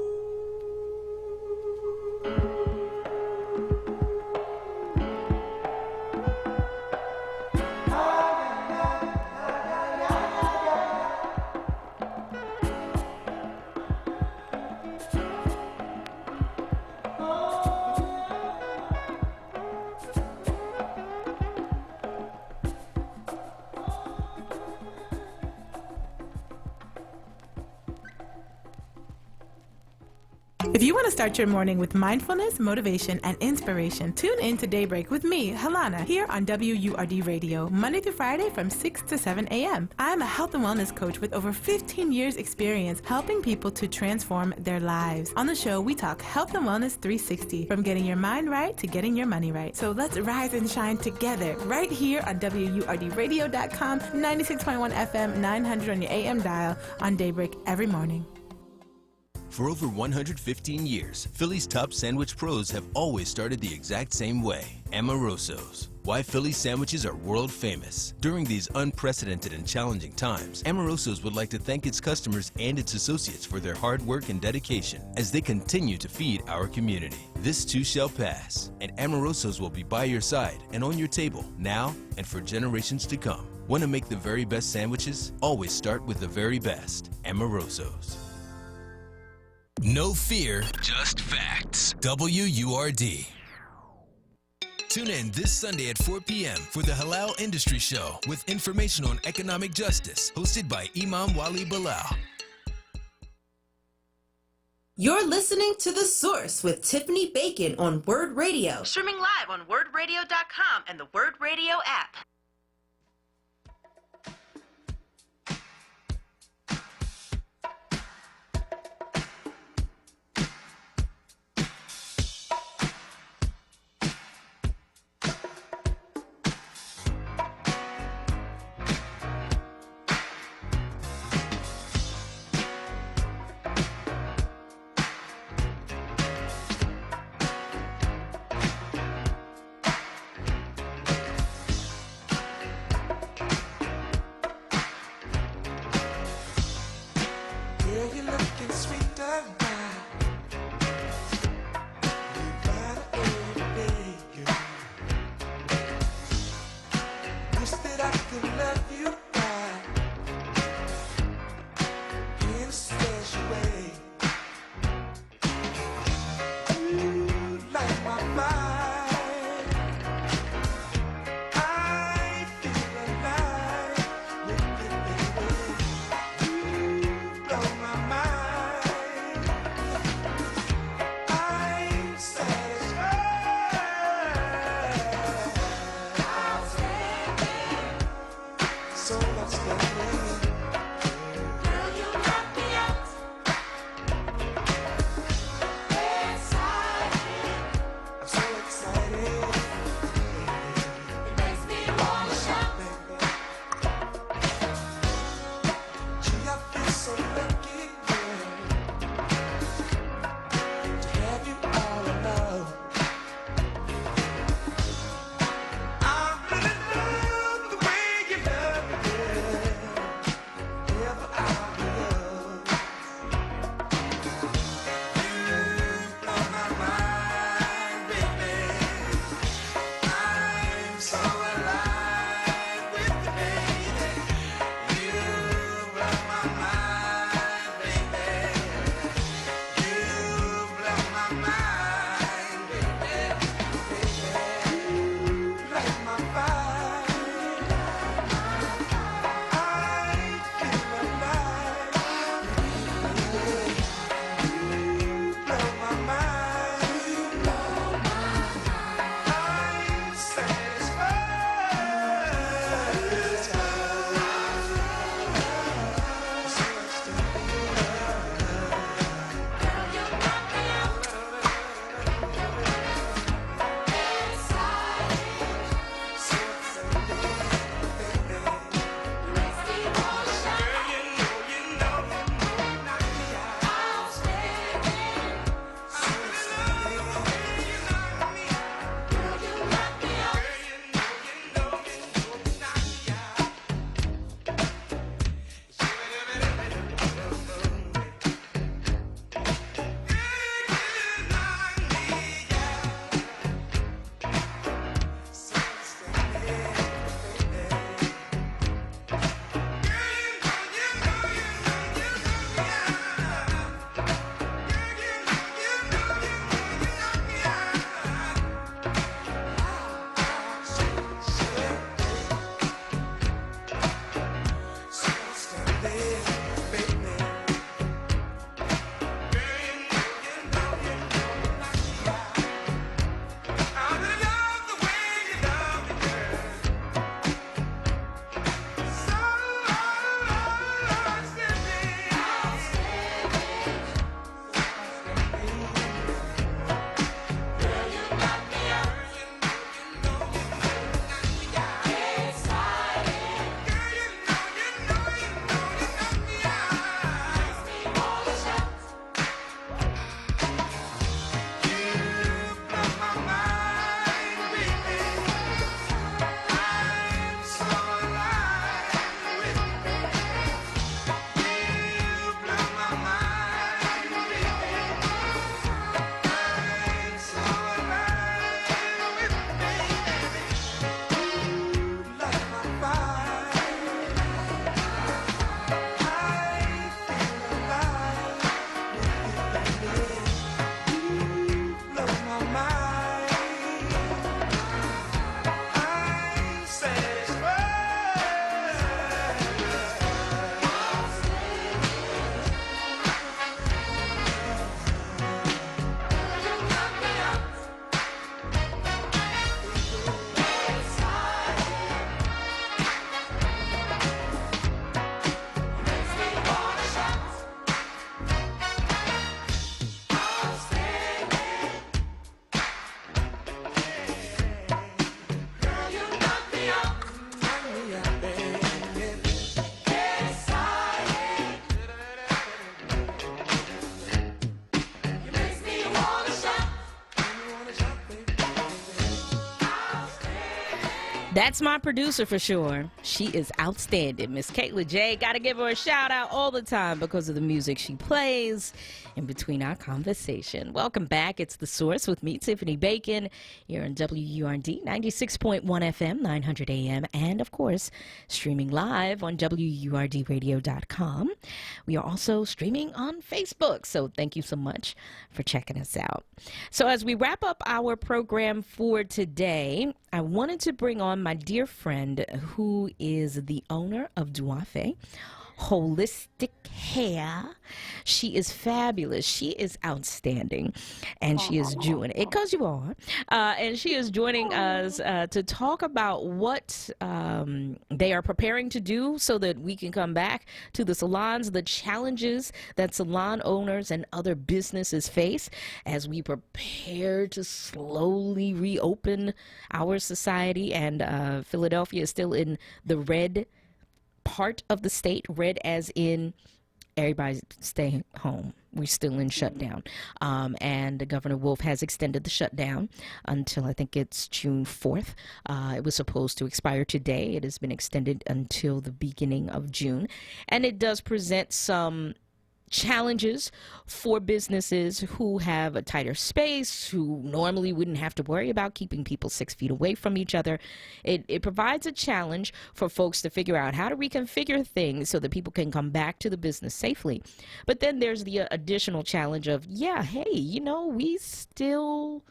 If you want to start your morning with mindfulness, motivation, and inspiration, tune in to Daybreak with me, Helana, here on WURD Radio, Monday through Friday from 6 to 7 a.m. I'm a health and wellness coach with over 15 years experience helping people to transform their lives. On the show, we talk health and wellness 360, from getting your mind right to getting your money right. So let's rise and shine together right here on WURDradio.com, 96.1 FM, 900 on your AM dial on Daybreak every morning. For over 115 years, Philly's top sandwich pros have always started the exact same way, Amoroso's. Why Philly's sandwiches are world famous. During these unprecedented and challenging times, Amoroso's would like to thank its customers and its associates for their hard work and dedication as they continue to feed our community. This too shall pass, and Amoroso's will be by your side and on your table now and for generations to come. Want to make the very best sandwiches? Always start with the very best. Amoroso's. No fear, just facts. WURD. Tune in this Sunday at 4 p.m. for the Halal Industry Show with information on economic justice, hosted by Imam Wali Bilal. You're listening to The Source with Tiffany Bacon on Wurd Radio. Streaming live on WurdRadio.com and the Wurd Radio app. That's my producer for sure. She is outstanding. Miss Kayla J. Got to give her a shout out all the time because of the music she plays in between our conversation. Welcome back. It's The Source with me, Tiffany Bacon, here on WURD 96.1 FM, 900 AM, and of course, streaming live on WURDradio.com. We are also streaming on Facebook, so thank you so much for checking us out. So as we wrap up our program for today, I wanted to bring on my dear friend who is the owner of Duafe Holistic Hair. She is fabulous. She is outstanding. And she is doing it because you are. And she is joining us to talk about what they are preparing to do so that we can come back to the salons, the challenges that salon owners and other businesses face as we prepare to slowly reopen our society. And Philadelphia is still in the red part of the state, red as in everybody stay home. We're still in shutdown. And Governor Wolf has extended the shutdown until I think it's June 4th. It was supposed to expire today. It has been extended until the beginning of June. And it does present some challenges for businesses who have a tighter space, who normally wouldn't have to worry about keeping people 6 feet away from each other. It provides a challenge for folks to figure out how to reconfigure things so that people can come back to the business safely. But then there's the additional challenge of, we still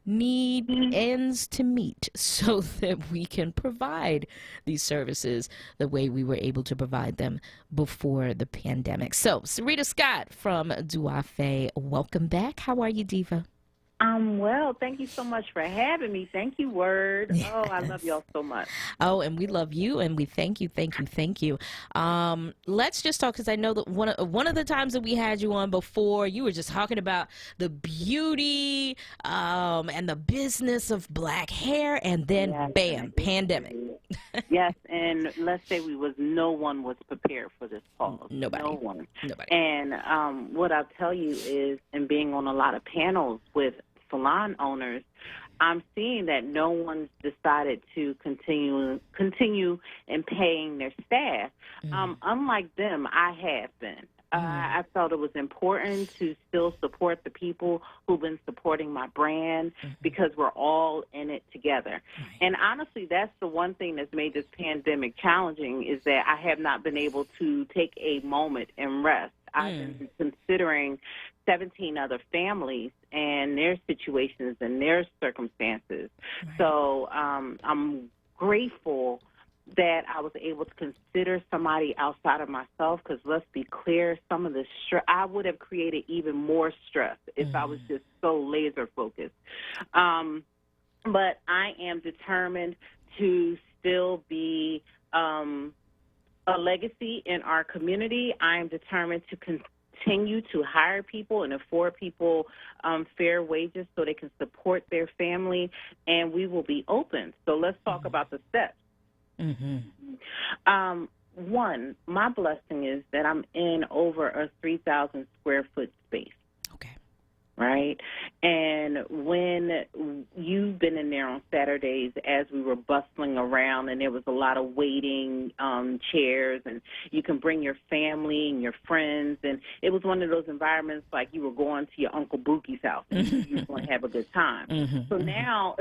need ends to meet so that we can provide these services the way we were able to provide them before the pandemic. So, Sarita Scott from Duafe, welcome back. How are you, Diva? Well, thank you so much for having me. Thank you, Word. Yes. Oh, I love y'all so much. Oh, and we love you, and we thank you. Let's just talk, because I know that one of the times that we had you on before, you were just talking about the beauty and the business of black hair, and then bam, pandemic. Yes, and let's say no one was prepared for this pause. Nobody. No one. Nobody. And what I'll tell you is, and being on a lot of panels with salon owners, I'm seeing that no one's decided to continue in paying their staff. Unlike them, I have been. I felt it was important to still support the people who've been supporting my brand because we're all in it together. And honestly, that's the one thing that's made this pandemic challenging, is that I have not been able to take a moment and rest. I've been considering 17 other families and their situations and their circumstances. So I'm grateful that I was able to consider somebody outside of myself, because let's be clear, some of the I would have created even more stress if I was just so laser focused. But I am determined to still be a legacy in our community. I am determined to continue to hire people and afford people fair wages so they can support their family, and we will be open. So let's talk about the steps. One, my blessing is that I'm in over a 3,000 square foot space. Okay. Right? And when you've been in there on Saturdays as we were bustling around and there was a lot of waiting chairs, and you can bring your family and your friends, and it was one of those environments like you were going to your Uncle Bookie's house and you were going to have a good time. So now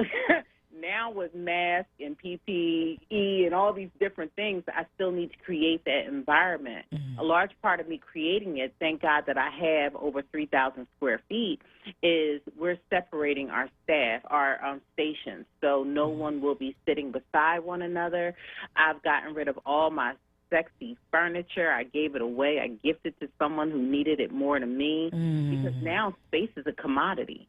with masks and PPE and all these different things, I still need to create that environment. A large part of me creating it, thank God that I have over 3,000 square feet, is we're separating our staff, our stations, so no one will be sitting beside one another. I've gotten rid of all my sexy furniture. I gave it away. I gifted to someone who needed it more than me, because now space is a commodity.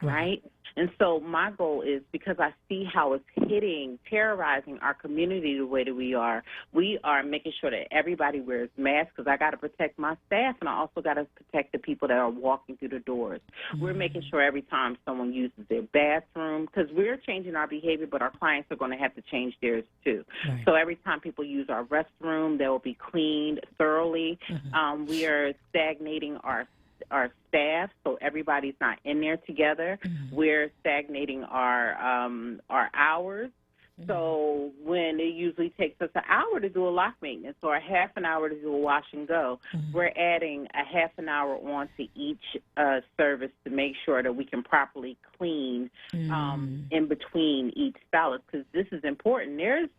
Right? And so my goal is, because I see how it's terrorizing our community the way that we are making sure that everybody wears masks, because I got to protect my staff, and I also got to protect the people that are walking through the doors. We're making sure every time someone uses their bathroom, because we're changing our behavior, but our clients are going to have to change theirs too. So every time people use our restroom, they will be cleaned thoroughly. We are stagnating our staff, so everybody's not in there together. We're stagnating our hours So when it usually takes us an hour to do a lock maintenance or a half an hour to do a wash and go, we're adding a half an hour onto each service to make sure that we can properly clean in between each stylist, because this is important. There's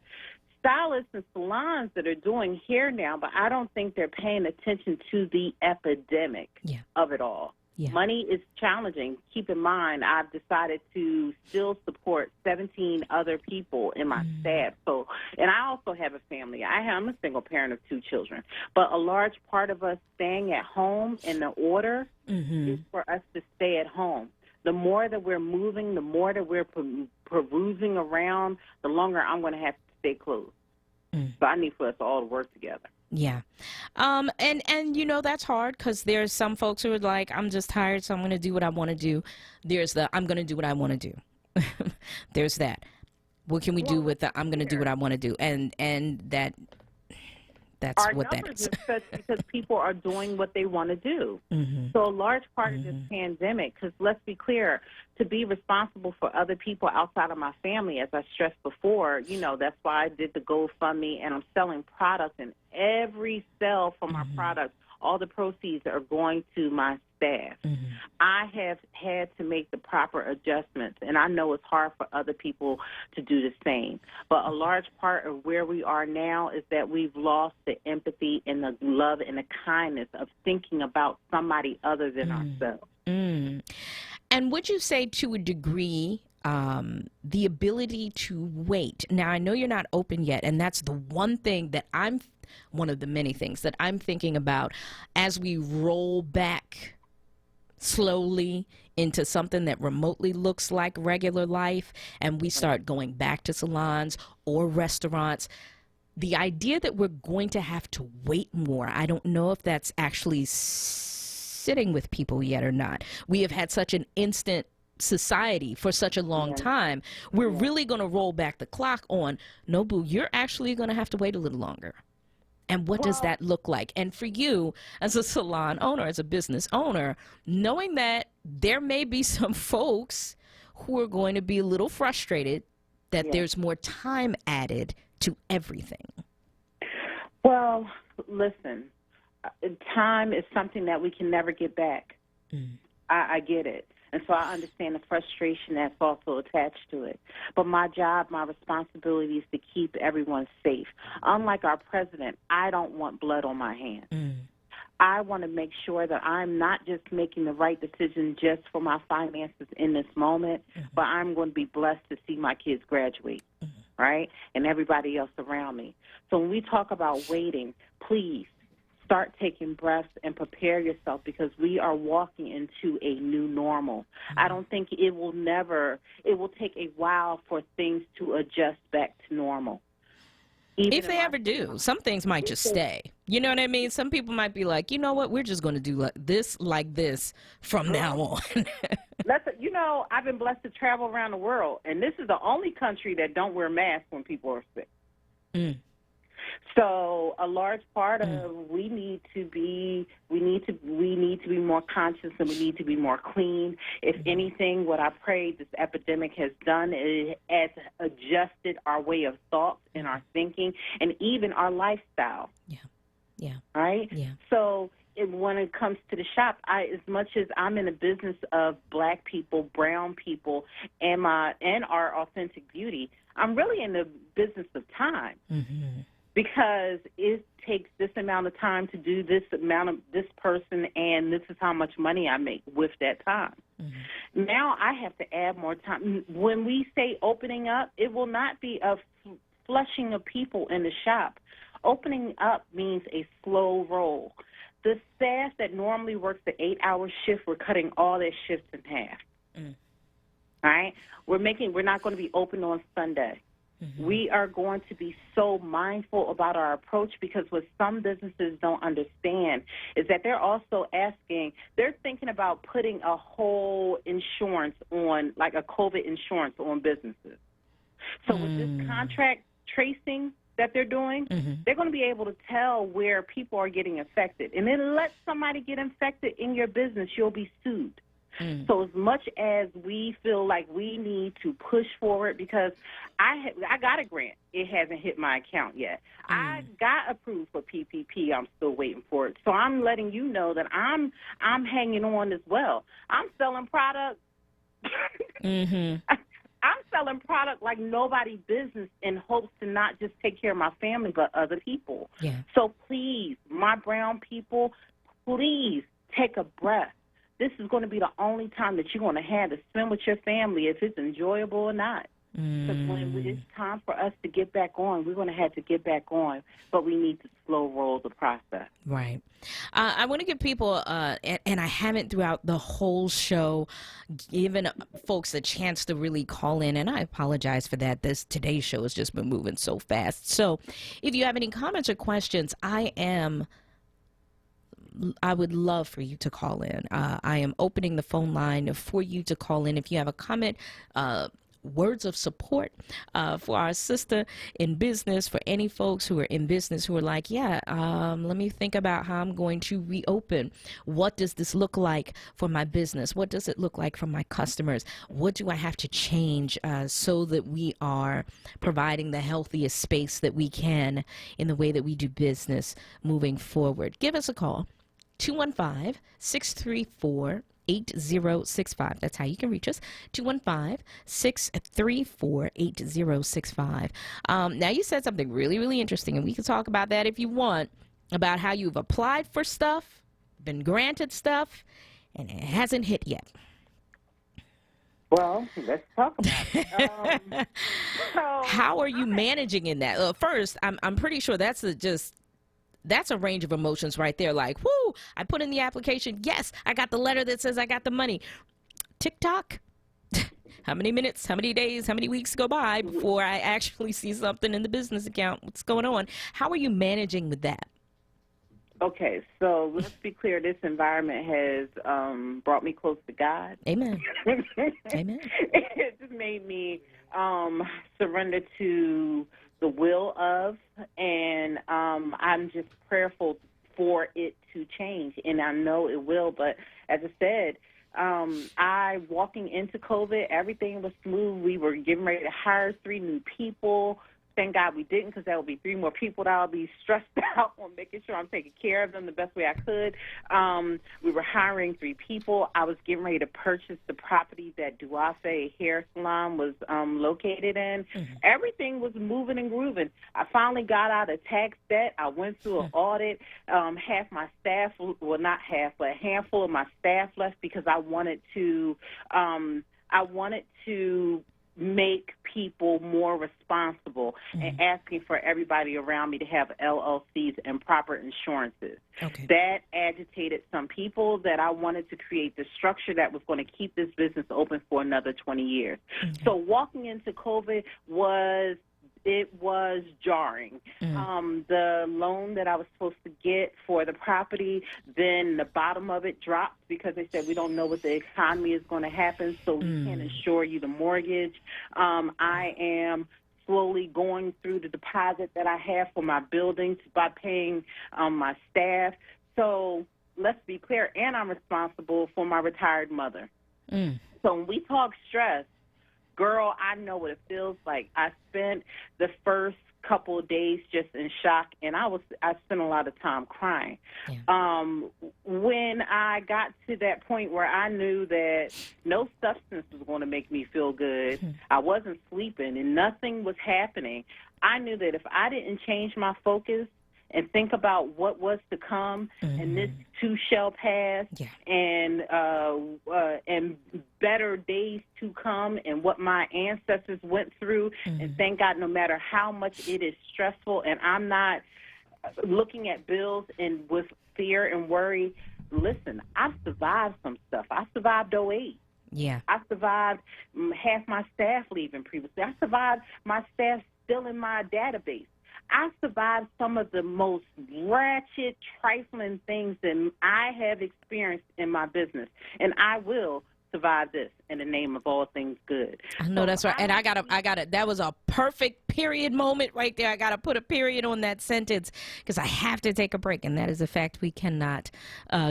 stylists and salons that are doing hair now, but I don't think they're paying attention to the epidemic of it all. Yeah. Money is challenging. Keep in mind, I've decided to still support 17 other people in my staff. So, and I also have a family. I'm a single parent of 2 children. But a large part of us staying at home in the order is for us to stay at home. The more that we're moving, the more that we're perusing around, the longer I'm going to have to stay closed. So I need for us all to work together. Yeah. And you know, that's hard because there's some folks who are like, I'm just tired, so I'm going to do what I want to do. There's the, I'm going to do what I want to do. There's that. What can we do with the, I'm going to do what I want to do? And that's our what that numbers is. are such because people are doing what they want to do. So a large part of this pandemic, because let's be clear, to be responsible for other people outside of my family, as I stressed before, you know, that's why I did the GoFundMe, and I'm selling products, and every sale from my products, all the proceeds are going to my staff. I have had to make the proper adjustments, and I know it's hard for other people to do the same. But a large part of where we are now is that we've lost the empathy and the love and the kindness of thinking about somebody other than ourselves. And would you say to a degree the ability to wait? Now, I know you're not open yet, and that's the one thing that one of the many things that I'm thinking about as we roll back slowly into something that remotely looks like regular life, and we start going back to salons or restaurants. The idea that we're going to have to wait more, I don't know if that's actually sitting with people yet or not. We have had such an instant society for such a long time. We're really going to roll back the clock on, no, boo, you're actually going to have to wait a little longer. And what does that look like? And for you, as a salon owner, as a business owner, knowing that there may be some folks who are going to be a little frustrated that there's more time added to everything. Well, listen, time is something that we can never get back. I get it. And so I understand the frustration that's also attached to it. But my job, my responsibility is to keep everyone safe. Unlike our president, I don't want blood on my hands. I want to make sure that I'm not just making the right decision just for my finances in this moment, but I'm going to be blessed to see my kids graduate, right, and everybody else around me. So when we talk about waiting, please, start taking breaths and prepare yourself, because we are walking into a new normal. I don't think it will take a while for things to adjust back to normal. If they ever do, some things might just stay. You know what I mean? Some people might be like, you know what, we're just going to do like this from now on. You know, I've been blessed to travel around the world, and this is the only country that don't wear masks when people are sick. So a large part of we need to be more conscious, and we need to be more clean. If anything, what I pray this epidemic has done is has adjusted our way of thought and our thinking, and even our lifestyle. Right. So when it comes to the shop, as much as I'm in the business of Black people, brown people, and our authentic beauty, I'm really in the business of time. Because it takes this amount of time to do this amount of this person, and this is how much money I make with that time. Now I have to add more time. When we say opening up, it will not be a flushing of people in the shop. Opening up means a slow roll. The staff that normally works the 8-hour shift, we're cutting all their shifts in half. All right? We're not going to be open on Sunday. We are going to be so mindful about our approach, because what some businesses don't understand is that they're also they're thinking about putting a whole insurance on, like a COVID insurance on businesses. So with this contract tracing that they're doing, they're going to be able to tell where people are getting affected. And then let somebody get infected in your business, you'll be sued. So as much as we feel like we need to push forward, because I got a grant. It hasn't hit my account yet. I got approved for PPP. I'm still waiting for it. So I'm letting you know that I'm hanging on as well. I'm selling products. I'm selling product like nobody business in hopes to not just take care of my family, but other people. Yeah. So please, my brown people, please take a breath. This is going to be the only time that you're going to have to spend with your family, if it's enjoyable or not. Because when it's time for us to get back on, we're going to have to get back on, but we need to slow roll the process. Right. I want to give people, and I haven't throughout the whole show, given folks a chance to really call in, and I apologize for that. Today's show has just been moving so fast. So if you have any comments or questions, I would love for you to call in. I am opening the phone line for you to call in. If you have a comment, words of support for our sister in business, for any folks who are in business who are like, let me think about how I'm going to reopen. What does this look like for my business? What does it look like for my customers? What do I have to change so that we are providing the healthiest space that we can in the way that we do business moving forward? Give us a call, 215-634-8065. That's how you can reach us, 215-634-8065. Now, you said something really, really interesting, and we can talk about that if you want, about how you've applied for stuff, been granted stuff, and it hasn't hit yet. Well, let's talk about it. How are you managing in that? First, I'm pretty sure that's a range of emotions right there. Like, whoo, I put in the application. Yes, I got the letter that says I got the money. TikTok, how many minutes, how many days, how many weeks go by before I actually see something in the business account? What's going on? How are you managing with that? Okay, so let's be clear. This environment has brought me close to God. Amen. Amen. It just made me surrender to the will of, and I'm just prayerful for it to change, and I know it will. But as I said, walking into COVID, everything was smooth. We were getting ready to hire 3 new people. Thank God we didn't, because that would be 3 more people that I'll be stressed out on making sure I'm taking care of them the best way I could. We were hiring 3 people. I was getting ready to purchase the property that Duafe Hair Salon was located in. Everything was moving and grooving. I finally got out of tax debt. I went through an audit. Half my staff, well, not half, but a handful of my staff left because I wanted to make people more responsible and asking for everybody around me to have LLCs and proper insurances. Okay. That agitated some people that I wanted to create the structure that was going to keep this business open for another 20 years. So walking into COVID was jarring. The loan that I was supposed to get for the property, then the bottom of it dropped because they said we don't know what the economy is going to happen, so we can't insure you the mortgage. I am slowly going through the deposit that I have for my buildings by paying my staff. So let's be clear, and I'm responsible for my retired mother. So when we talk stress, girl, I know what it feels like. I spent the first couple of days just in shock, and I spent a lot of time crying. When I got to that point where I knew that no substance was going to make me feel good, I wasn't sleeping, and nothing was happening, I knew that if I didn't change my focus and think about what was to come, and this too shall pass, and better days to come, and what my ancestors went through, and thank God, no matter how much it is stressful, and I'm not looking at bills and with fear and worry. Listen, I survived some stuff. I survived 08. Yeah. I survived half my staff leaving previously. I survived my staff still in my database. I survived some of the most ratchet, trifling things that I have experienced in my business, and I will survive this in the name of all things good. I know that's right. And I gotta, that was a perfect period moment right there. I gotta put a period on that sentence because I have to take a break. And that is a fact we cannot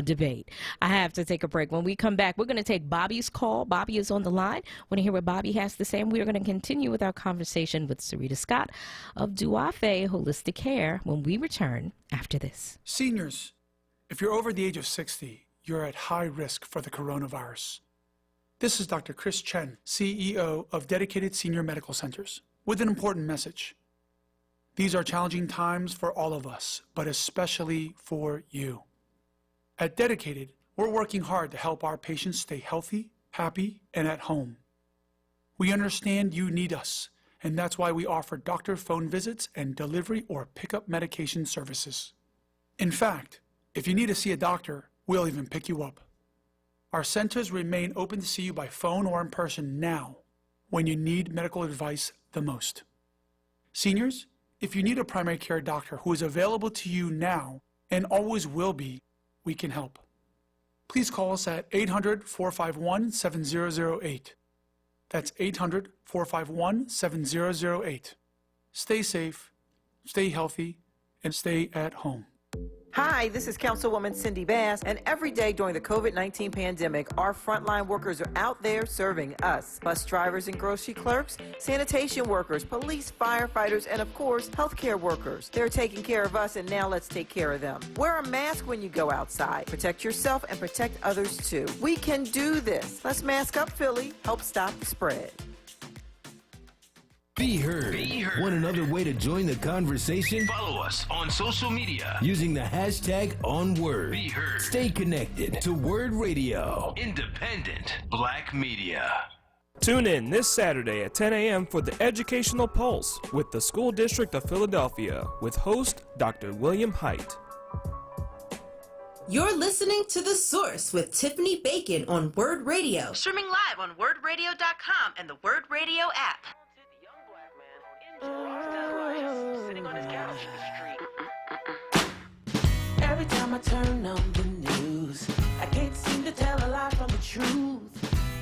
debate. I have to take a break. When we come back, we're going to take Bobby's call. Bobby is on the line. Want to hear what Bobby has to say? And we are going to continue with our conversation with Sarita Scott of Duafe Holistic Care when we return after this. Seniors, if you're over the age of 60, you're at high risk for the coronavirus. This is Dr. Chris Chen, CEO of Dedicated Senior Medical Centers, with an important message. These are challenging times for all of us, but especially for you. At Dedicated, we're working hard to help our patients stay healthy, happy, and at home. We understand you need us, and that's why we offer doctor phone visits and delivery or pickup medication services. In fact, if you need to see a doctor, we'll even pick you up. Our centers remain open to see you by phone or in person now, when you need medical advice the most. Seniors, if you need a primary care doctor who is available to you now and always will be, we can help. Please call us at 800-451-7008. That's 800-451-7008. Stay safe, stay healthy, and stay at home. Hi, this is Councilwoman Cindy Bass, and every day during the COVID-19 pandemic, our frontline workers are out there serving us. Bus drivers and grocery clerks, sanitation workers, police, firefighters, and of course, healthcare workers. They're taking care of us, and now let's take care of them. Wear a mask when you go outside. Protect yourself and protect others too. We can do this. Let's mask up, Philly. Help stop the spread. Be heard. Want another way to join the conversation? Follow us on social media using the hashtag #OnWord. Be heard. Stay connected to Wurd Radio. Independent Black Media. Tune in this Saturday at 10 a.m. for the Educational Pulse with the School District of Philadelphia with host Dr. William Haidt. You're listening to The Source with Tiffany Bacon on Wurd Radio. Streaming live on WurdRadio.com and the Wurd Radio app. Sitting on his couch in the street. Every time I turn on the news, I can't seem to tell a lie from the truth.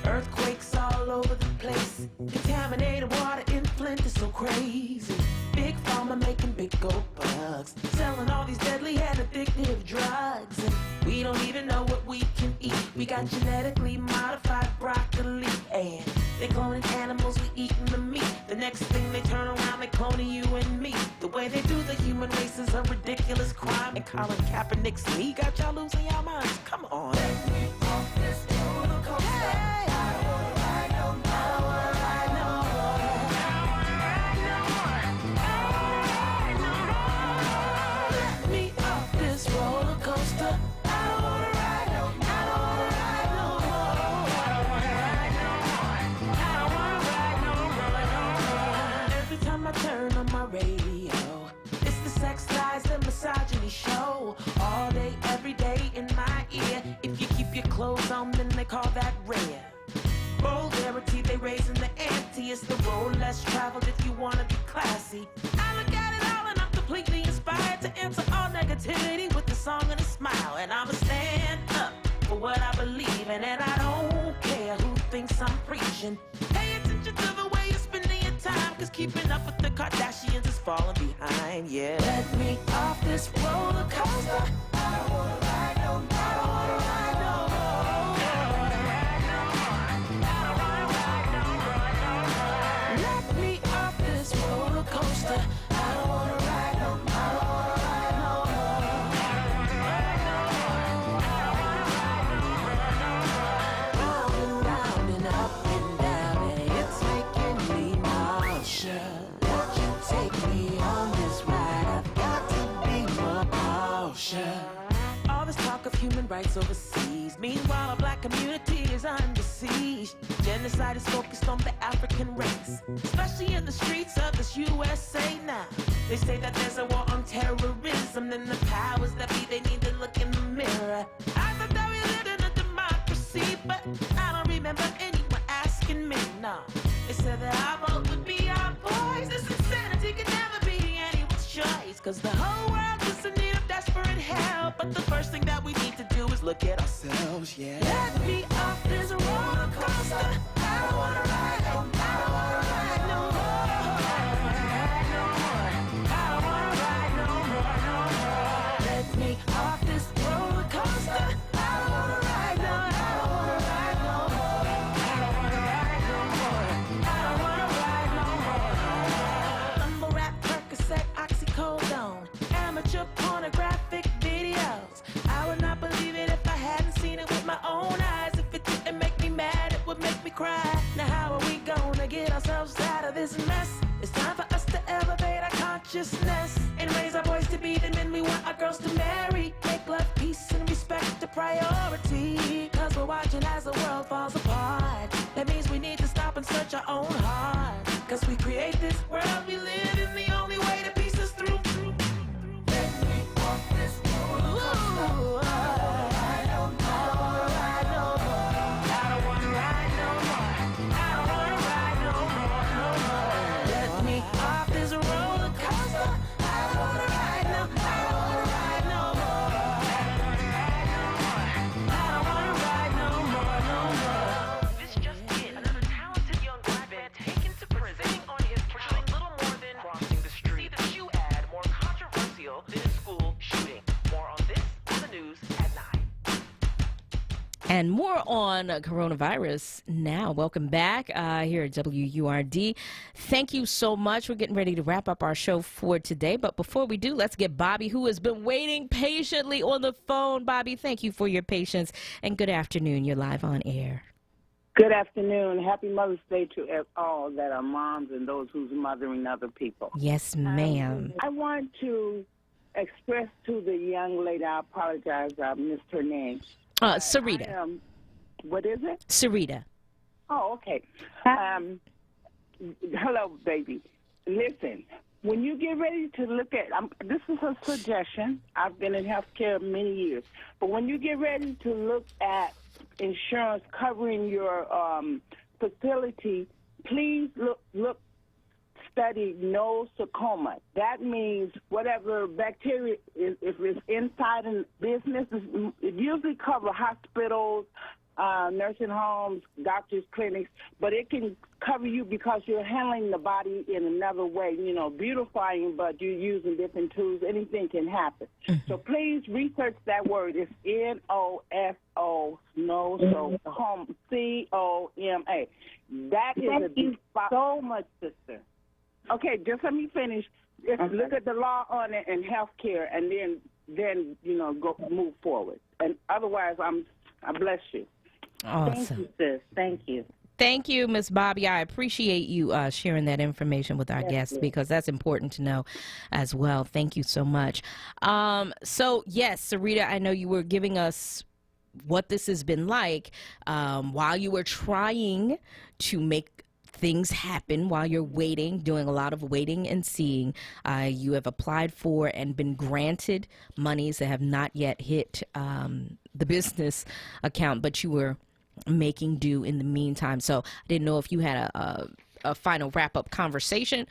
Earthquakes all over the place. Contaminated water in Flint is so crazy. Big pharma making big gold bucks, selling all these deadly and addictive drugs. And we don't even know what we can eat. We got genetically modified broccoli, and they cloning animals, we eating the meat. The next thing they turn around, they cloning you and me. The way they do the human race is a ridiculous crime. And Colin Kaepernick's knee got y'all losing your minds. Come on. Let me off this roller coaster. Hey. Misogyny show all day, every day in my ear. If you keep your clothes on, then they call that rare. Vulgarity, they raising the ante. It's the road less traveled if you wanna be classy. I look at it all and I'm completely inspired to answer all negativity with a song and a smile. And I'ma stand up for what I believe in, and I don't care who thinks I'm preaching. Pay attention to the way you're spending your time, cause keeping up with the Kardashians is falling behind, yeah. Let me off this roller coaster. I don't wanna ride no more. I don't wanna ride no more. I don't wanna ride no more. I don't wanna ride no more. Let me off this roller coaster. I don't wanna ride no more. I don't wanna ride no more. I don't wanna ride no more. I don't wanna ride no more. Round and round and up and down, and it's making me nauseous. Won't you take me on this ride? I've got to be more cautious. All this talk of human rights overseas, meanwhile our black community is under siege. Genocide is focused on the African race, especially in the streets of this USA now. They say that there's a war on terrorism, and the powers that be, they need to look in the mirror. I thought that we lived in a democracy, but I don't remember anyone asking me, no. They said that our vote would be our voice. This insanity could never be anyone's choice, cause the whole world is in need of desperate help. But the first thing that we need to do is look at ourselves, yeah. Let me off this roller coaster. coaster. I don't wanna ride, I don't wanna ride no more. I don't wanna ride no more, no more. Let me off this roller coaster. I don't wanna ride no, I don't wanna ride no more. I don't wanna ride no more. I don't wanna ride no more. Mumble rap, Percocet, oxycodone, amateur pornographic videos. I would not believe it if I hadn't seen it with my own eyes. If it didn't make me mad, it would make me cry. Now how are we gonna get ourselves out of this mess? It's time for us to elevate our consciousness and raise our boys to be the men we want our girls to marry. Make love, peace, and respect a priority. Cause we're watching as the world falls apart. That means we need to stop and search our own heart. Cause we create this world we live in, the only way to peace us through. Let me walk this roller coaster. I don't wanna ride no more. I don't wanna ride no more. I don't wanna ride no more, no more. Let me off this roller coaster. I don't wanna ride no, I don't wanna ride no more. I don't wanna ride no more, no more. This just in. Another talented young black man taken to prison on his trial for little more than crossing the street. See the shoe ad more controversial than a school shooting. More on this on the news at 9. And more on coronavirus now. Welcome back here at WURD. Thank you so much. We're getting ready to wrap up our show for today. But before we do, let's get Bobby, who has been waiting patiently on the phone. Bobby, thank you for your patience. And good afternoon. You're live on air. Good afternoon. Happy Mother's Day to all that are moms and those who's mothering other people. Yes, ma'am. I want to express to the young lady, I apologize, I missed her name. Sarita. What is it? Sarita. Oh, okay. Hello, baby. Listen, when you get ready to look at, this is a suggestion. I've been in healthcare many years. But when you get ready to look at insurance covering your facility, please study nosocomial. That means whatever bacteria is, if it's inside in businesses, it usually covers hospitals, nursing homes, doctors' clinics, but it can cover you because you're handling the body in another way, you know, beautifying, but you're using different tools. Anything can happen. So please research that word. It's N-O-S-O, nosocomial, C-O-M-A. That is Thank you so much, sister. Okay, just let me finish. Just look at the law on it and health care, and then you know, move forward. And otherwise, I bless you. Awesome. Thank you, sis. Thank you. Thank you, Miss Bobby. I appreciate you sharing that information with our guests because that's important to know as well. Thank you so much. So, yes, Sarita, I know you were giving us what this has been like while you were trying to make things happen while you're waiting, doing a lot of waiting and seeing. You have applied for and been granted monies that have not yet hit the business account, but you were making do in the meantime. So I didn't know if you had a final wrap-up conversation,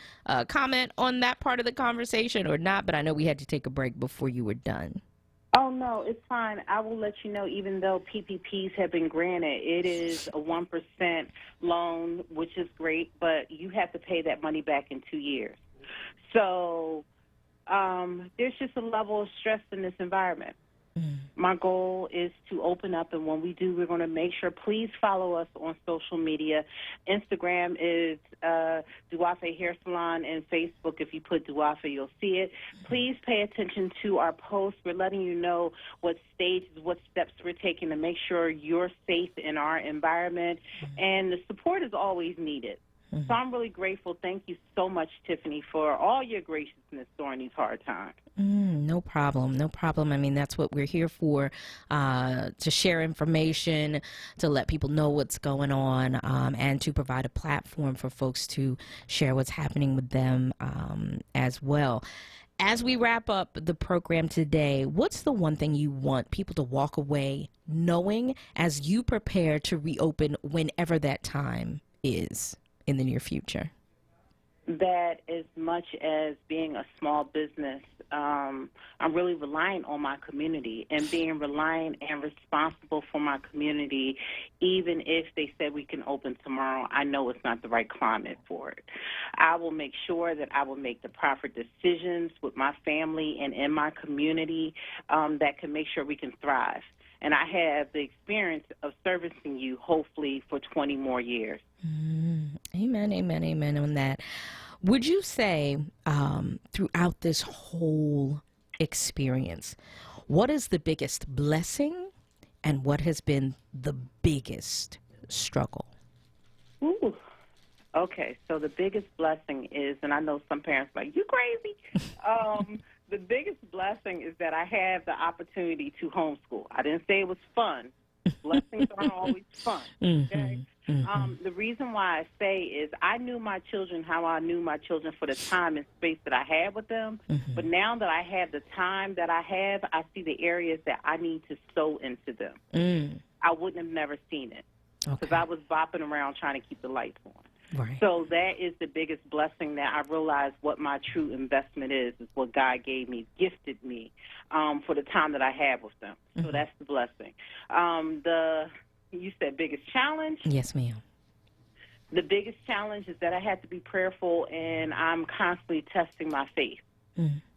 comment on that part of the conversation or not, but I know we had to take a break before you were done. Oh, no, it's fine. I will let you know, even though PPPs have been granted, it is a 1% loan, which is great, but you have to pay that money back in 2 years. So there's just a level of stress in this environment. My goal is to open up, and when we do, we're going to make sure, please follow us on social media. Instagram is Duafe Hair Salon, and Facebook, if you put Duafe, you'll see it. Please pay attention to our posts. We're letting you know what stages, what steps we're taking to make sure you're safe in our environment, and the support is always needed. So I'm really grateful. Thank you so much, Tiffany, for all your graciousness during these hard times. No problem. No problem. I mean, that's what we're here for, to share information, to let people know what's going on, and to provide a platform for folks to share what's happening with them as well. As we wrap up the program today, what's the one thing you want people to walk away knowing as you prepare to reopen whenever that time is in the near future? that as much as being a small business, I'm really relying on my community and being reliant and responsible for my community. Even if they said we can open tomorrow, I know it's not the right climate for it. I will make sure that I will make the proper decisions with my family and in my community that can make sure we can thrive. And I have the experience of servicing you, hopefully, for 20 more years. Amen, amen, amen on that. Would you say throughout this whole experience, what is the biggest blessing and what has been the biggest struggle? Ooh. Okay, so the biggest blessing is, and I know some parents are like, you crazy? The biggest blessing is that I have the opportunity to homeschool. I didn't say it was fun. Blessings aren't always fun. Okay? The reason why I say is I knew my children how I knew my children for the time and space that I had with them. But now that I have the time that I have, I see the areas that I need to sow into them. I wouldn't have never seen it because I was bopping around trying to keep the lights on. Right. So that is the biggest blessing that I realized what my true investment is what God gave me, gifted me for the time that I have with them. So that's the blessing. You said biggest challenge? Yes, ma'am. The biggest challenge is that I had to be prayerful, and I'm constantly testing my faith.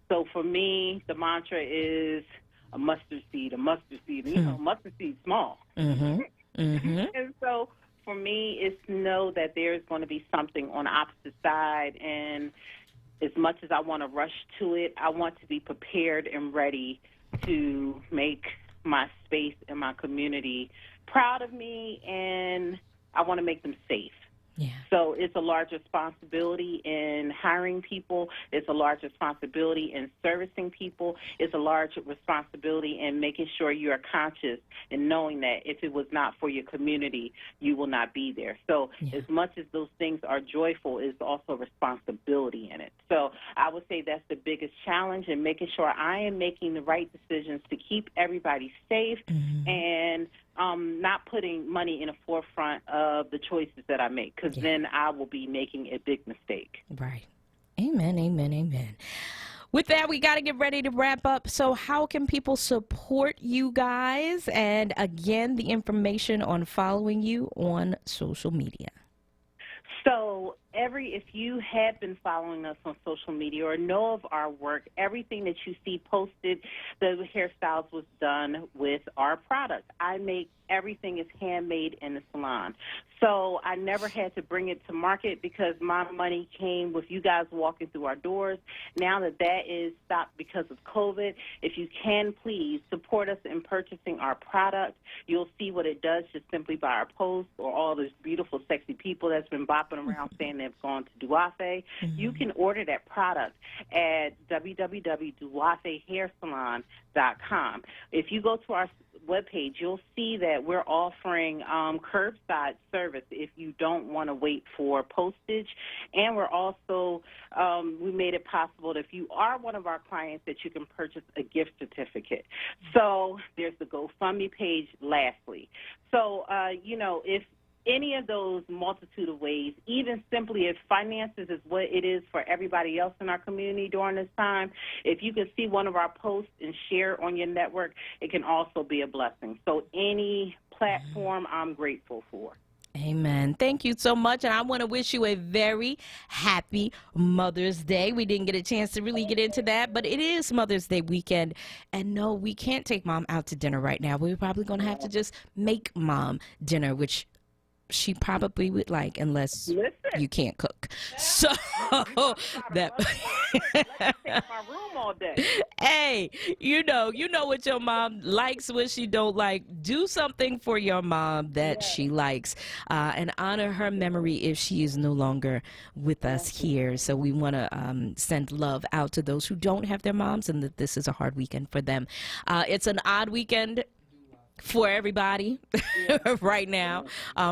So for me, the mantra is a mustard seed, a mustard seed. You know, mustard seed's small. And so for me, it's to know that there's going to be something on the opposite side, and as much as I want to rush to it, I want to be prepared and ready to make my space and my community proud of me, and I want to make them safe. Yeah. So it's a large responsibility in hiring people. It's a large responsibility in servicing people. It's a large responsibility in making sure you are conscious and knowing that if it was not for your community, you will not be there. So as much as those things are joyful, it's also responsibility in it. So I would say that's the biggest challenge in making sure I am making the right decisions to keep everybody safe and not putting money in the forefront of the choices that I make, because then I will be making a big mistake. Right. Amen, amen, amen. With that, we got to get ready to wrap up. So how can people support you guys? And again, the information on following you on social media. So if you have been following us on social media or know of our work, everything that you see posted, the hairstyles was done with our product. I make everything is handmade in the salon. So I never had to bring it to market because my money came with you guys walking through our doors. Now that is stopped because of COVID, if you can, please support us in purchasing our product. You'll see what it does just simply by our posts or all those beautiful, sexy people that's been bopping around saying they've gone to Duafe. You can order that product at www.duafehairsalon.com. If you go to our webpage, you'll see that we're offering curbside service if you don't want to wait for postage. And we're also, we made it possible that if you are one of our clients that you can purchase a gift certificate. So there's the GoFundMe page lastly. So, if any of those multitude of ways, even simply if finances is what it is for everybody else in our community during this time, if you can see one of our posts and share on your network, it can also be a blessing. So any platform I'm grateful for. Amen. Thank you so much. And I want to wish you a very happy Mother's Day. We didn't get a chance to really get into that, but it is Mother's Day weekend. And no, we can't take Mom out to dinner right now. We're probably going to have to just make Mom dinner, which she probably would like, unless you can't cook. So that my room all day. Hey, you know what your mom likes, what she don't like. Do something for your mom that she likes, and honor her memory if she is no longer with us here. So we want to send love out to those who don't have their moms, and that this is a hard weekend for them. It's an odd weekend for everybody right now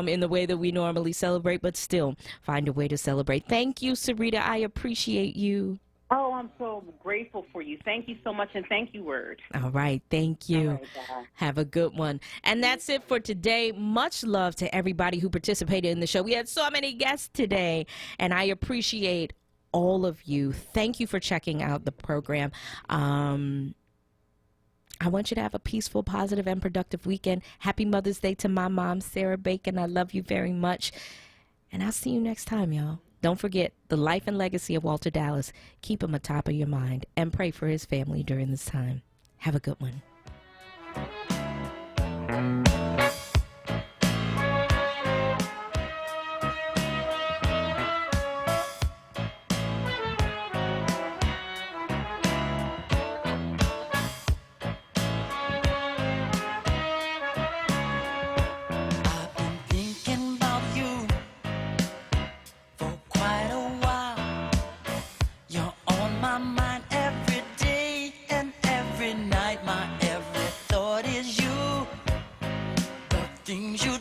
in the way that we normally celebrate, but still find a way to celebrate. Thank you, Sarita. I appreciate you. Oh, I'm so grateful for you. Thank you so much, and thank you, Wurd. All right. Thank you. All right, bye. Have a good one. And that's it for today. Much love to everybody who participated in the show. We had so many guests today, and I appreciate all of you. Thank you for checking out the program. I want you to have a peaceful, positive, and productive weekend. Happy Mother's Day to my mom, Sarah Bacon. I love you very much. And I'll see you next time, y'all. Don't forget the life and legacy of Walter Dallas. Keep him atop of your mind and pray for his family during this time. Have a good one. Thinking about you for quite a while. You're on my mind every day and every night. My every thought is you. The things you